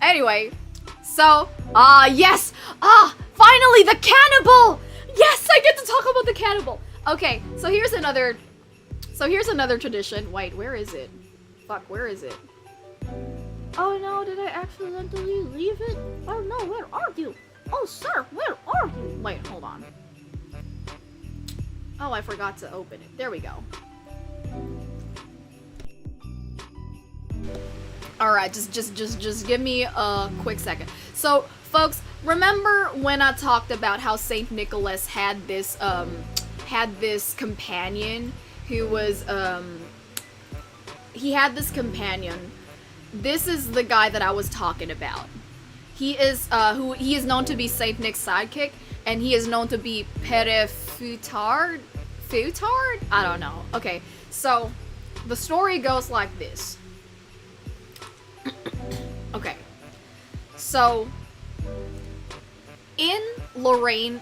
Anyway, so, yes! Finally, the cannibal! Yes, I get to talk about the cannibal! Okay, so here's another tradition. Wait, where is it? Fuck, where is it? Oh no, did I accidentally leave it? Oh no, where are you? Oh sir, where are you? Wait, hold on. Oh, I forgot to open it. There we go. Alright, just give me a quick second. So, folks, remember when I talked about how Saint Nicholas had this companion who was, he had this companion. This is the guy that I was talking about. He is he is known to be Saint Nick's sidekick, and he is known to be Pere Futard? I don't know. Okay, so the story goes like this. Okay, so in the Lorraine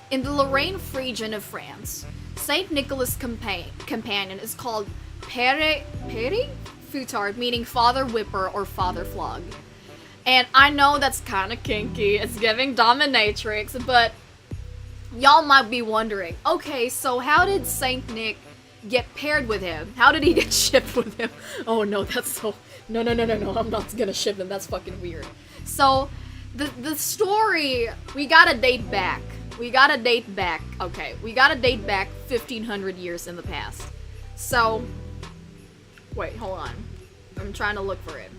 region of France, Saint Nicholas' companion is called Pere Futard, meaning father whipper or father flog. And I know that's kind of kinky, it's giving dominatrix, but y'all might be wondering, okay, so how did Saint Nick get paired with him? How did he get shipped with him? Oh no, that's so... No, I'm not gonna ship them, that's fucking weird. So, the story, we gotta date back. Okay, we gotta date back 1,500 years in the past. So... Wait, hold on. I'm trying to look for it.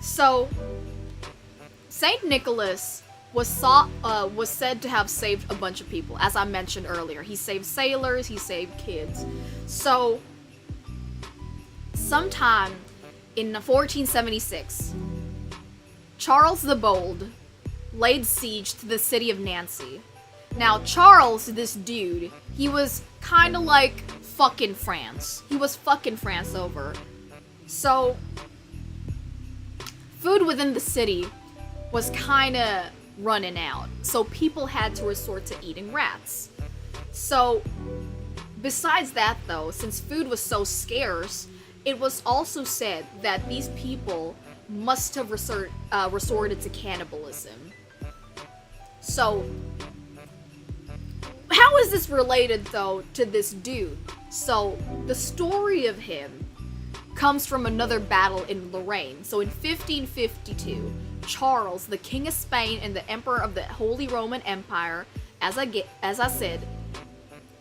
So, Saint Nicholas was said to have saved a bunch of people, as I mentioned earlier. He saved sailors, he saved kids. So, sometime in 1476, Charles the Bold laid siege to the city of Nancy. Now, Charles, this dude, he was kind of like fucking France. He was fucking France over. So, food within the city was kind of running out. So people had to resort to eating rats. So, besides that though, since food was so scarce, it was also said that these people must have resorted to cannibalism. So, how is this related, though, to this dude? So, the story of him comes from another battle in Lorraine. So, in 1552, Charles, the King of Spain and the Emperor of the Holy Roman Empire, as I said,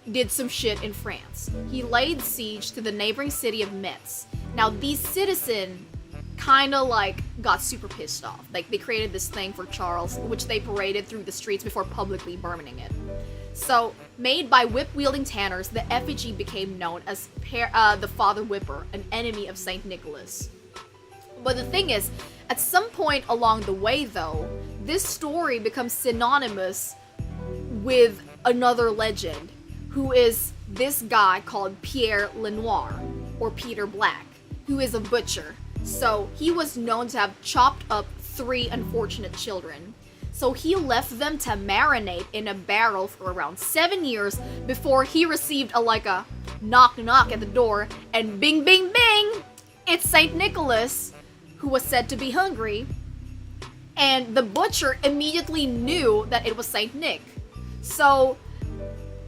did some shit in France. He laid siege to the neighboring city of Metz. Now, these citizens kind of like got super pissed off. Like, they created this thing for Charles, which they paraded through the streets before publicly burning it. So, made by whip-wielding tanners, the effigy became known as the Father Whipper, an enemy of Saint Nicholas. But the thing is, at some point along the way though, this story becomes synonymous with another legend, who is this guy called Pierre Lenoir, or Peter Black, who is a butcher. So, he was known to have chopped up 3 unfortunate children. So he left them to marinate in a barrel for around 7 years before he received a knock knock at the door, and bing bing bing, it's Saint Nicholas, who was said to be hungry, and the butcher immediately knew that it was Saint Nick. So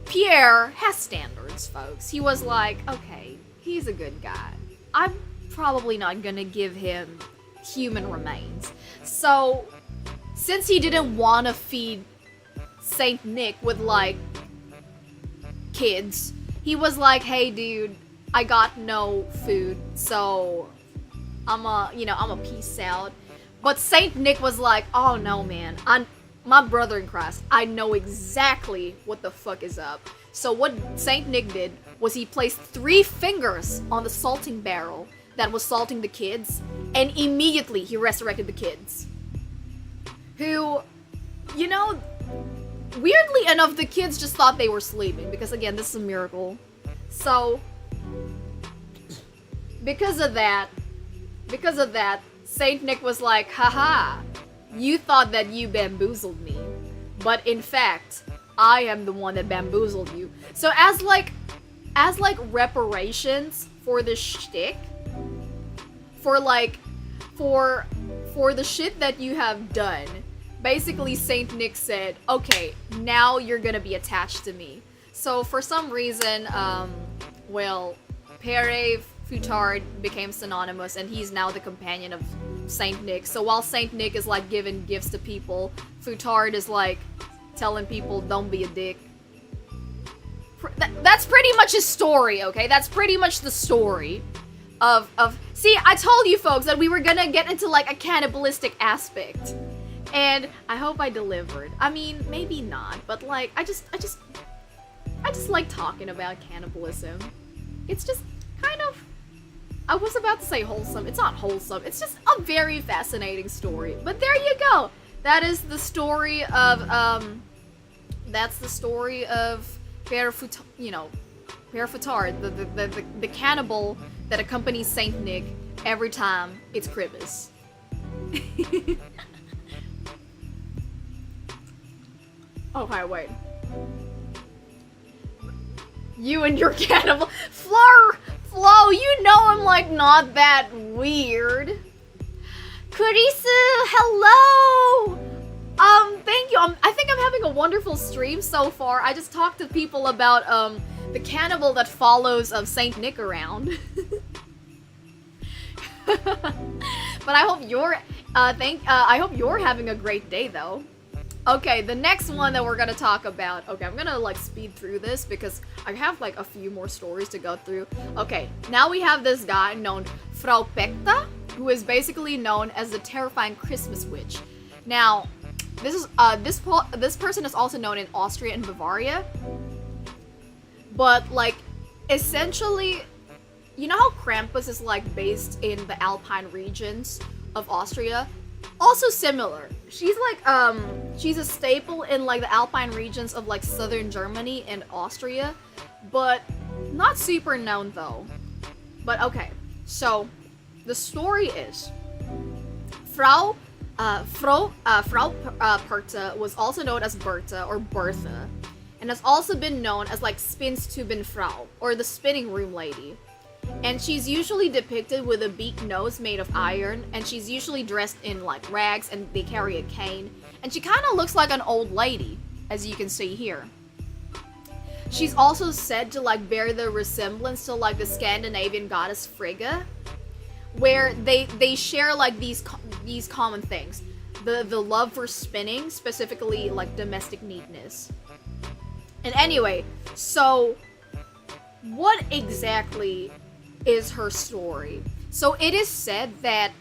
Pierre has standards, folks. He was like, okay, he's a good guy. I'm probably not gonna give him human remains. So, since he didn't want to feed Saint Nick with, kids, he was like, hey dude, I got no food, so I'm a peace out. But Saint Nick was like, oh no, man, my brother in Christ, I know exactly what the fuck is up. So what Saint Nick did was he placed 3 fingers on the salting barrel that was salting the kids, and immediately he resurrected the kids. Who, weirdly enough, the kids just thought they were sleeping, because again, this is a miracle. So, because of that, Saint Nick was like, haha, you thought that you bamboozled me, but in fact, I am the one that bamboozled you. So as reparations for the shtick, for the shit that you have done, basically Saint Nick said, okay, now you're gonna be attached to me. So for some reason, Pere Futard became synonymous, and he's now the companion of Saint Nick. So while Saint Nick is like giving gifts to people, Futard is like telling people, don't be a dick. That's pretty much his story, okay? That's pretty much the story of see, I told you folks that we were gonna get into like a cannibalistic aspect, and I hope I delivered. I mean, maybe not, but like I just like talking about cannibalism. It's just kind of, I was about to say wholesome. It's not wholesome. It's just a very fascinating story. But there you go. That is the story of that's the story of Pere Futard, the cannibal that accompanies Saint Nick every time it's Christmas. Oh, hi, wait. You and your cannibal Flo, you know I'm like not that weird. Kurisu, hello! Thank you. I think I'm having a wonderful stream so far. I just talked to people about the cannibal that follows Saint Nick around. But I hope you're I hope you're having a great day though. Okay, the next one that we're gonna talk about. Okay, I'm gonna like speed through this because I have like a few more stories to go through. Okay, now we have this guy known Frau Pekta, who is basically known as the terrifying Christmas witch. Now, this is this person is also known in Austria and Bavaria. But like, essentially, you know how Krampus is like based in the Alpine regions of Austria? Also similar. She's like she's a staple in like the Alpine regions of like southern Germany and Austria, but not super known though. But okay, so the story is Frau Perta was also known as Berta or Bertha, and has also been known as like Spinnstubenfrau or the spinning room lady. And she's usually depicted with a beaked nose made of iron, and she's usually dressed in like rags, and they carry a cane. And she kind of looks like an old lady, as you can see here. She's also said to like bear the resemblance to like the Scandinavian goddess Frigga, where they share like these common things. The love for spinning, specifically like domestic neatness. And anyway, so what exactly is her story? So it is said that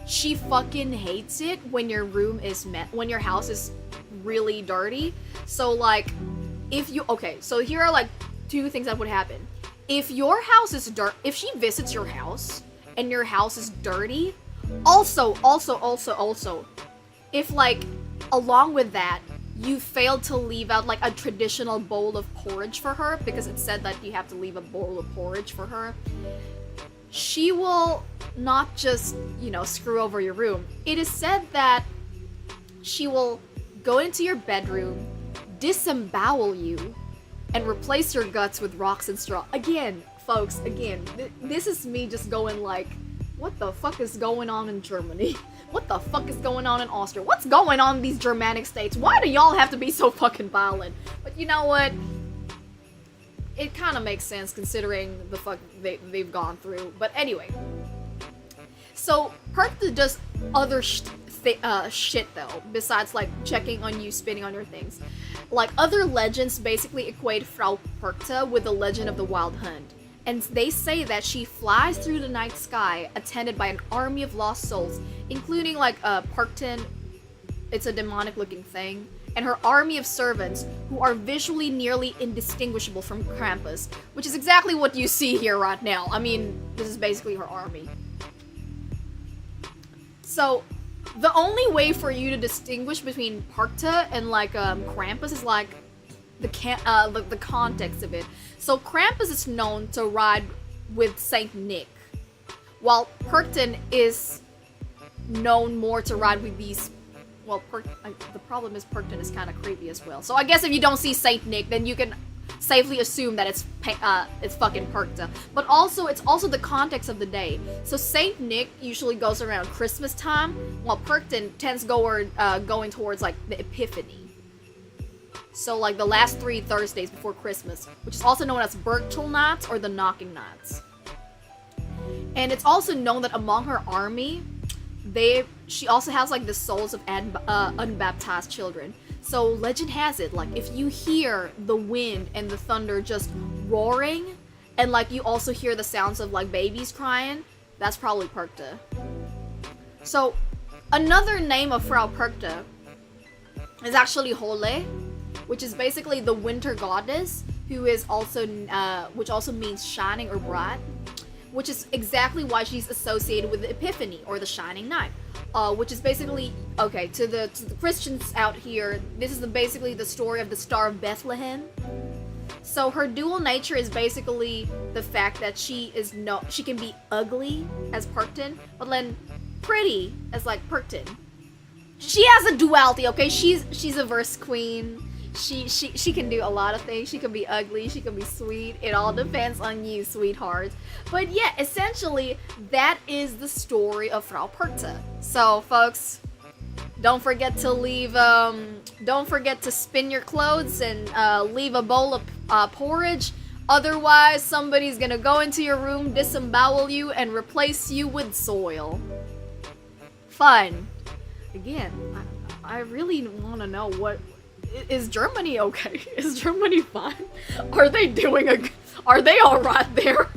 she fucking hates it when your when your house is really dirty. So like, so here are like 2 things that would happen. If your house is if she visits your house and your house is dirty, also, if like, along with that, you failed to leave out like a traditional bowl of porridge for her, because it said that you have to leave a bowl of porridge for her, she will not just, screw over your room. It is said that she will go into your bedroom, disembowel you, and replace your guts with rocks and straw. Again, folks, this is me just going like, what the fuck is going on in Germany? What the fuck is going on in Austria? What's going on in these Germanic states? Why do y'all have to be so fucking violent? But you know what? It kind of makes sense considering the fuck they've gone through. But anyway. So, Perkta does other shit though, besides like checking on you, spinning on your things. Like, other legends basically equate Frau Perkta with the legend of the Wild Hunt. And they say that she flies through the night sky attended by an army of lost souls, including like Parkton. It's a demonic looking thing, and her army of servants who are visually nearly indistinguishable from Krampus, which is exactly what you see here right now. I mean, this is basically her army. So the only way for you to distinguish between Parkta and like Krampus is like the context of it. So Krampus is known to ride with Saint Nick, while Parkton is known more to ride with these. Well, the problem is Parkton is kind of creepy as well. So I guess if you don't see Saint Nick, then you can safely assume that it's fucking Parkta. But also, it's also the context of the day. So Saint Nick usually goes around Christmas time, while Parkton tends going towards like the Epiphany. So like the last 3 Thursdays before Christmas, which is also known as Birchal Nights or the Knocking Nights. And it's also known that among her army, she also has like the souls of unbaptized children. So legend has it, like if you hear the wind and the thunder just roaring, and like you also hear the sounds of like babies crying, that's probably Parkta. So another name of Frau Parkta is actually Hole, which is basically the winter goddess, who is also which also means shining or bright, which is exactly why she's associated with the Epiphany or the Shining Night, which is basically, okay, to the Christians out here, this is basically the story of the Star of Bethlehem. So her dual nature is basically the fact that she can be ugly as Parkton, but then pretty as like Parkton. She has a duality, okay? She's a verse queen. She can do a lot of things. She can be ugly, she can be sweet. It all depends on you, sweetheart. But yeah, essentially, that is the story of Frau Parkta. So, folks, don't forget to spin your clothes and leave a bowl of porridge. Otherwise, somebody's gonna go into your room, disembowel you, and replace you with soil. Fun. Again, I really want to know what... Is Germany okay? Is Germany fine? Are they alright there?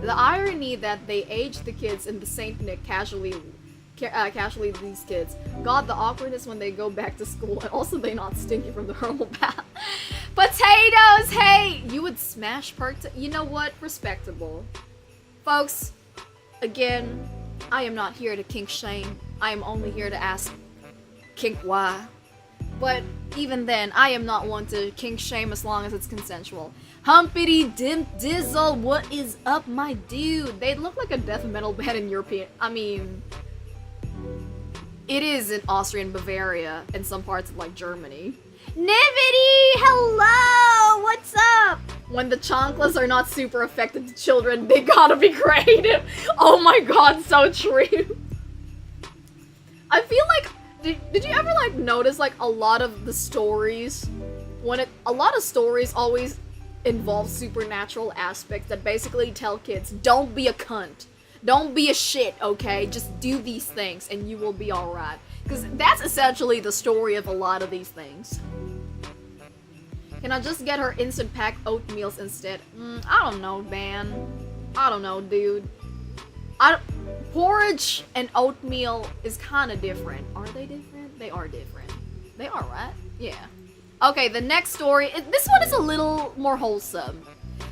The irony that they aged the kids in the Saint Nick casually these kids. God, the awkwardness when they go back to school, and also they not stinky from the herbal bath. Potatoes, hey! You would smash Parkta? You know what? Respectable. Folks, again, I am not here to kink shame. I am only here to ask kink why. But even then, I am not one to kink shame as long as it's consensual. Humpity Dimp Dizzle, what is up, my dude? They look like a death metal band in European. I mean, it is in Austrian Bavaria and some parts of like Germany. Nivity, hello, what's up? When the chanclas are not super effective to children, they gotta be creative. Oh my god, so true. I feel like, did you ever like notice like a lot of the stories, a lot of stories always involve supernatural aspects that basically tell kids, don't be a cunt. Don't be a shit, okay? Just do these things and you will be alright. Because that's essentially the story of a lot of these things. Can I just get her instant pack oatmeals instead? I don't know, man. I don't know, dude. Porridge and oatmeal is kind of different. Are they different? They are different. They are, right? Yeah. Okay, the next story, this one is a little more wholesome.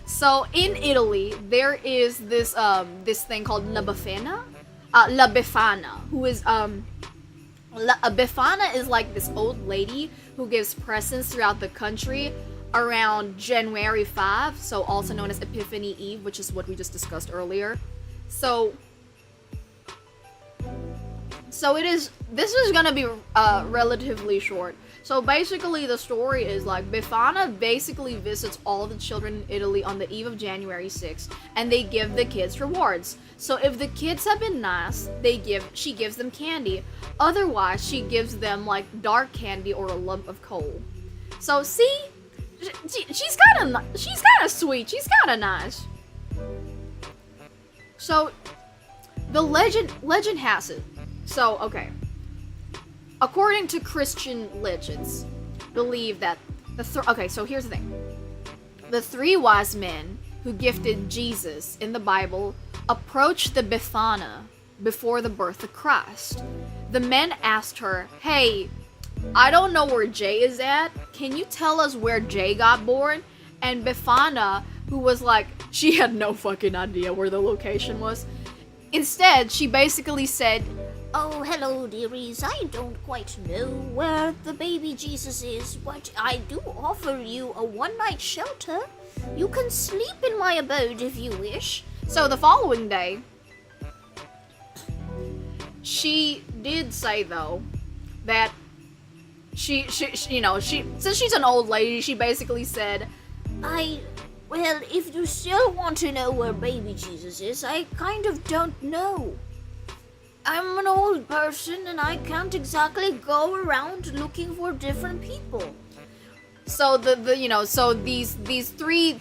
So, in Italy, there is this thing called La Befana. La Befana, who is, a Befana is like this old lady who gives presents throughout the country around January 5, so also known as Epiphany Eve, which is what we just discussed earlier. So this is gonna be relatively short. So basically the story is like Befana basically visits all the children in Italy on the eve of January 6th, and they give the kids rewards. So if the kids have been nice, she gives them candy. Otherwise, she gives them like dark candy or a lump of coal. So see, she's kind of sweet. She's kind of nice. So the legend has it. So okay. According to Christian legends, believe that okay, so here's the thing. the three wise men who gifted Jesus in the Bible approached the Bethana before the birth of Christ. The men asked her, "Hey, I don't know where Jay is at. Can you tell us where Jay got born?" And Bethana, who was like, she had no fucking idea where the location was. Instead, she basically said, Oh, hello, dearies. I don't quite know where the baby Jesus is, but I do offer you a one-night shelter. You can sleep in my abode if you wish. So the following day, she did say though that she since she's an old lady, she basically said, Well, if you still want to know where baby Jesus is, I kind of don't know. I'm an old person and I can't exactly go around looking for different people. So these three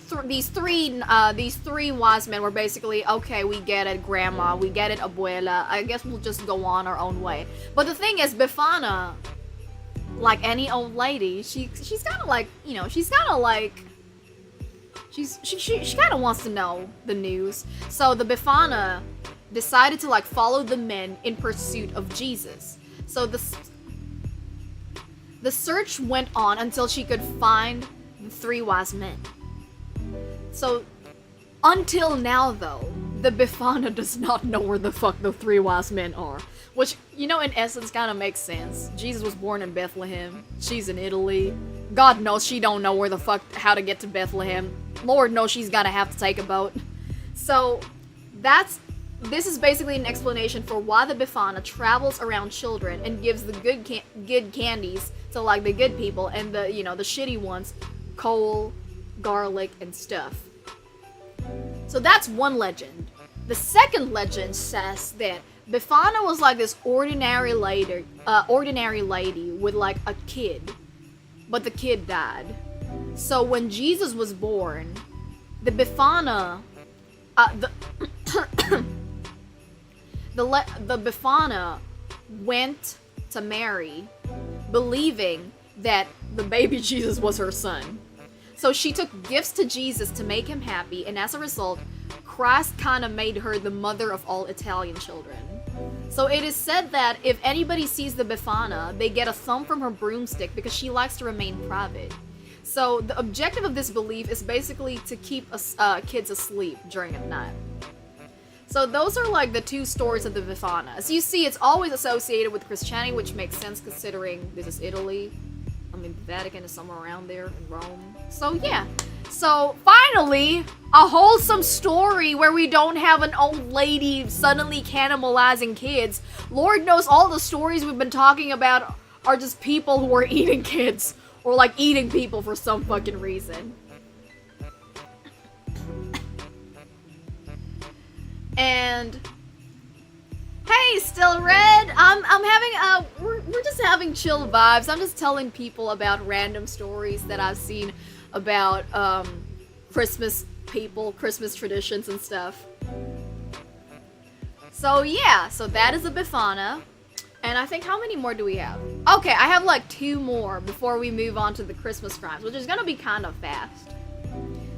wise men were basically, okay, we get it, grandma, we get it, abuela. I guess we'll just go on our own way. But the thing is, Befana, like any old lady, she kind of wants to know the news. So the Befana decided to like follow the men in pursuit of Jesus. So the search went on until she could find the three wise men. So until now though, the Befana does not know where the fuck the three wise men are. Which, in essence kind of makes sense. Jesus was born in Bethlehem. She's in Italy. God knows she don't know where the fuck how to get to Bethlehem. Lord knows she's gonna have to take a boat. So this is basically an explanation for why the Befana travels around children and gives the good candies to like the good people, and the the shitty ones coal, garlic, and stuff. So that's one legend. The second legend says that Befana was like this ordinary lady with like a kid, but the kid died. So when Jesus was born, the Befana, the Befana went to Mary, believing that the baby Jesus was her son. So she took gifts to Jesus to make him happy, and as a result, Christ kind of made her the mother of all Italian children. So it is said that if anybody sees the Befana, they get a thumb from her broomstick because she likes to remain private. So the objective of this belief is basically to keep kids asleep during the night. So those are like the two stories of the Befana. As you see, it's always associated with Christianity, which makes sense considering this is Italy. I mean, the Vatican is somewhere around there in Rome. So yeah. So finally, a wholesome story where we don't have an old lady suddenly cannibalizing kids. Lord knows all the stories we've been talking about are just people who are eating kids. Or like eating people for some fucking reason. And hey, Still Red, I'm having we're just having chill vibes. I'm just telling people about random stories that I've seen about Christmas people, Christmas traditions and stuff. So yeah, so that is a Befana. And I think, how many more do we have? Okay, I have like 2 more before we move on to the Christmas crimes, which is gonna be kind of fast.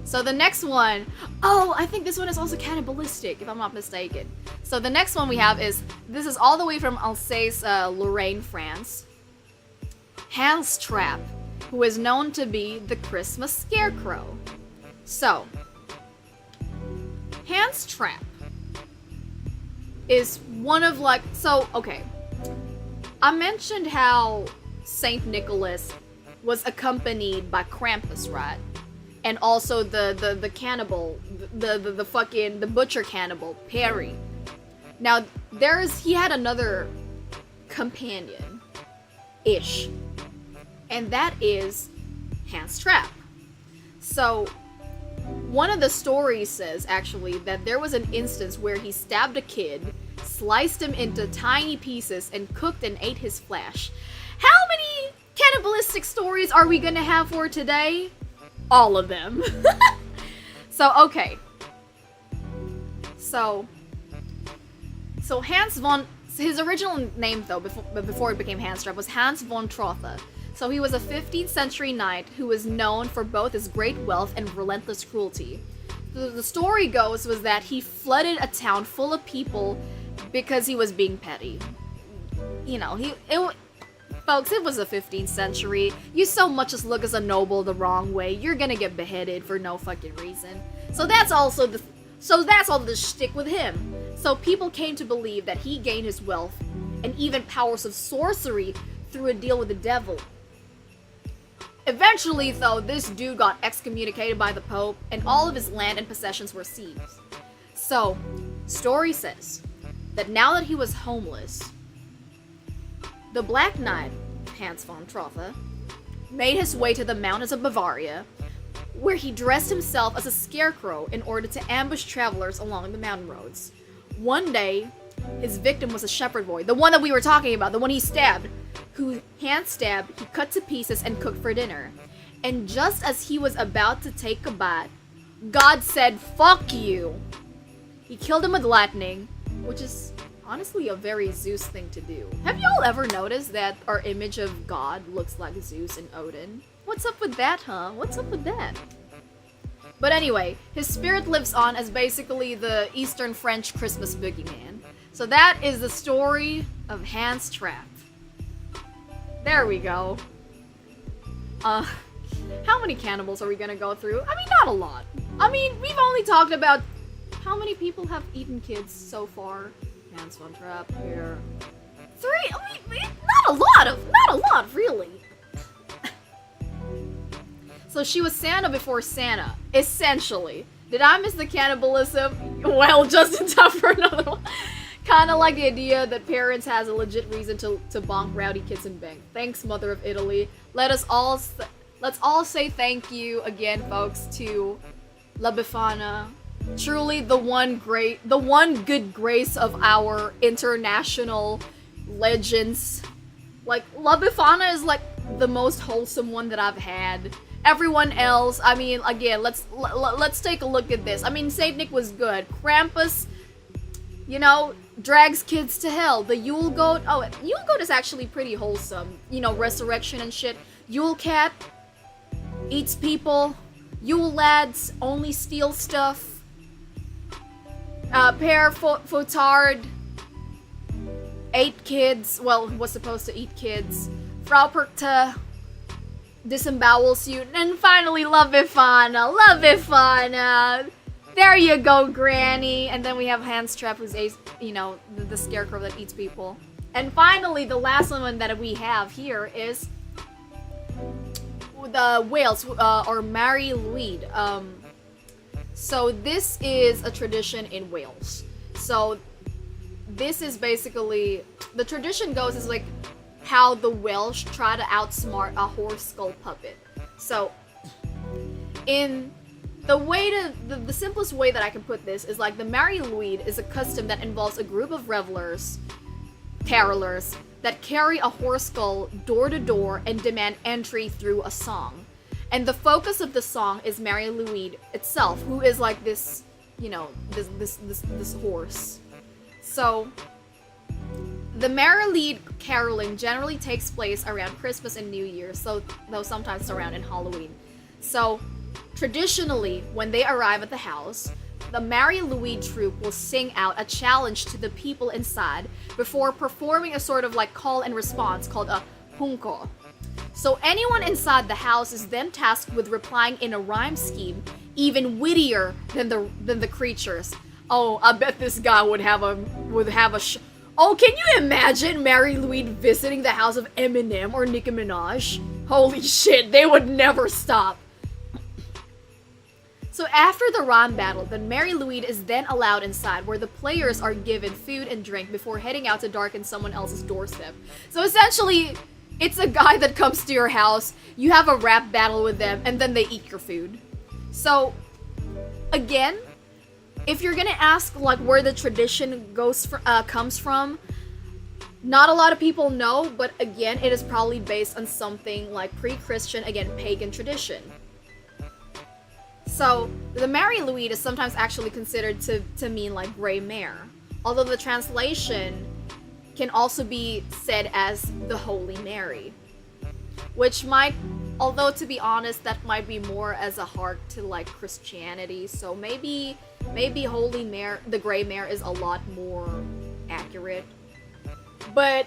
So the next one, oh, I think this one is also cannibalistic, if I'm not mistaken. So the next one we have is, this is all the way from Alsace, Lorraine, France. Hans Trapp, who is known to be the Christmas Scarecrow. So, Hans Trapp is one of like, so, okay. I mentioned how Saint Nicholas was accompanied by Krampus, right? And also the cannibal, the butcher cannibal, Perry. Now, he had another companion-ish. And that is Hans Trapp. So, one of the stories says, actually, that there was an instance where he stabbed a kid, sliced him into tiny pieces, and cooked and ate his flesh. How many cannibalistic stories are we gonna have for today? All of them. So, okay. So Hans von... His original name, though, before it became Hans Trapp, was Hans von Trotha. So he was a 15th century knight who was known for both his great wealth and relentless cruelty. The story goes was that he flooded a town full of people because he was being petty. You know, folks, it was the 15th century. You so much as look as a noble the wrong way, you're gonna get beheaded for no fucking reason. So that's all the shtick with him. So people came to believe that he gained his wealth and even powers of sorcery through a deal with the devil. Eventually, though, this dude got excommunicated by the Pope, and all of his land and possessions were seized. So, story says that now that he was homeless, the Black Knight, Hans von Trotha, made his way to the mountains of Bavaria, where he dressed himself as a scarecrow in order to ambush travelers along the mountain roads. One day, his victim was a shepherd boy, the one that we were talking about, the one he stabbed, who Hans stabbed, he cut to pieces and cooked for dinner. And just as he was about to take a bite, God said, "Fuck you!" He killed him with lightning, which is honestly a very Zeus thing to do. Have y'all ever noticed that our image of God looks like Zeus and Odin? What's up with that, huh? What's up with that? But anyway, his spirit lives on as basically the Eastern French Christmas boogeyman. So that is the story of Hans Trap. There we go. How many cannibals are we gonna go through? I mean, not a lot. I mean, we've only talked about how many people have eaten kids so far. Hans von Trapp here. 3. I mean, not a lot, really. So she was Santa before Santa, essentially. Did I miss the cannibalism? Well, just in time for another one. Kinda like the idea that parents has a legit reason to bonk rowdy kids in bank. Thanks, Mother of Italy. Let's all say thank you again, folks, to La Befana. Truly the one good grace of our international legends. Like, La Befana is like the most wholesome one that I've had. Everyone else, I mean, again, let's take a look at this. I mean, Saint Nick was good. Krampus, you know, drags kids to hell. The Yule Goat, Yule Goat is actually pretty wholesome. You know, resurrection and shit. Yule Cat eats people. Yule Lads only steal stuff. Père Fouettard ate kids. Well, was supposed to eat kids. Frau Perkta disembowels you. And finally, La Befana. There you go, Granny. And then we have Hans Trap, who's the scarecrow that eats people. And finally, the last one that we have here is the Wales, or Mary Louise. So this is a tradition in Wales. So this is basically, the tradition goes is like how the Welsh try to outsmart a horse skull puppet. So in the simplest way that I can put this is like the Mary Louise is a custom that involves a group of carolers, that carry a horse skull door to door and demand entry through a song. And the focus of the song is Mary Louise itself, who is like this, this horse. So the Mary Louise caroling generally takes place around Christmas and New Year, though sometimes around in Halloween. So traditionally, when they arrive at the house, the Mary Louise troupe will sing out a challenge to the people inside before performing a sort of like call and response called a hunko. So anyone inside the house is then tasked with replying in a rhyme scheme even wittier than the creatures. Oh, I bet this guy would have a Oh, can you imagine Mary Louise visiting the house of Eminem or Nicki Minaj? Holy shit, they would never stop. So after the rhyme battle, the Mary Louise is then allowed inside, where the players are given food and drink before heading out to darken someone else's doorstep. So essentially, it's a guy that comes to your house, you have a rap battle with them, and then they eat your food. So, again, if you're gonna ask like where the tradition comes from, not a lot of people know, but again, it is probably based on something like pre-Christian, again, pagan tradition. So, the Mary Louise is sometimes actually considered to mean like gray mare, although the translation can also be said as the Holy Mary. which might, although to be honest, that might be more as a heart to like Christianity. So maybe Holy Mare, the Gray Mare, is a lot more accurate. But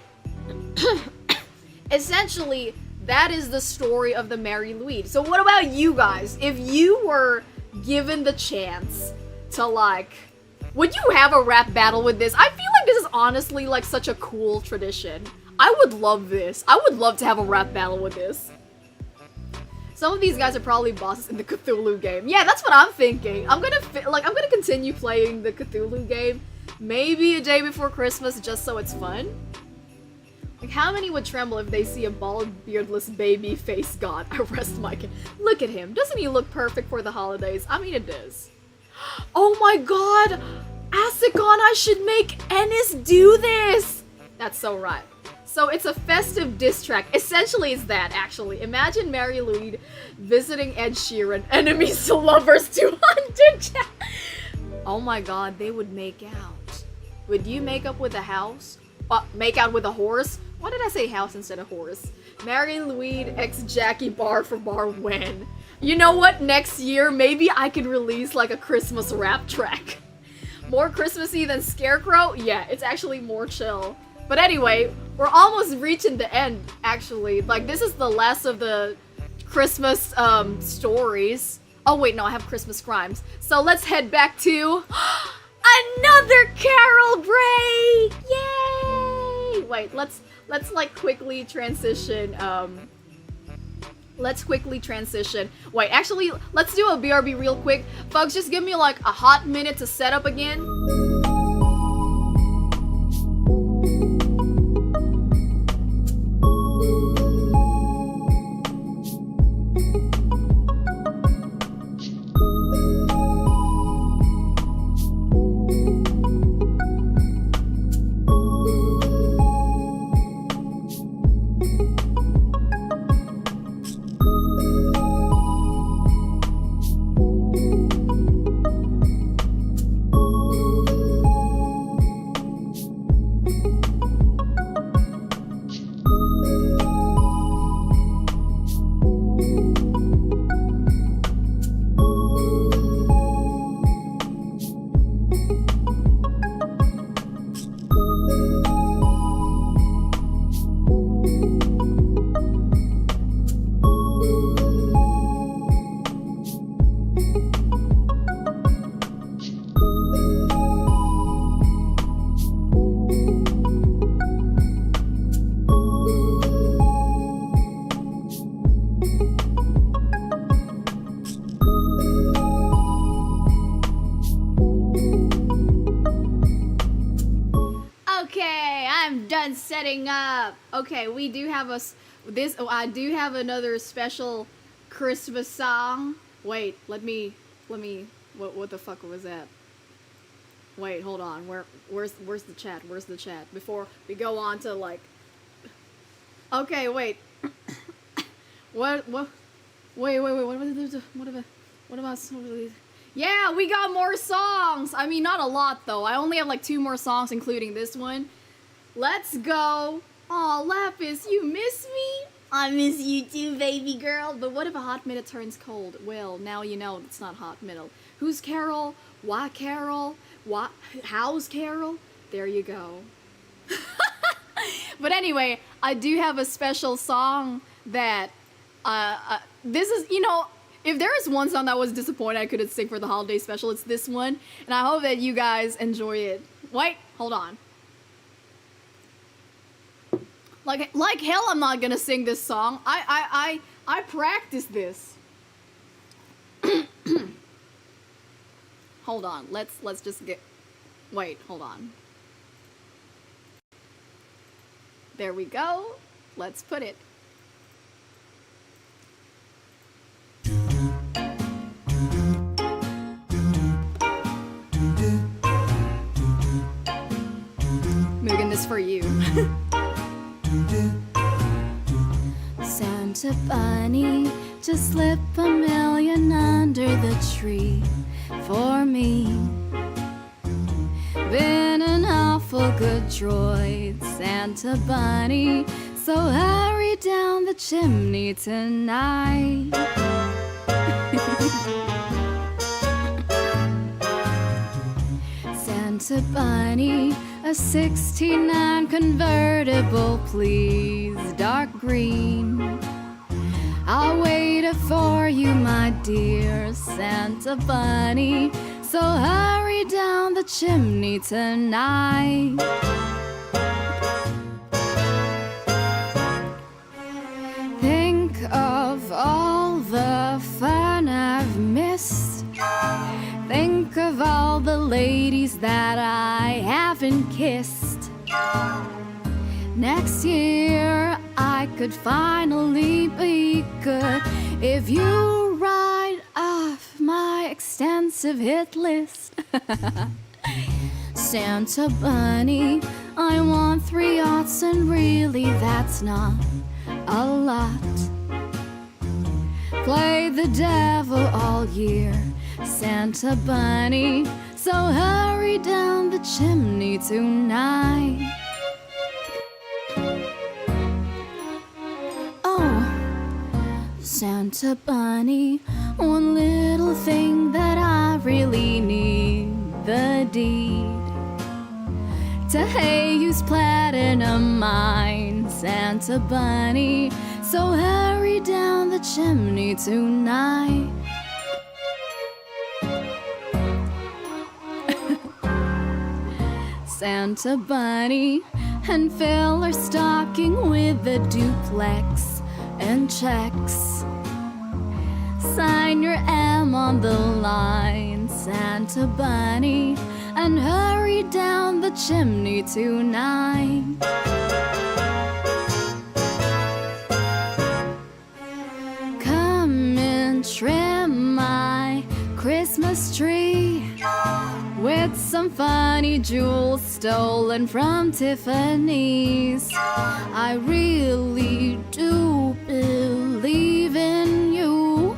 essentially, that is the story of the Mary Louise. So what about you guys? If you were given the chance to like, would you have a rap battle with this? I feel like this is honestly like such a cool tradition. I would love this. I would love to have a rap battle with this. Some of these guys are probably bosses in the Cthulhu game. Yeah, that's what I'm thinking. I'm gonna continue playing the Cthulhu game. Maybe a day before Christmas, just so it's fun. Like, how many would tremble if they see a bald, beardless baby face god? I rest my case. Look at him. Doesn't he look perfect for the holidays? I mean, it does. Oh my god! Asicon, I should make Ennis do this! That's so right. So it's a festive diss track. Essentially, it's that, actually. Imagine Mary Louise visiting Ed Sheeran, enemies to lovers 200. Oh my god, they would make out. Would you make up with a house? Make out with a horse? Why did I say house instead of horse? Mary Louise x Jackie bar for bar when? You know what? Next year, maybe I could release like a Christmas rap track. More Christmassy than Scarecrow? Yeah, it's actually more chill. But anyway, we're almost reaching the end, actually. Like, this is the last of the Christmas stories. Oh wait, no, I have Christmas crimes. So let's head back to another Carol break! Yay! Wait, let's like quickly transition. Let's quickly transition. Wait, actually, let's do a BRB real quick. Folks, just give me like a hot minute to set up again. Setting up. Okay, we do have I do have another special Christmas song. Wait, let me what the fuck was that? Wait, hold on. Where's the chat? Where's the chat? Before we go on to like, okay, wait. What about some of these? Yeah, we got more songs. I mean, not a lot though. I only have like 2 more songs, including this one. Let's go. Aw, Lapis, you miss me? I miss you too, baby girl. But what if a hot minute turns cold? Well, now you know it's not hot minute. Who's Carol? Why Carol? Why? How's Carol? There you go. But anyway, I do have a special song that, this is, you know, if there is one song that was disappointed I couldn't sing for the holiday special, it's this one. And I hope that you guys enjoy it. Wait, hold on. Like hell, I'm not gonna sing this song. I practiced this. Hold on. Let's just get. Wait, hold on. There we go. Let's put it. Moving this for you. Santa Bunny, just slip $1 million under the tree for me. Been an awful good droid, Santa Bunny, so hurry down the chimney tonight. Santa Bunny, a 69 convertible, please, dark green. I'll wait for you, my dear Santa Bunny, so hurry down the chimney tonight. Think of all the fun I've missed. Think of all the ladies that I haven't kissed. Next year I could finally be good if you write off my extensive hit list. Santa Bunny, I want 3 yachts, and really that's not a lot. Play the devil all year, Santa Bunny, so hurry down the chimney tonight. Oh, Santa Bunny, one little thing that I really need, the deed to HEYU's platinum mine, Santa Bunny, so hurry down the chimney tonight. Santa Bunny, and fill her stocking with a duplex and checks. Sign your M on the line, Santa Bunny, and hurry down the chimney tonight. Come and trim my Christmas tree with some funny jewels stolen from Tiffany's. I really do believe in you,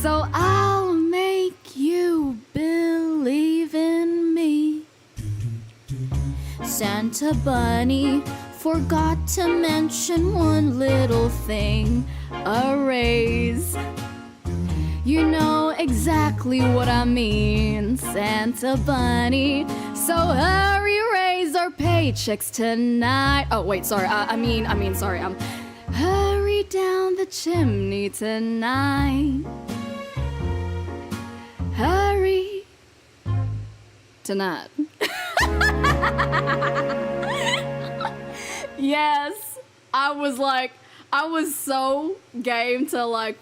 so I'll make you believe in me. Santa Bunny, forgot to mention one little thing, a raise. You know exactly what I mean, Santa Bunny, so hurry, raise our paychecks tonight. Oh wait, sorry, sorry, hurry down the chimney tonight. Hurry tonight. Yes, I was so game to like,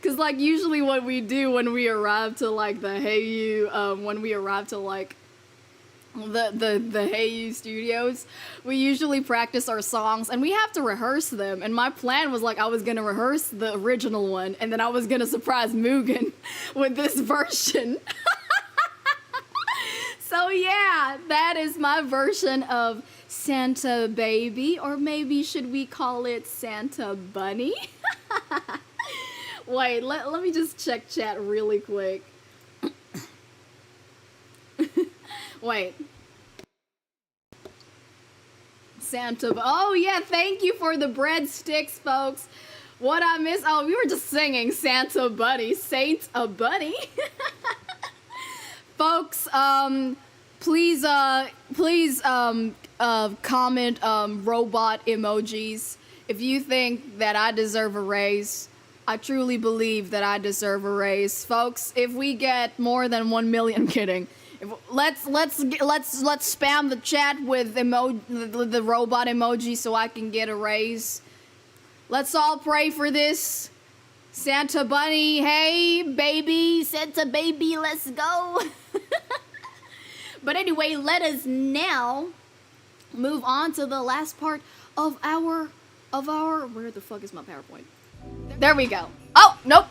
cause like usually what we do when we arrive to like the HEYU, when we arrive to like the HEYU studios, we usually practice our songs and we have to rehearse them. And my plan was like I was gonna rehearse the original one and then I was gonna surprise Mugen with this version. So yeah, that is my version of Santa Baby, or maybe should we call it Santa Bunny? Wait, let me just check chat really quick. Wait. Oh yeah, thank you for the breadsticks, folks. What I miss? Oh, we were just singing Santa Bunny, Saint a Bunny. Folks, please comment robot emojis if you think that I deserve a raise. I truly believe that I deserve a raise, folks. If we get more than 1 million, kidding. Let's spam the chat with the robot emoji so I can get a raise. Let's all pray for this. Santa Bunny, hey baby, Santa baby, let's go. But anyway, let us now move on to the last part of our where the fuck is my PowerPoint? There we go. Oh, nope.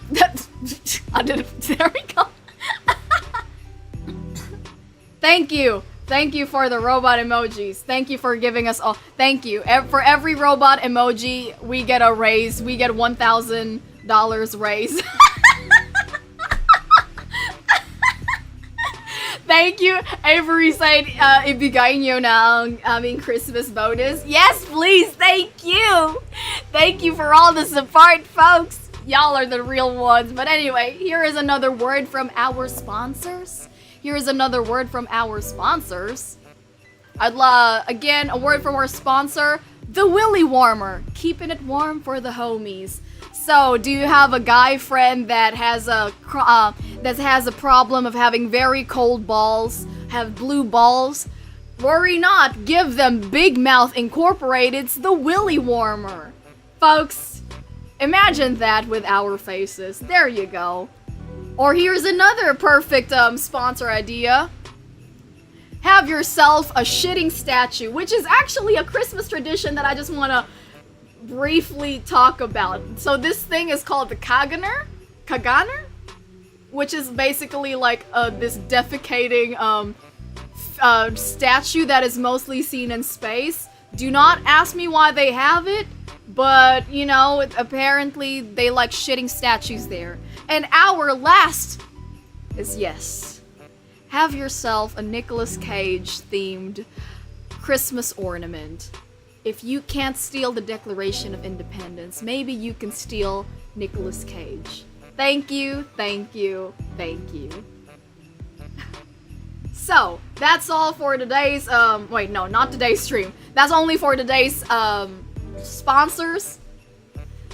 I did it. There we go. Thank you. Thank you for the robot emojis. Thank you for giving us all. Thank you. For every robot emoji, we get a raise. We get $1,000 raise. Thank you. Avery said, ibigay nyo ng aming Christmas bonus. Yes, please. Thank you. Thank you for all the support, folks. Y'all are the real ones. But anyway, here is another word from our sponsors. Again, a word from our sponsor, the Willy Warmer. Keeping it warm for the homies. So, do you have a guy friend that has a problem of having very cold balls, have blue balls? Worry not, give them Big Mouth Incorporated's the Willy Warmer. Folks, imagine that with our faces. There you go. Or here's another perfect sponsor idea. Have yourself a shitting statue, which is actually a Christmas tradition that I just want to briefly talk about. So this thing is called the Kaganer, which is basically like this defecating statue that is mostly seen in space. Do not ask me why they have it, but you know, apparently they like shitting statues there. And our last is yes. Have yourself a Nicolas Cage themed Christmas ornament. If you can't steal the Declaration of Independence, maybe you can steal Nicolas Cage. Thank you, thank you, thank you. So, that's all for today's, wait, no, not today's stream. That's only for today's, sponsors.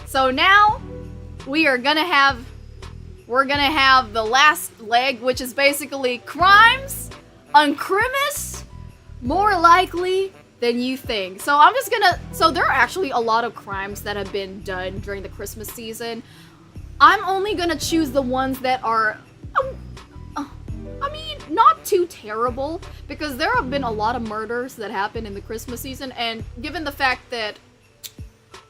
So now, we're gonna have the last leg, which is basically crimes on Christmas, more likely than you think. So so there are actually a lot of crimes that have been done during the Christmas season. I'm only gonna choose the ones that are, I mean, not too terrible, because there have been a lot of murders that happen in the Christmas season, and given the fact that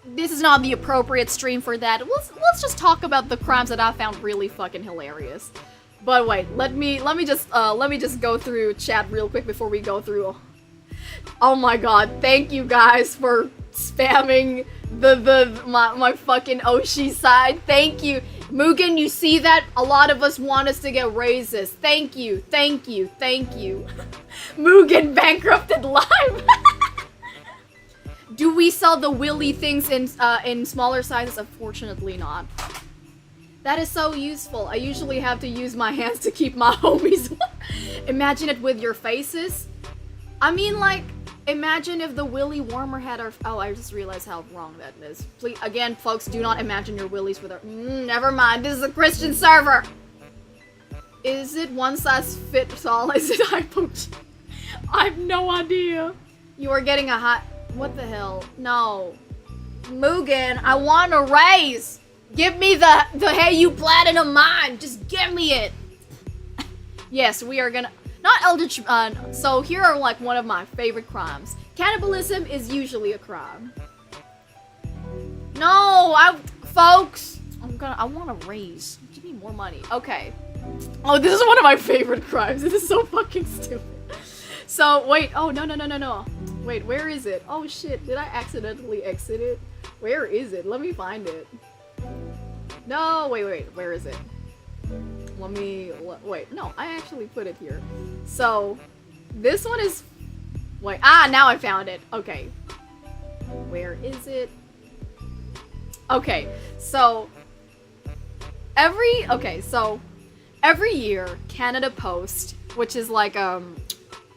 this is not the appropriate stream for that, let's just talk about the crimes that I found really fucking hilarious. But wait, let me just go through chat real quick before we go through. Oh my god, thank you guys for spamming my fucking Oshi side. Thank you. Mugen, you see that? A lot of us want us to get raises. Thank you, thank you, thank you. Mugen bankrupted live. Do we sell the Willy things in smaller sizes? Unfortunately not. That is so useful. I usually have to use my hands to keep my homies. Imagine it with your faces. I mean, like, imagine if the Willy Warmer had our... Oh, I just realized how wrong that is. Please, again, folks, do not imagine your willies with our... never mind, this is a Christian server! Is it one size fits all? Is it iPhone? I have no idea. You are getting a hot... What the hell? No. Mugen, I want a raise! Give me the HEYU Platinum Mine! Just give me it! Yes, we are gonna... Not Eldritch... so here are like one of my favorite crimes. Cannibalism is usually a crime. No! Folks! I want a raise. Give me more money. Okay. Oh, this is one of my favorite crimes. This is so fucking stupid. So, wait. Oh, no. Wait, where is it? Oh shit, did I accidentally exit it? Where is it? Let me find it. No, wait, where is it? Wait, no, I actually put it here. So, this one is... Wait, now I found it. Okay. Where is it? Okay, so... Every year, Canada Post, which is like, a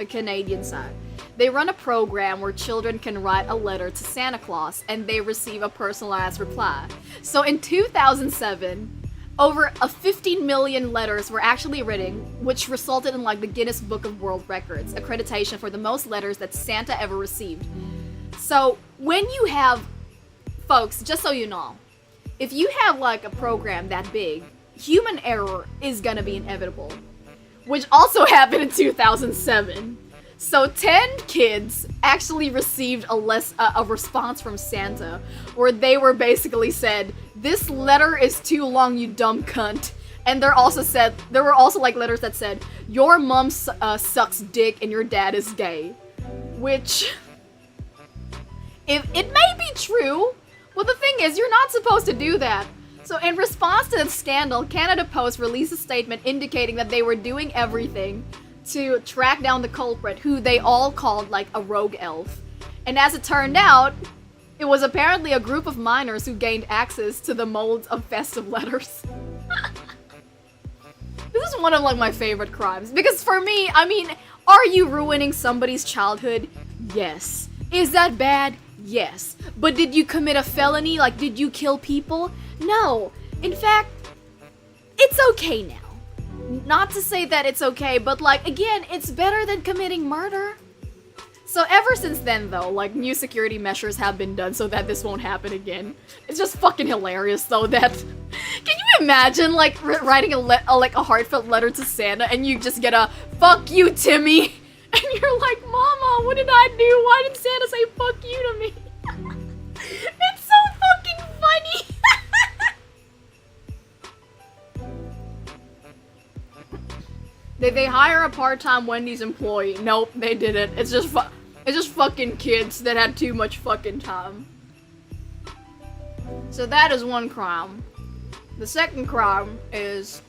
Canadian site, they run a program where children can write a letter to Santa Claus and they receive a personalized reply. So in 2007, over 15 million letters were actually written, which resulted in like the Guinness Book of World Records accreditation for the most letters that Santa ever received. So when you have, folks, just so you know, if you have like a program that big, human error is gonna be inevitable, which also happened in 2007. So 10 kids actually received a response from Santa where they were basically said, "This letter is too long, you dumb cunt." And there were also like letters that said, "Your mom sucks dick and your dad is gay." Which, if it may be true, well, the thing is, you're not supposed to do that. So in response to the scandal, Canada Post released a statement indicating that they were doing everything to track down the culprit, who they all called like a rogue elf. And as it turned out, it was apparently a group of minors who gained access to the molds of festive letters. This is one of like my favorite crimes, because for me, I mean, are you ruining somebody's childhood? Yes. Is that bad? Yes. But did you commit a felony? Like, did you kill people? No. In fact, it's okay now. Not to say that it's okay, but like, again, it's better than committing murder. So ever since then, though, like, new security measures have been done so that this won't happen again. It's just fucking hilarious, though, that... Can you imagine, like, writing a heartfelt letter to Santa and you just get a, "Fuck you, Timmy!" And you're like, "Mama, what did I do? Why did Santa say fuck you to me?" It's so fucking funny! Did they hire a part-time Wendy's employee? Nope, they didn't. It's just fucking kids that had too much fucking time. So that is one crime. The second crime is...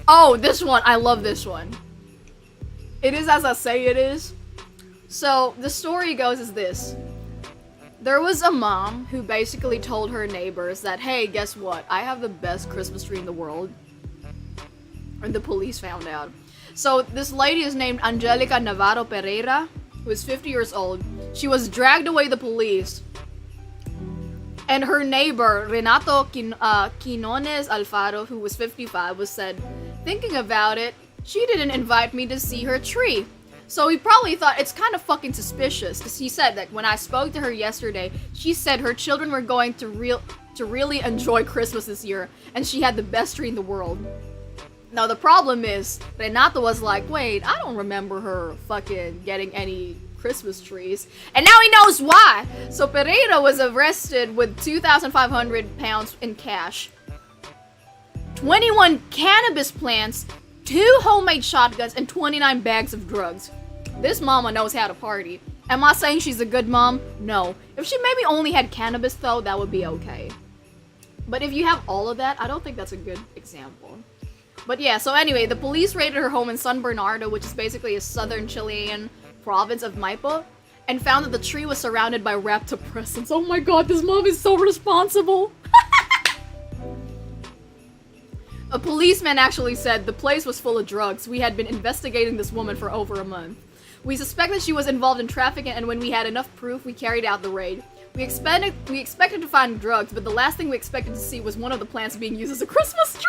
Oh, this one. I love this one. It is as I say it is. So, the story goes as this. There was a mom who basically told her neighbors that, hey, guess what? I have the best Christmas tree in the world. And the police found out. So, this lady is named Angelica Navarro Pereira, who is 50 years old. She was dragged away the police. And her neighbor, Renato Quinones Alfaro, who was 55, was said, thinking about it, she didn't invite me to see her tree. So he probably thought it's kind of fucking suspicious, because he said that when I spoke to her yesterday, she said her children were going to really enjoy Christmas this year, and she had the best tree in the world. Now the problem is, Renato was like, wait, I don't remember her fucking getting any Christmas trees. And now he knows why! So Pereira was arrested with 2,500 pounds in cash, 21 cannabis plants, 2 homemade shotguns, and 29 bags of drugs. This mama knows how to party. Am I saying she's a good mom? No. If she maybe only had cannabis though, that would be okay. But if you have all of that, I don't think that's a good example. But yeah, so anyway, the police raided her home in San Bernardo, which is basically a southern Chilean province of Maipo, and found that the tree was surrounded by wrapped up presents. Oh my god, this mom is so responsible! A policeman actually said the place was full of drugs. We had been investigating this woman for over a month. We suspected she was involved in trafficking, and when we had enough proof, we carried out the raid. We expected to find drugs, but the last thing we expected to see was one of the plants being used as a Christmas tree!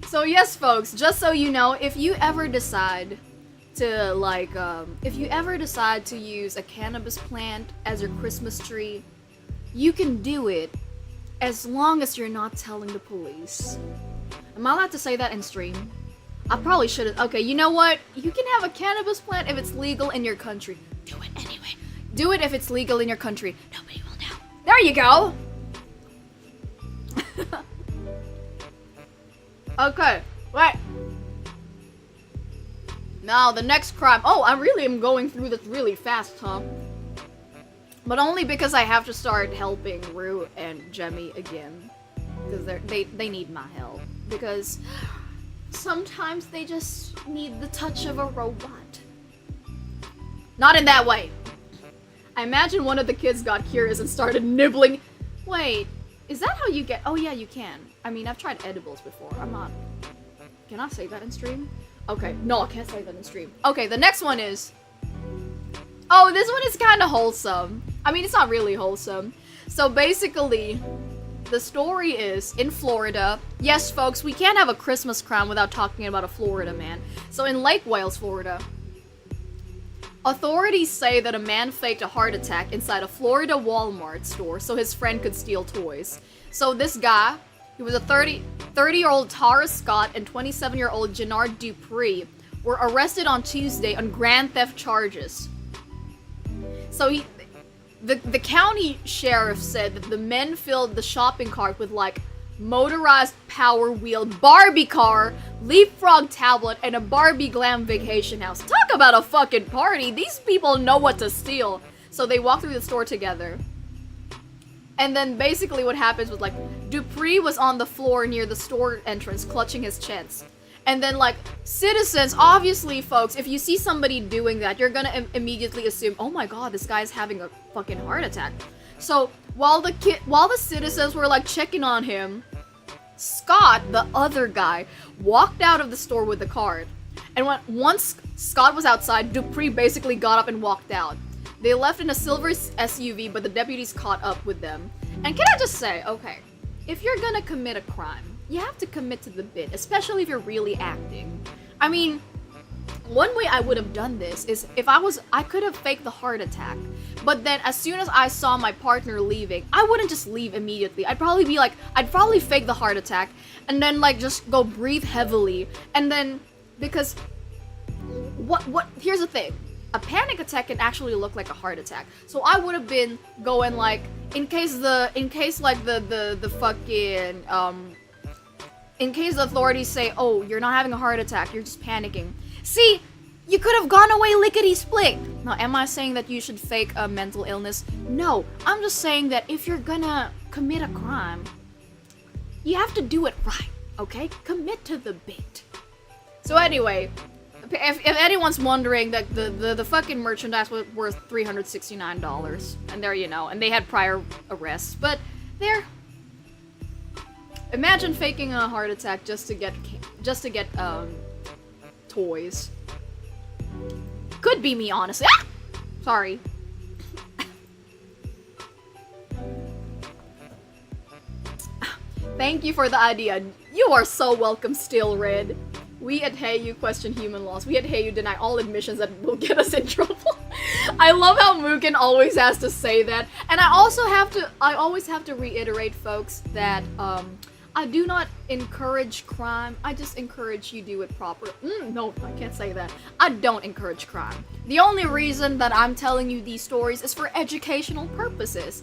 So yes, folks, just so you know, if you ever decide to, like, use a cannabis plant as your Christmas tree, you can do it as long as you're not telling the police. Am I allowed to say that in stream? I probably should've. Okay, you know what? You can have a cannabis plant if it's legal in your country. Do it anyway. Do it if it's legal in your country. Nobody will know. There you go! Okay, right. Now, the next crime. Oh, I really am going through this really fast, huh? But only because I have to start helping Rue and Jemmy again. Because they need my help. Because sometimes they just need the touch of a robot. Not in that way. I imagine one of the kids got curious and started nibbling. Wait, is that how you get... Oh yeah, you can. I mean, I've tried edibles before. I'm not... Can I say that in stream? Okay, no, I can't say that in stream. Okay, the next one is... Oh, this one is kind of wholesome. I mean, it's not really wholesome. So basically, the story is in Florida. Yes, folks, we can't have a Christmas crime without talking about a Florida man. So in Lake Wales, Florida, authorities say that a man faked a heart attack inside a Florida Walmart store so his friend could steal toys. So this guy, he was a 30-year-old Tara Scott and 27-year-old Jannard Dupree, were arrested on Tuesday on grand theft charges. So the county sheriff said that the men filled the shopping cart with like motorized power wheeled Barbie car, leapfrog tablet, and a Barbie glam vacation house. Talk about a fucking party! These people know what to steal. So they walked through the store together. And then basically what happens was like, Dupree was on the floor near the store entrance, clutching his chest. And then, like, citizens, obviously, folks, if you see somebody doing that, you're gonna immediately assume, oh my god, this guy's having a fucking heart attack. So, while the citizens were, like, checking on him, Scott, the other guy, walked out of the store with the card. And once Scott was outside, Dupree basically got up and walked out. They left in a silver SUV, but the deputies caught up with them. And can I just say, okay, if you're gonna commit a crime, you have to commit to the bit, especially if you're really acting. I mean, one way I would have done this is if I could have faked the heart attack, but then as soon as I saw my partner leaving, I wouldn't just leave immediately. I'd probably fake the heart attack and then like just go breathe heavily, and then because here's the thing. A panic attack can actually look like a heart attack. So I would have been going like, in case the authorities say, oh, you're not having a heart attack, you're just panicking. See, you could have gone away lickety-split. Now, am I saying that you should fake a mental illness? No, I'm just saying that if you're gonna commit a crime, you have to do it right, okay? Commit to the bit. So anyway, if anyone's wondering, that the fucking merchandise was worth $369, and there you know, and they had prior arrests, but there. Imagine faking a heart attack just to get toys. Could be me, honestly. Ah! Sorry. Thank you for the idea. You are so welcome, Still Red. We at HEYU question human laws. We at HEYU deny all admissions that will get us in trouble. I love how Mugen always has to say that. And I always have to reiterate, folks, that I do not encourage crime. I just encourage you do it proper. No, I can't say that. I don't encourage crime. The only reason that I'm telling you these stories is for educational purposes.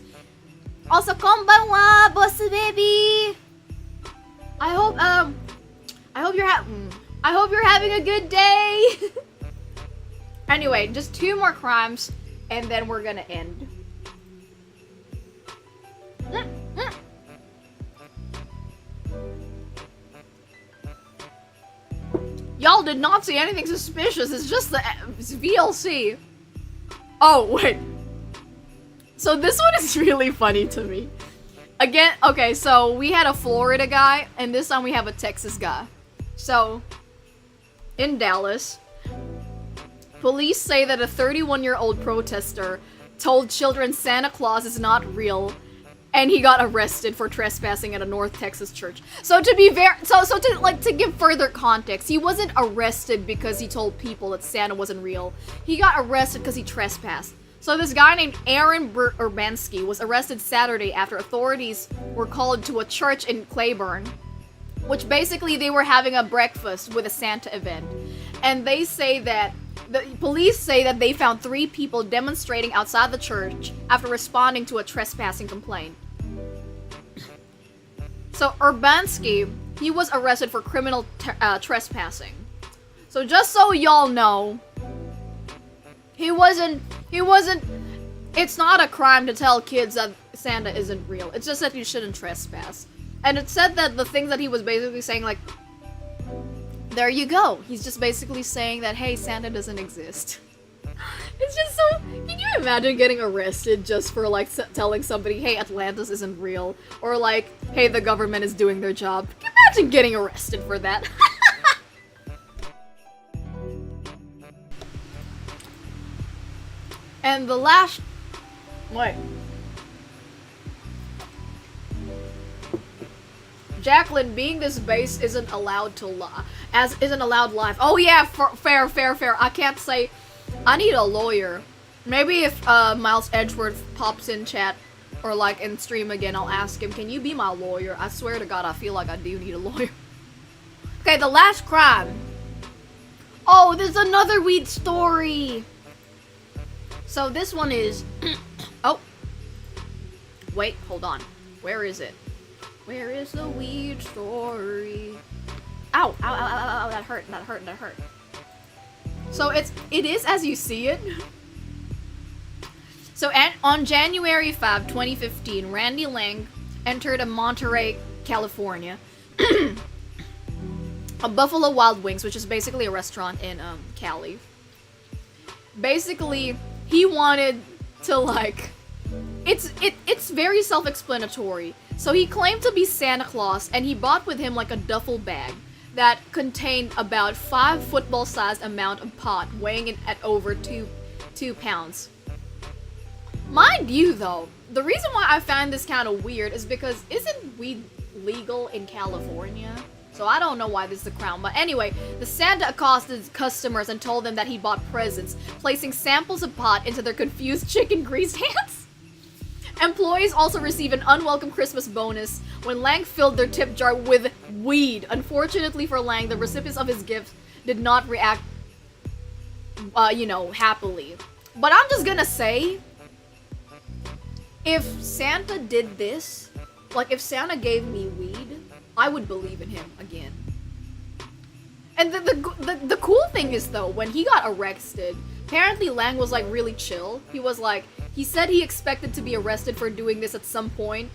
Also, konbanwa, boss baby. I hope you're having a good day. Anyway, just 2 more crimes, and then we're gonna end. Y'all did not see anything suspicious. It's just it's VLC. Oh, wait. So this one is really funny to me. Again, okay, so we had a Florida guy, and this time we have a Texas guy. So, in Dallas, police say that a 31-year-old protester told children Santa Claus is not real, and he got arrested for trespassing at a North Texas church. So to be to give further context, he wasn't arrested because he told people that Santa wasn't real. He got arrested because he trespassed. So this guy named Aaron Urbanski was arrested Saturday after authorities were called to a church in Claiborne, which basically they were having a breakfast with a Santa event. And they say that the police say that they found 3 people demonstrating outside the church after responding to a trespassing complaint. So Urbanski, he was arrested for criminal trespassing. So just so y'all know, it's not a crime to tell kids that Santa isn't real. It's just that you shouldn't trespass. And it said that the things that he was basically saying, like, there you go. He's just basically saying that, hey, Santa doesn't exist. It's just so... Can you imagine getting arrested just for, like, telling somebody, hey, Atlantis isn't real? Or, like, hey, the government is doing their job. Can you imagine getting arrested for that? And the last... Wait. Jacqueline, being this base isn't allowed to lie. Isn't allowed live. Oh yeah, fair. I can't say... I need a lawyer. Maybe if Miles Edgeworth pops in chat or like in stream again, I'll ask him, can you be my lawyer? I swear to God, I feel like I do need a lawyer. Okay, the last crime. Oh, there's another weed story. So this one is... Oh. Wait, hold on. Where is it? Where is the weed story? Ow, that hurt. So it is as you see it. So on January 5, 2015, Randy Lang entered a Monterey, California. A Buffalo Wild Wings, which is basically a restaurant in Cali. Basically, he wanted to like, it's very self-explanatory. So he claimed to be Santa Claus, and he brought with him like a duffel bag that contained about 5 football-sized amount of pot, weighing it at over 2 pounds. Mind you, though, the reason why I find this kind of weird is because isn't weed legal in California? So I don't know why this is the crown. But anyway, the Santa accosted customers and told them that he bought presents, placing samples of pot into their confused chicken grease hands. Employees also received an unwelcome Christmas bonus when Lang filled their tip jar with weed. Unfortunately for Lang, the recipients of his gift did not react, happily. But I'm just gonna say, if Santa did this, like if Santa gave me weed, I would believe in him again. And the cool thing is though, when he got arrested, apparently Lang was like really chill. He said he expected to be arrested for doing this at some point.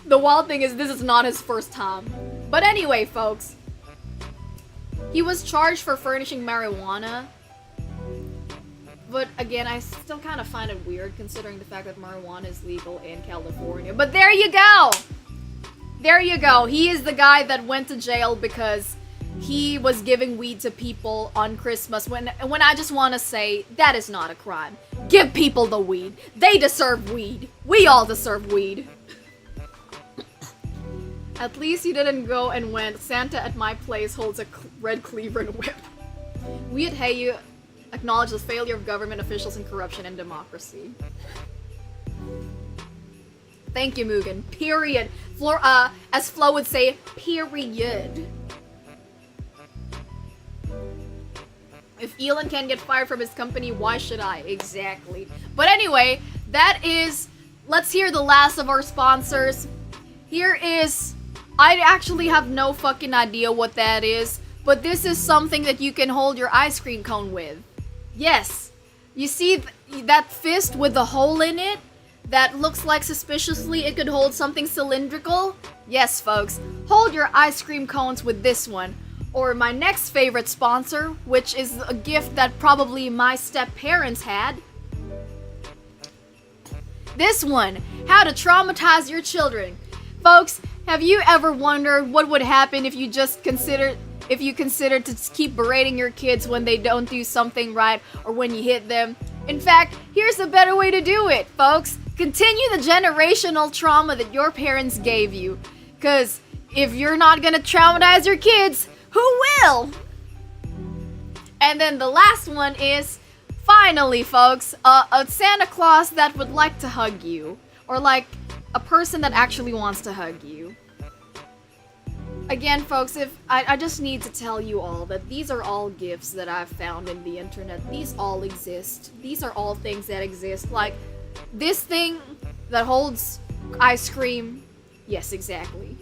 The wild thing is this is not his first time. But anyway, folks, he was charged for furnishing marijuana. But again, I still kind of find it weird considering the fact that marijuana is legal in California. But there you go! There you go. He is the guy that went to jail because he was giving weed to people on Christmas when I just want to say that is not a crime. Give people the weed. They deserve weed. We all deserve weed. At least you didn't go and went, Santa at my place holds a red Cleveland whip. We at HEYU acknowledge the failure of government officials in corruption and democracy. Thank you, Mugen. Period. As Flo would say, period. If Elon can get fired from his company, why should I? Exactly. But anyway, let's hear the last of our sponsors. I actually have no fucking idea what that is, but this is something that you can hold your ice cream cone with. Yes. You see that fist with the hole in it? That looks like suspiciously it could hold something cylindrical? Yes, folks. Hold your ice cream cones with this one. Or my next favorite sponsor, which is a gift that probably my step-parents had. This one. How to traumatize your children. Folks, have you ever wondered what would happen if you considered to keep berating your kids when they don't do something right or when you hit them? In fact, here's a better way to do it, folks. Continue the generational trauma that your parents gave you. Because if you're not gonna traumatize your kids, who will? And then the last one is, finally, folks, a Santa Claus that would like to hug you. Or like, a person that actually wants to hug you. Again, folks, I just need to tell you all that these are all gifts that I've found in the internet. These all exist. These are all things that exist. Like, this thing that holds ice cream. Yes, exactly.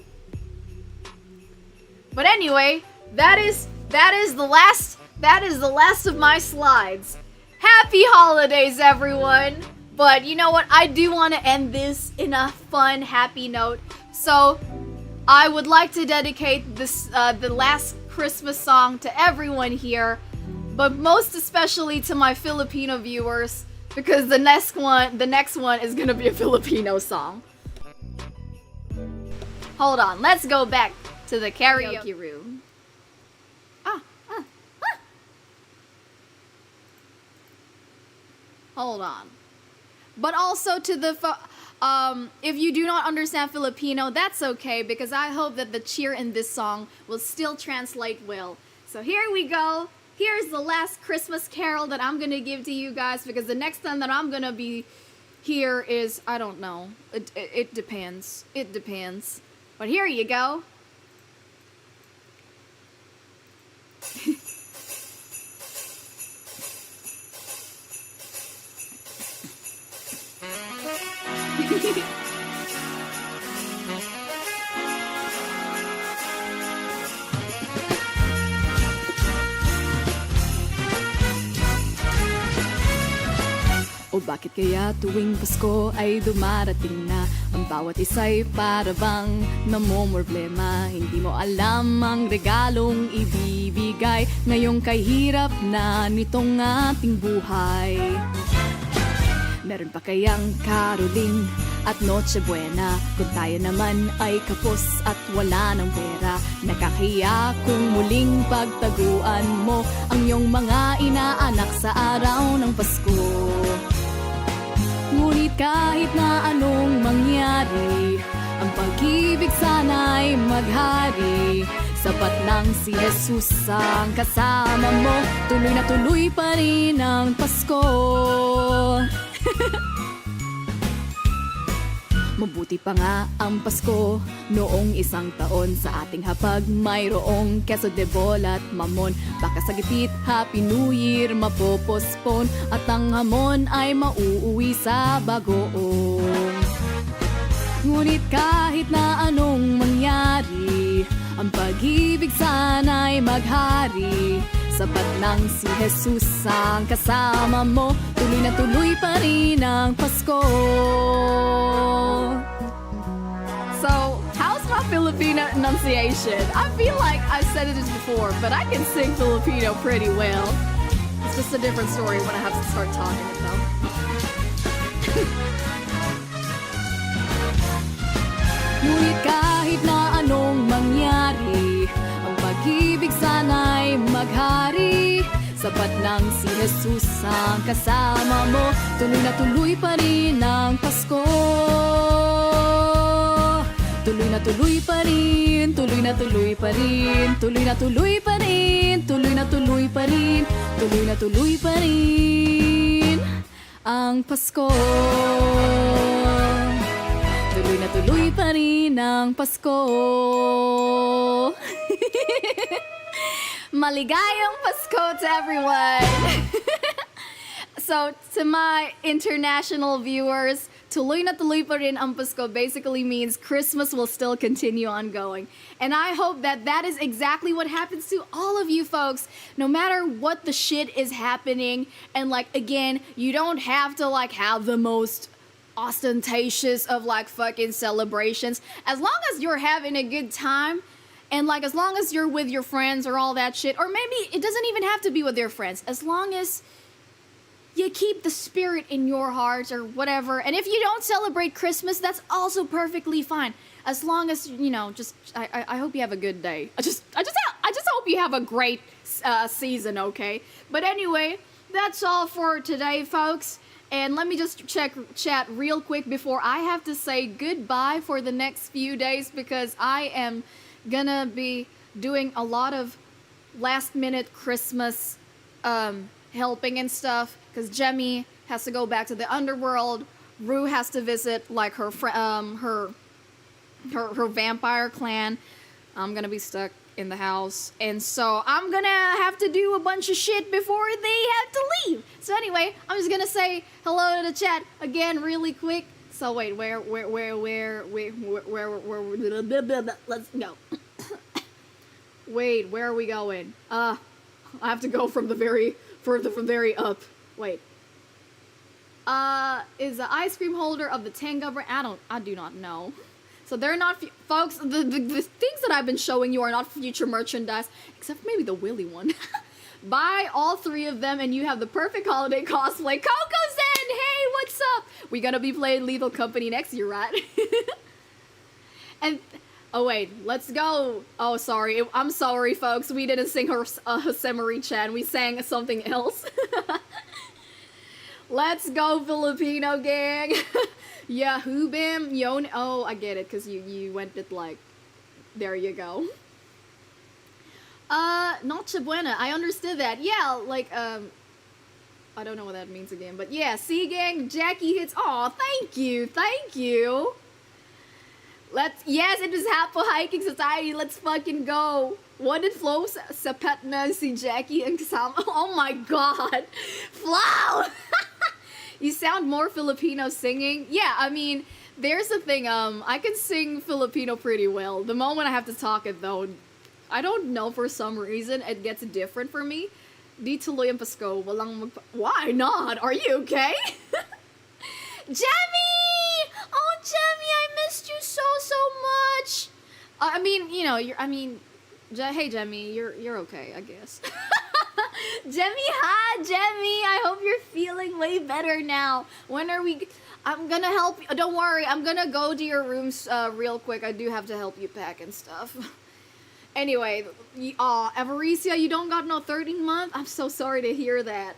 But anyway, that is the last of my slides. Happy holidays, everyone! But you know what? I do want to end this in a fun, happy note. So I would like to dedicate this the last Christmas song to everyone here, but most especially to my Filipino viewers, because the next one is gonna be a Filipino song. Hold on, let's go back to the karaoke room. Hold on. But also to the if you do not understand Filipino, that's okay, because I hope that the cheer in this song will still translate well. So here we go. Here's the last Christmas carol that I'm gonna give to you guys, because the next time that I'm gonna be here is, I don't know. It depends. It depends. But here you go. bakit kaya tuwing Pasko ay dumarating na? Ang bawat isa'y para bang namomroblema. Hindi mo alam ang regalong ibibigay ngayong kahirap na nitong ating buhay. Meron pa kayang caroling at Noche Buena kung tayo naman ay kapos at wala ng pera? Nakakahiya kung muling pagtaguan mo ang iyong mga inaanak sa araw ng Pasko. Ngunit kahit na anong mangyari, ang pag-ibig sana'y maghari. Sapat lang si Jesus ang kasama mo, tuloy na tuloy pa rin ang Pasko. Mabuti pa nga ang Pasko noong isang taon. Sa ating hapag mayroong queso de bola at mamon. Baka sa gipit Happy New Year mapopospon at ang hamon ay mauuwi sa bagoong. Ngunit kahit na anong mangyari, ang pag-ibig sana'y maghari. Sapat lang si Jesus ang kasama mo, tuloy na tuloy pa rin ang Pasko. So, how's my Filipino enunciation? I feel like I've said it before, but I can sing Filipino pretty well. It's just a different story when I have to start talking it though. Ngunit kahit na anong mangyari, ang pag-ibig sana'y maghari. Sapat lang si Jesus ang kasama mo, tuloy na tuloy pa rin ang Pasko. Tuloy na tuloy pa rin, tuloy na tuloy pa rin, tuloy na tuloy pa rin, tuloy na tuloy pa rin, tuloy na tuloy pa rin ang Pasko. Tuloy na tuloy pa rin ang Pasko. Maligayang Pasko to everyone! So, to my international viewers, tuloy na tuloy pa rin ang Pasko basically means Christmas will still continue on going. And I hope that that is exactly what happens to all of you folks, no matter what the shit is happening. And like, again, you don't have to like have the most ostentatious of like fucking celebrations. As long as you're having a good time, and like as long as you're with your friends or all that shit, or maybe it doesn't even have to be with your friends, as long as you keep the spirit in your hearts or whatever. And if you don't celebrate Christmas, that's also perfectly fine, as long as, you know, just I hope you have a good day. I just hope you have a great season, okay? But anyway, that's all for today, folks. And let me just check chat real quick before I have to say goodbye for the next few days, because I am gonna be doing a lot of last minute Christmas helping and stuff, because Jemmy has to go back to the underworld. Rue has to visit like her vampire clan. I'm gonna be stuck in the house, and so I'm gonna have to do a bunch of shit before they have to leave. So anyway, I'm just gonna say hello to the chat again really quick. So wait, where let's go. Wait, where are we going? I have to go from the very up. Wait. Is the ice cream holder of the Tenga brand? I do not know. So they're not, folks, the things that I've been showing you are not future merchandise, except for maybe the Willy one. Buy all three of them and you have the perfect holiday cosplay. Coco Zen, hey, what's up? We're gonna be playing Lethal Company next year, right? And, oh wait, let's go. Oh, sorry, I'm sorry, folks. We didn't sing her Semari-chan. We sang something else. Let's go, Filipino gang. Yahoo Bim, Yon. Oh, I get it, because you went it like, there you go. Noche Buena, I understood that. Yeah, like, I don't know what that means again, but yeah, C gang, Jackie hits. Aw, thank you. Yes, it is Hapo Hiking Society, let's fucking go. What did Flo sapat na si Jackie and kasama? Oh my god. Flo! You sound more Filipino singing. Yeah, I mean, there's the thing, I can sing Filipino pretty well. The moment I have to talk it though, I don't know, for some reason, it gets different for me. Di tuloy ang Pasko, walang Why not? Are you okay? Jemmy! Oh, Jemmy, I missed you so much. I mean, you know, hey, Jemmy, you're okay, I guess. Jemmy, hi, Jemmy. I hope you're feeling way better now. When are we? I'm gonna help you. Don't worry, I'm gonna go to your rooms real quick. I do have to help you pack and stuff. Anyway, Evaricia, you don't got no 13th month? I'm so sorry to hear that.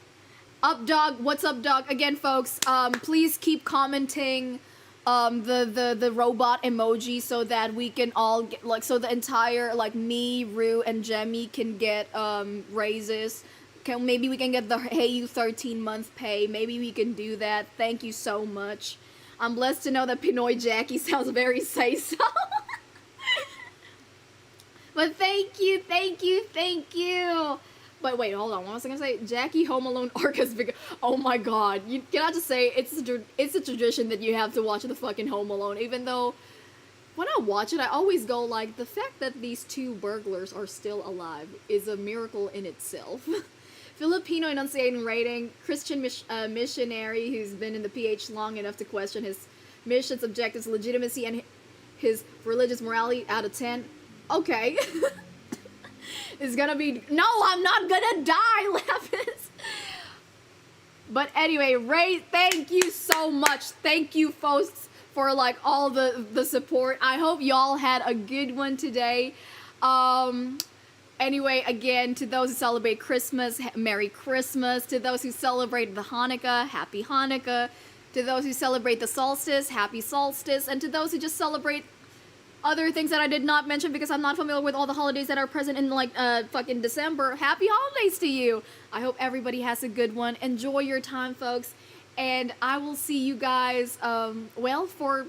Up, dog. What's up, dog? Again, folks, please keep commenting the robot emoji so that we can all get, like, so the entire, like, me, Rue, and Jemmy can get raises. Maybe we can get the HEYU 13-month pay. Maybe we can do that. Thank you so much. I'm blessed to know that Pinoy Jackie sounds very say-so. But thank you. But wait, hold on. What was I gonna say? Jackie Home Alone arc has been. Oh my god! Can I just say it's a tradition that you have to watch the fucking Home Alone. Even though when I watch it, I always go like, the fact that these two burglars are still alive is a miracle in itself. Filipino enunciating rating, Christian missionary who's been in the PH long enough to question his mission's objectives, legitimacy, and his religious morality out of 10. Okay. It's gonna be, no, I'm not gonna die, Lapis. But anyway, Ray, thank you so much. Thank you, folks, for like all the support. I hope y'all had a good one today. Anyway, again, to those who celebrate Christmas, Merry Christmas. To those who celebrate the Hanukkah, Happy Hanukkah. To those who celebrate the solstice, Happy Solstice. And to those who just celebrate other things that I did not mention because I'm not familiar with all the holidays that are present in, like, fucking December. Happy holidays to you. I hope everybody has a good one. Enjoy your time, folks. And I will see you guys, well, for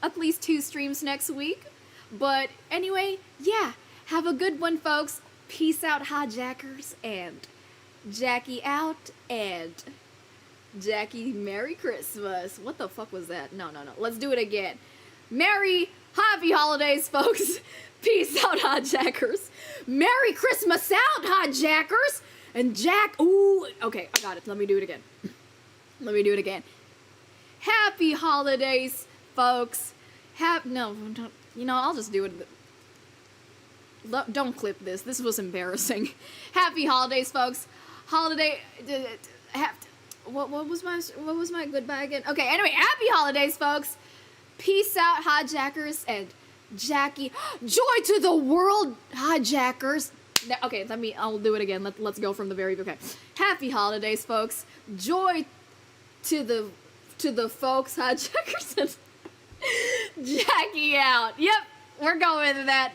at least 2 streams next week. But anyway, yeah. Have a good one, folks. Peace out, hijackers. And Jackie out. And Jackie, Merry Christmas. What the fuck was that? No. Let's do it again. Happy holidays, folks. Peace out, hijackers. Merry Christmas out, hijackers. And ooh, okay, I got it. Let me do it again. Happy holidays, folks. No, don't, I'll just do it. Don't clip this. This was embarrassing. Happy holidays, folks. What was my goodbye again? Okay, anyway, happy holidays, folks. Peace out, hijackers, and Jackie. Joy to the world, hijackers. Okay, I'll do it again. Let's go from the very beginning. Okay. Happy holidays, folks. Joy to the folks, hijackers, and Jackie out. Yep, we're going with that.